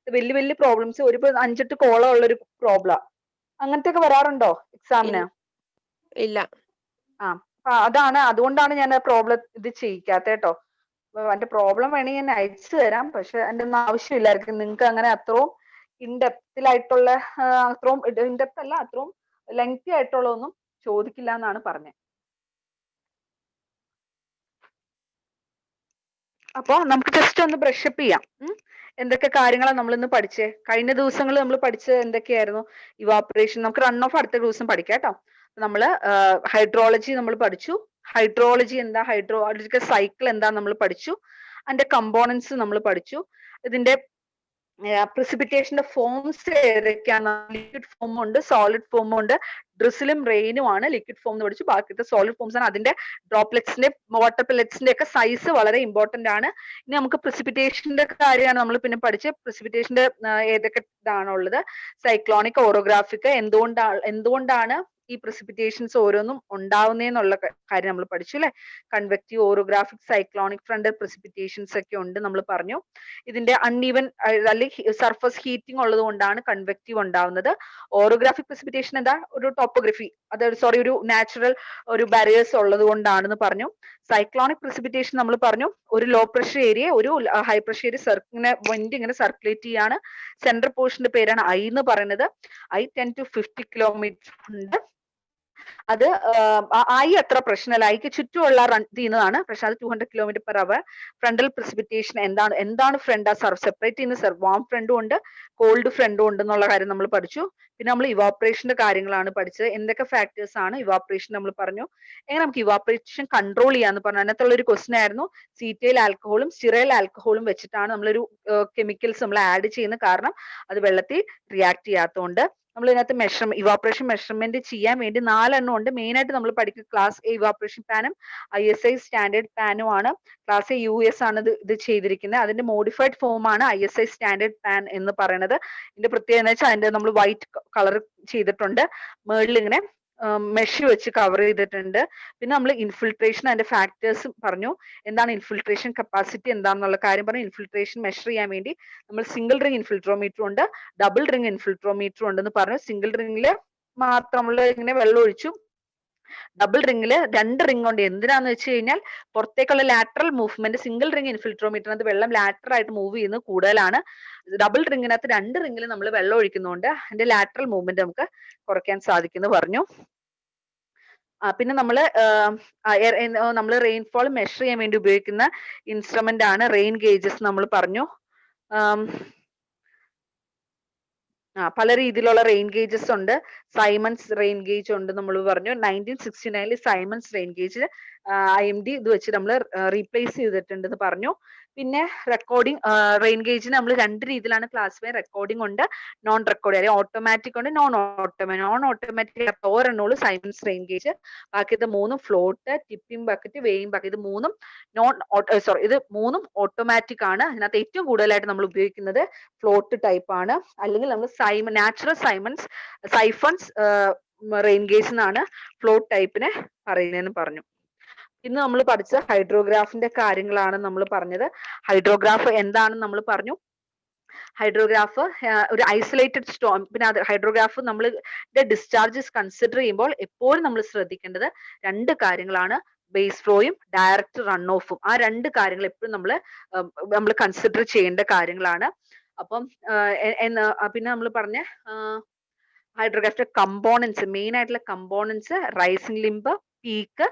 വലിയ പ്രോബ്ലംസ്, ഒരു 5-8 കോളം ഉള്ളൊരു പ്രോബ്ലം, അങ്ങനത്തെ ഒക്കെ വരാറുണ്ടോ എക്സാമിന്? ഇല്ല. അതാണ്, അതുകൊണ്ടാണ് ഞാൻ പ്രോബ്ലം ഇത് ചെയ്യിക്കാത്ത കേട്ടോ. എന്റെ പ്രോബ്ലം വേണമെങ്കിൽ ഞാൻ അയച്ചു തരാം, പക്ഷെ എന്റെ ഒന്നും ആവശ്യമില്ലായിരിക്കും. നിങ്ങൾക്ക് അങ്ങനെ അത്രയും ഇൻഡെപ്തിലായിട്ടുള്ള അത്രയും ഇൻഡെപ്ത് അല്ല, അത്രയും ലെങ്തി ആയിട്ടുള്ള ഒന്നും ചോദിക്കില്ല എന്നാണ് പറഞ്ഞത്. അപ്പൊ നമുക്ക് ജസ്റ്റ് ഒന്ന് ബ്രഷ് അപ്പ് ചെയ്യാം. എന്തൊക്കെ കാര്യങ്ങളാണ് നമ്മൾ ഇന്ന് പഠിച്ചേ? കഴിഞ്ഞ ദിവസങ്ങളിൽ നമ്മൾ പഠിച്ചത് എന്തൊക്കെയായിരുന്നു? ഇവാപറേഷൻ നമുക്ക് റൺ ഓഫ് അടുത്ത ദിവസം പഠിക്കാം കേട്ടോ. നമ്മള് ഹൈഡ്രോളജി നമ്മൾ പഠിച്ചു. ഹൈഡ്രോളജി എന്താ, ഹൈഡ്രോളജിക്കൽ സൈക്കിൾ എന്താ നമ്മൾ പഠിച്ചു. അതിന്റെ കമ്പോണൻസ് നമ്മൾ പഠിച്ചു. ഇതിന്റെ precipitation forms liquid form ഉണ്ട്, solid form ഉണ്ട്, drizzle റെയിനും ആണ് ലിക്വിഡ് ഫോം എന്ന് പഠിച്ചു. ബാക്കിത്തെ സോളിഡ് ഫോംസ് ആണ്. അതിന്റെ ഡ്രോപ്ലെറ്റ്സിന്റെ വാട്ടർ പെല്ലറ്റ്സിന്റെ ഒക്കെ സൈസ് വളരെ ഇമ്പോർട്ടന്റ് ആണ്. ഇനി നമുക്ക് precipitation കാര്യമാണ് നമ്മൾ പിന്നെ പഠിച്ചത്. precipitation ഏതൊക്കെ ഇതാണുള്ളത്, സൈക്ലോണിക്, ഓറോഗ്രാഫിക്, എന്തുകൊണ്ടാണ് ഈ precipitation ഓരോന്നും ഉണ്ടാവുന്നതെന്നുള്ള കാര്യം നമ്മൾ പഠിച്ചു അല്ലെ. Convective, orographic, cyclonic front precipitation ഒക്കെ ഉണ്ട് നമ്മൾ പറഞ്ഞു. ഇതിന്റെ അൺഈവൻ അല്ലെങ്കിൽ സർഫസ് ഹീറ്റിംഗ് ഉള്ളത് കൊണ്ടാണ് കൺവെക്റ്റീവ് ഉണ്ടാവുന്നത്. ഓറോഗ്രാഫിക് precipitation എന്താ, ഒരു ടോപ്പോഗ്രഫി, അതായത് സോറി ഒരു നാച്ചുറൽ ഒരു ബാരിയേഴ്സ് ഉള്ളത് കൊണ്ടാണെന്ന് പറഞ്ഞു. സൈക്ലോണിക് precipitation നമ്മൾ പറഞ്ഞു ഒരു ലോ പ്രഷർ ഏരിയ ഒരു ഹൈ പ്രഷർ ഏരിയ വിൻഡ് ഇങ്ങനെ സർക്കുലേറ്റ് ചെയ്യാണ്. സെൻട്രൽ പോർഷന്റെ പേരാണ് ഐ എന്ന് പറയുന്നത്. ഐ 10 to 50 കിലോമീറ്റർ ഉണ്ട്. അത് ഐ അത്ര പ്രശ്നമല്ല, ഐക്ക് ചുറ്റുമുള്ള റൺ ചെയ്യുന്നതാണ്, പക്ഷെ അത് 200 km/h. ഫ്രണ്ടൽ precipitation എന്താണ് ഫ്രണ്ട് സെപ്പറേറ്റ് ചെയ്യുന്ന വാം ഫ്രണ്ടും ഉണ്ട് കോൾഡ് ഫ്രണ്ടും ഉണ്ട് എന്നുള്ള കാര്യം നമ്മൾ പഠിച്ചു. പിന്നെ നമ്മൾ ഇവാപറേഷന്റെ കാര്യങ്ങളാണ് പഠിച്ചത്. എന്തൊക്കെ ഫാക്ടേഴ്സ് ആണ് ഇവാപറേഷൻ നമ്മൾ പറഞ്ഞു. എങ്ങനെ നമുക്ക് ഇവാപറേഷൻ കൺട്രോൾ ചെയ്യാന്ന് പറഞ്ഞു. അതിനകത്തുള്ള ഒരു ക്വസ്റ്റൻ ആയിരുന്നു സീറ്റൈൽ ആൽക്കഹോളും സ്റ്റിറൈൽ ആൽക്കഹോളും വെച്ചിട്ടാണ് നമ്മളൊരു കെമിക്കൽസ് നമ്മൾ ആഡ് ചെയ്യുന്ന, കാരണം അത് വെള്ളത്തിൽ റിയാക്ട് ചെയ്യാത്തതുകൊണ്ട്. നമ്മൾ ഇതിനകത്ത് ഇവാപറേഷൻ മെഷർമെന്റ് ചെയ്യാൻ വേണ്ടി 4 എണ്ണം ഉണ്ട്. മെയിൻ ആയിട്ട് നമ്മൾ പഠിക്കുന്ന ക്ലാസ് എ ഇവാപറേഷൻ പാനും ISI സ്റ്റാൻഡേർഡ് പാനും ആണ്. ക്ലാസ് എ US ആണ് ഇത് ചെയ്തിരിക്കുന്നത്. അതിന്റെ മോഡിഫൈഡ് ഫോം ആണ് ISI സ്റ്റാൻഡേർഡ് പാൻ എന്ന് പറയുന്നത്. ഇതിന്റെ പ്രത്യേകത എന്ന് വെച്ചാൽ അതിന്റെ നമ്മൾ വൈറ്റ് കളർ ചെയ്തിട്ടുണ്ട്, മേളിൽ ഇങ്ങനെ മെഷ് വെച്ച് കവർ ചെയ്തിട്ടുണ്ട്. പിന്നെ നമ്മൾ ഇൻഫിൽട്രേഷൻ അതിന്റെ ഫാക്ടേഴ്സ് പറഞ്ഞു. എന്താണ് ഇൻഫിൽട്രേഷൻ കപ്പാസിറ്റി എന്താണെന്നുള്ള കാര്യം പറഞ്ഞു. ഇൻഫിൽട്രേഷൻ മെഷർ ചെയ്യാൻ വേണ്ടി നമ്മൾ സിംഗിൾ റിംഗ് ഇൻഫിൽട്രോമീറ്റർ ഉണ്ട്, ഡബിൾ റിംഗ് ഇൻഫിൽട്രോമീറ്റർ ഉണ്ടെന്ന് പറഞ്ഞു. സിംഗിൾ റിംഗില് മാത്രം നമ്മൾ ഇങ്ങനെ വെള്ളം ഒഴിച്ചു. ഡബിൾ റിംഗില് 2 റിംഗ് ഉണ്ട്. എന്തിനാന്ന് വെച്ച് കഴിഞ്ഞാൽ പുറത്തേക്കുള്ള ലാറ്ററൽ മൂവ്മെന്റ് സിംഗിൾ റിംഗ് ഇൻഫിൽട്രോമീറ്ററിനകത്ത് വെള്ളം ലാറ്ററൽ ആയിട്ട് മൂവ് ചെയ്യുന്നത് കൂടുതലാണ്. ഡബിൾ റിംഗിനകത്ത് 2 റിംഗിൽ നമ്മൾ വെള്ളം ഒഴിക്കുന്നതുകൊണ്ട് അതിന്റെ ലാറ്ററൽ മൂവ്മെന്റ് നമുക്ക് കുറയ്ക്കാൻ സാധിക്കുന്നു പറഞ്ഞു. പിന്നെ നമ്മൾ റെയിൻഫോൾ മെഷർ ചെയ്യാൻ വേണ്ടി ഉപയോഗിക്കുന്ന ഇൻസ്ട്രുമെന്റ് ആണ് റെയിൻ ഗേജസ് നമ്മൾ പറഞ്ഞു. പല രീതിയിലുള്ള റെയിൻ ഗേജസ് ഉണ്ട്. സൈമൺസ് റെയിൻ ഗേജ് ഉണ്ട് നമ്മൾ പറഞ്ഞു. 1969 സൈമൺസ് റെയിൻ ഗേജ് IMD ഇത് വെച്ച് നമ്മൾ റീപ്ലേസ് ചെയ്തിട്ടുണ്ടെന്ന് പറഞ്ഞു. പിന്നെ റെക്കോർഡിംഗ് റെയിൻ ഗേജിന് നമ്മൾ 2 രീതിയിലാണ് ക്ലാസിഫൈ. റെക്കോർഡിംഗ് ഉണ്ട്, നോൺ റെക്കോർഡ്, അല്ലെങ്കിൽ ഓട്ടോമാറ്റിക് ഉണ്ട്, നോൺ ഓട്ടോമാറ്റിക്. ഒരെണ്ണുള്ളൂ സൈമൺസ് റെയിൻ ഗേജ്. ബാക്കിയത്തെ 3 float, tipping bucket, weighing bucket, ഇത് മൂന്നും ഓട്ടോമാറ്റിക് ആണ്. അതിനകത്ത് ഏറ്റവും കൂടുതലായിട്ട് നമ്മൾ ഉപയോഗിക്കുന്നത് ഫ്ലോട്ട് ടൈപ്പ് ആണ്. അല്ലെങ്കിൽ നമ്മൾ നാച്ചുറൽ സൈഫൺസ് റെയിൻ ഗേജ് എന്നാണ് ഫ്ലോട്ട് ടൈപ്പിനെ പറയുന്നതെന്ന് പറഞ്ഞു. ഇന്ന് നമ്മൾ പഠിച്ച ഹൈഡ്രോഗ്രാഫിന്റെ കാര്യങ്ങളാണ് നമ്മൾ പറഞ്ഞത്. ഹൈഡ്രോഗ്രാഫ് എന്താണെന്ന് നമ്മൾ പറഞ്ഞു. ഹൈഡ്രോഗ്രാഫ് ഒരു ഐസൊലേറ്റഡ് സ്റ്റോം. പിന്നെ അത് ഹൈഡ്രോഗ്രാഫ് നമ്മൾ ഡിസ്ചാർജസ് കൺസിഡർ ചെയ്യുമ്പോൾ എപ്പോഴും നമ്മൾ ശ്രദ്ധിക്കേണ്ടത് 2 കാര്യങ്ങളാണ്, ബേസ് ഫ്ലോയും ഡയറക്റ്റ് റൺ ഓഫും. ആ 2 കാര്യങ്ങൾ എപ്പോഴും നമ്മൾ കൺസിഡർ ചെയ്യേണ്ട കാര്യങ്ങളാണ്. അപ്പം പിന്നെ നമ്മൾ പറഞ്ഞ ഹൈഡ്രോഗ്രാഫിന്റെ കമ്പോണൻസ്, മെയിൻ ആയിട്ടുള്ള components rising limb, peak,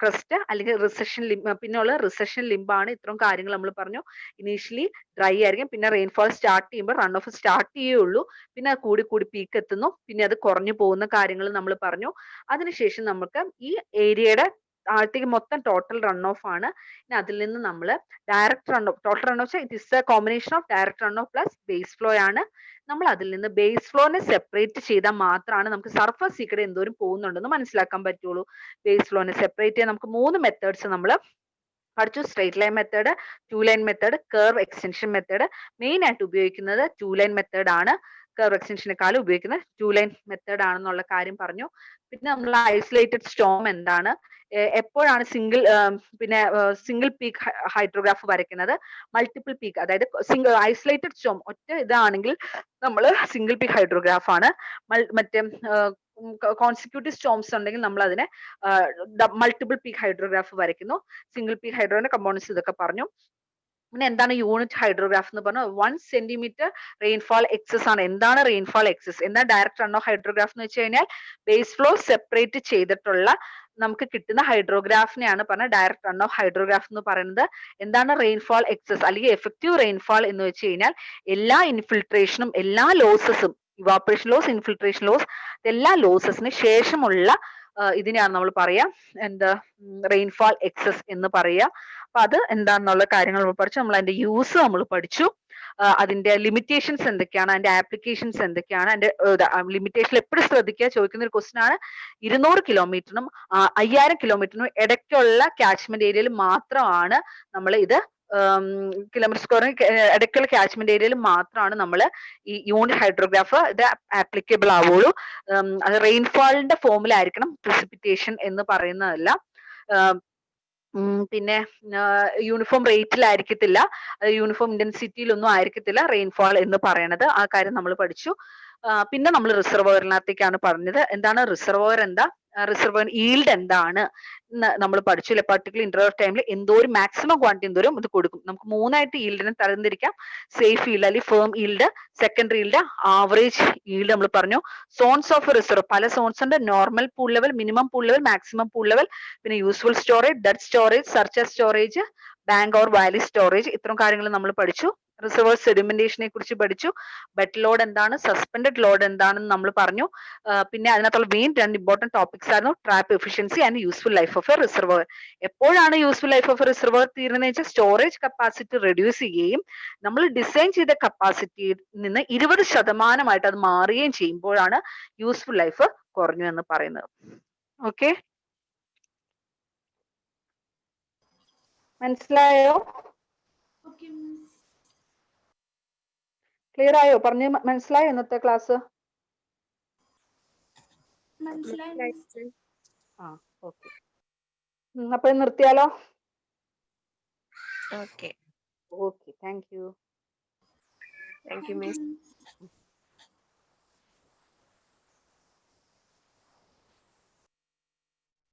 crest അല്ലെങ്കിൽ റിസഷൻ ലിംബ്. പിന്നെ ഉള്ള റിസഷൻ ലിംബാണ്. ഇത്രയും കാര്യങ്ങൾ നമ്മൾ പറഞ്ഞു. ഇനീഷ്യലി ഡ്രൈ ആയിരിക്കും, പിന്നെ റെയിൻഫോൾ സ്റ്റാർട്ട് ചെയ്യുമ്പോൾ റൺ ഓഫ് സ്റ്റാർട്ട് ചെയ്യുള്ളൂ, പിന്നെ കൂടി കൂടി പീക്ക് എത്തുന്നു, പിന്നെ അത് കുറഞ്ഞു പോകുന്ന കാര്യങ്ങൾ നമ്മൾ പറഞ്ഞു. അതിനുശേഷം നമുക്ക് ഈ ഏരിയയുടെ താഴത്തേക്ക് മൊത്തം ടോട്ടൽ റൺ ഓഫ് ആണ്. ഇനി അതിൽ നിന്ന് നമ്മൾ direct run of, total run off it is A combination of direct run of plus base flow ആണ്. നമ്മൾ അതിൽ നിന്ന് ബേസ് ഫ്ലോനെ സെപ്പറേറ്റ് ചെയ്താൽ മാത്രമാണ് നമുക്ക് സർഫസ് സീക്കൂടെ എന്തോരം പോകുന്നുണ്ടെന്ന് മനസ്സിലാക്കാൻ പറ്റുള്ളൂ. ബേസ് ഫ്ലോനെ സെപ്പറേറ്റ് ചെയ്യാൻ നമുക്ക് 3 മെത്തേഡ്സ് നമ്മൾ പഠിച്ചു. Straight line method, 2 line method, curve extension method. Main ആയിട്ട് ഉപയോഗിക്കുന്നത് 2 ലൈൻ മെത്തേഡ് ആണ്. കർവ് എക്സ്റ്റൻഷനെക്കാളും ഉപയോഗിക്കുന്നത് 2 ലൈൻ മെത്തേഡ് ആണെന്നുള്ള കാര്യം പറഞ്ഞു. പിന്നെ നമ്മൾ ഐസൊലേറ്റഡ് സ്റ്റോം എന്താണ്, എപ്പോഴാണ് സിംഗിൾ പീക്ക് ഹൈഡ്രോഗ്രാഫ് വരയ്ക്കുന്നത്, മൾട്ടിപ്പിൾ പീക്ക്, അതായത് ഐസൊലേറ്റഡ് സ്റ്റോം ഒറ്റ ഇതാണെങ്കിൽ നമ്മൾ സിംഗിൾ പീക്ക് ഹൈഡ്രോഗ്രാഫ് ആണ്. മറ്റേ കോൺസിക്യൂട്ടീവ് സ്റ്റോംസ് ഉണ്ടെങ്കിൽ നമ്മൾ അതിനെ മൾട്ടിപ്പിൾ പീക്ക് ഹൈഡ്രോഗ്രാഫ് വരയ്ക്കുന്നു. സിംഗിൾ പീക്ക് ഹൈഡ്രോന്റെ കമ്പോണൻസ് ഇതൊക്കെ പറഞ്ഞു. പിന്നെ എന്താണ് യൂണിറ്റ് ഹൈഡ്രോഗ്രാഫ് എന്ന് പറഞ്ഞു. 1 സെന്റിമീറ്റർ റെയിൻഫോൾ എക്സസ് ആണ്. എന്താണ് റെയിൻഫോൾ എക്സസ്? എന്താണ് ഡയറക്റ്റ് റൺ ഓഫ് ഹൈഡ്രോഗ്രാഫ് എന്ന് വെച്ച് കഴിഞ്ഞാൽ ബേസ് ഫ്ലോ സെപ്പറേറ്റ് ചെയ്തിട്ടുള്ള നമുക്ക് കിട്ടുന്ന ഹൈഡ്രോഗ്രാഫിനെയാണ് പറഞ്ഞ ഡയറക്റ്റ് റൺ ഓഫ് ഹൈഡ്രോഗ്രാഫ് എന്ന് പറയുന്നത്. എന്താണ് റെയിൻഫോൾ എക്സസ് അല്ലെങ്കിൽ എഫക്റ്റീവ് റെയിൻഫോൾ എന്ന് വെച്ച് കഴിഞ്ഞാൽ എല്ലാ ഇൻഫിൽട്രേഷനും എല്ലാ ലോസസും, ഇവാപറേഷൻ ലോസ്, ഇൻഫിൽട്രേഷൻ ലോസ്, എല്ലാ ലോസസിന് ശേഷമുള്ള ഇതിനെയാണ് നമ്മൾ പറയാ റെയിൻഫോൾ എക്സസ് എന്ന് പറയാ. അപ്പൊ അത് എന്താണെന്നുള്ള കാര്യങ്ങൾ നമ്മൾ പഠിച്ചു. നമ്മൾ അതിന്റെ യൂസ് നമ്മൾ പഠിച്ചു. അതിന്റെ ലിമിറ്റേഷൻസ് എന്തൊക്കെയാണ്, അതിന്റെ ആപ്ലിക്കേഷൻസ് എന്തൊക്കെയാണ്. അതിന്റെ ലിമിറ്റേഷൻ എപ്പോഴും ശ്രദ്ധിക്കുക, ചോദിക്കുന്ന ഒരു ക്വസ്റ്റൻ ആണ്. 200 കിലോമീറ്ററിനും 5000 കിലോമീറ്ററിനും ഇടയ്ക്കുള്ള കാച്ച്മെന്റ് ഏരിയയിൽ മാത്രമാണ് നമ്മൾ ഇത് കിലോമീറ്റർ സ്ക്വയറിന് ഇടയ്ക്കുള്ള കാച്ച്മെന്റ് ഏരിയയിൽ മാത്രമാണ് നമ്മൾ ഈ യൂണിറ്റ് ഹൈഡ്രോഗ്രാഫ് ഇത് ആപ്ലിക്കബിൾ ആവുള്ളൂ. അത് റെയിൻഫോളിന്റെ ഫോമിലായിരിക്കണം, precipitation എന്ന് പറയുന്നതല്ല. പിന്നെ യൂണിഫോം റേറ്റിലായിരിക്കത്തില്ല, യൂണിഫോം ഇന്റൻസിറ്റിയിലൊന്നും ആയിരിക്കത്തില്ല റെയിൻഫോൾ എന്ന് പറയണത്. ആ കാര്യം നമ്മൾ പഠിച്ചു. പിന്നെ നമ്മൾ റിസർവോയറിനകത്തേക്കാണ് പറഞ്ഞത്. എന്താണ് റിസർവോയർ? എന്താ റിസർവോയർ ഈൽഡ് എന്താണ് നമ്മൾ പഠിച്ചു അല്ലെ? പർട്ടിക്കുലർ ഇന്റർവൽ ടൈമിൽ എന്തോരം മാക്സിമം ക്വാണ്ടിറ്റി എന്തോരം ഇത് കൊടുക്കും. നമുക്ക് 3 ആയിട്ട് ഈൽഡിനെ തരംതിരിക്കാം. സേഫ് ഈൽഡ് അല്ലെങ്കിൽ firm yield, secondary yield, average yield നമ്മൾ പറഞ്ഞു. സോൺസ് ഓഫ് റിസർവ് പല സോൺസ് ഉണ്ട്. Normal pool level, minimum pool level, maximum pool level, പിന്നെ useful storage, dead storage, surcharge storage, bank or valley storage, ഇത്രയും കാര്യങ്ങൾ നമ്മൾ പഠിച്ചു. റിസർവോയർ സെഡിമെന്റേഷനെ കുറിച്ച് പഠിച്ചു. ബെഡ് ലോഡ് എന്താണ്, സസ്പെൻഡഡ് ലോഡ് എന്താണെന്ന് നമ്മൾ പറഞ്ഞു. പിന്നെ അതിനകത്തുള്ള മെയിൻ 2 ഇമ്പോർട്ടന്റ് ടോപ്പിക്സ് ആയിരുന്നു trap efficiency and useful life of a reservoir. എപ്പോഴാണ് useful life of a reservoir തീരുന്നതെന്ന് വെച്ചാൽ സ്റ്റോറേജ് കപ്പാസിറ്റി റെഡ്യൂസ് ചെയ്യുകയും നമ്മൾ ഡിസൈൻ ചെയ്ത കപ്പാസിറ്റിയിൽ നിന്ന് 20% അത് മാറുകയും ചെയ്യുമ്പോഴാണ് യൂസ്ഫുൾ ലൈഫ് കുറഞ്ഞു എന്ന് പറയുന്നത്. ഓക്കെ, മനസ്സിലായോ? ക്ലിയർ ആയോ? പറഞ്ഞ് മനസ്സിലായോ ഇന്നത്തെ ക്ലാസ്? ആ, ഓക്കെ. അപ്പൊ നിർത്തിയാലോ? Okay, okay, thank you. Thank you miss.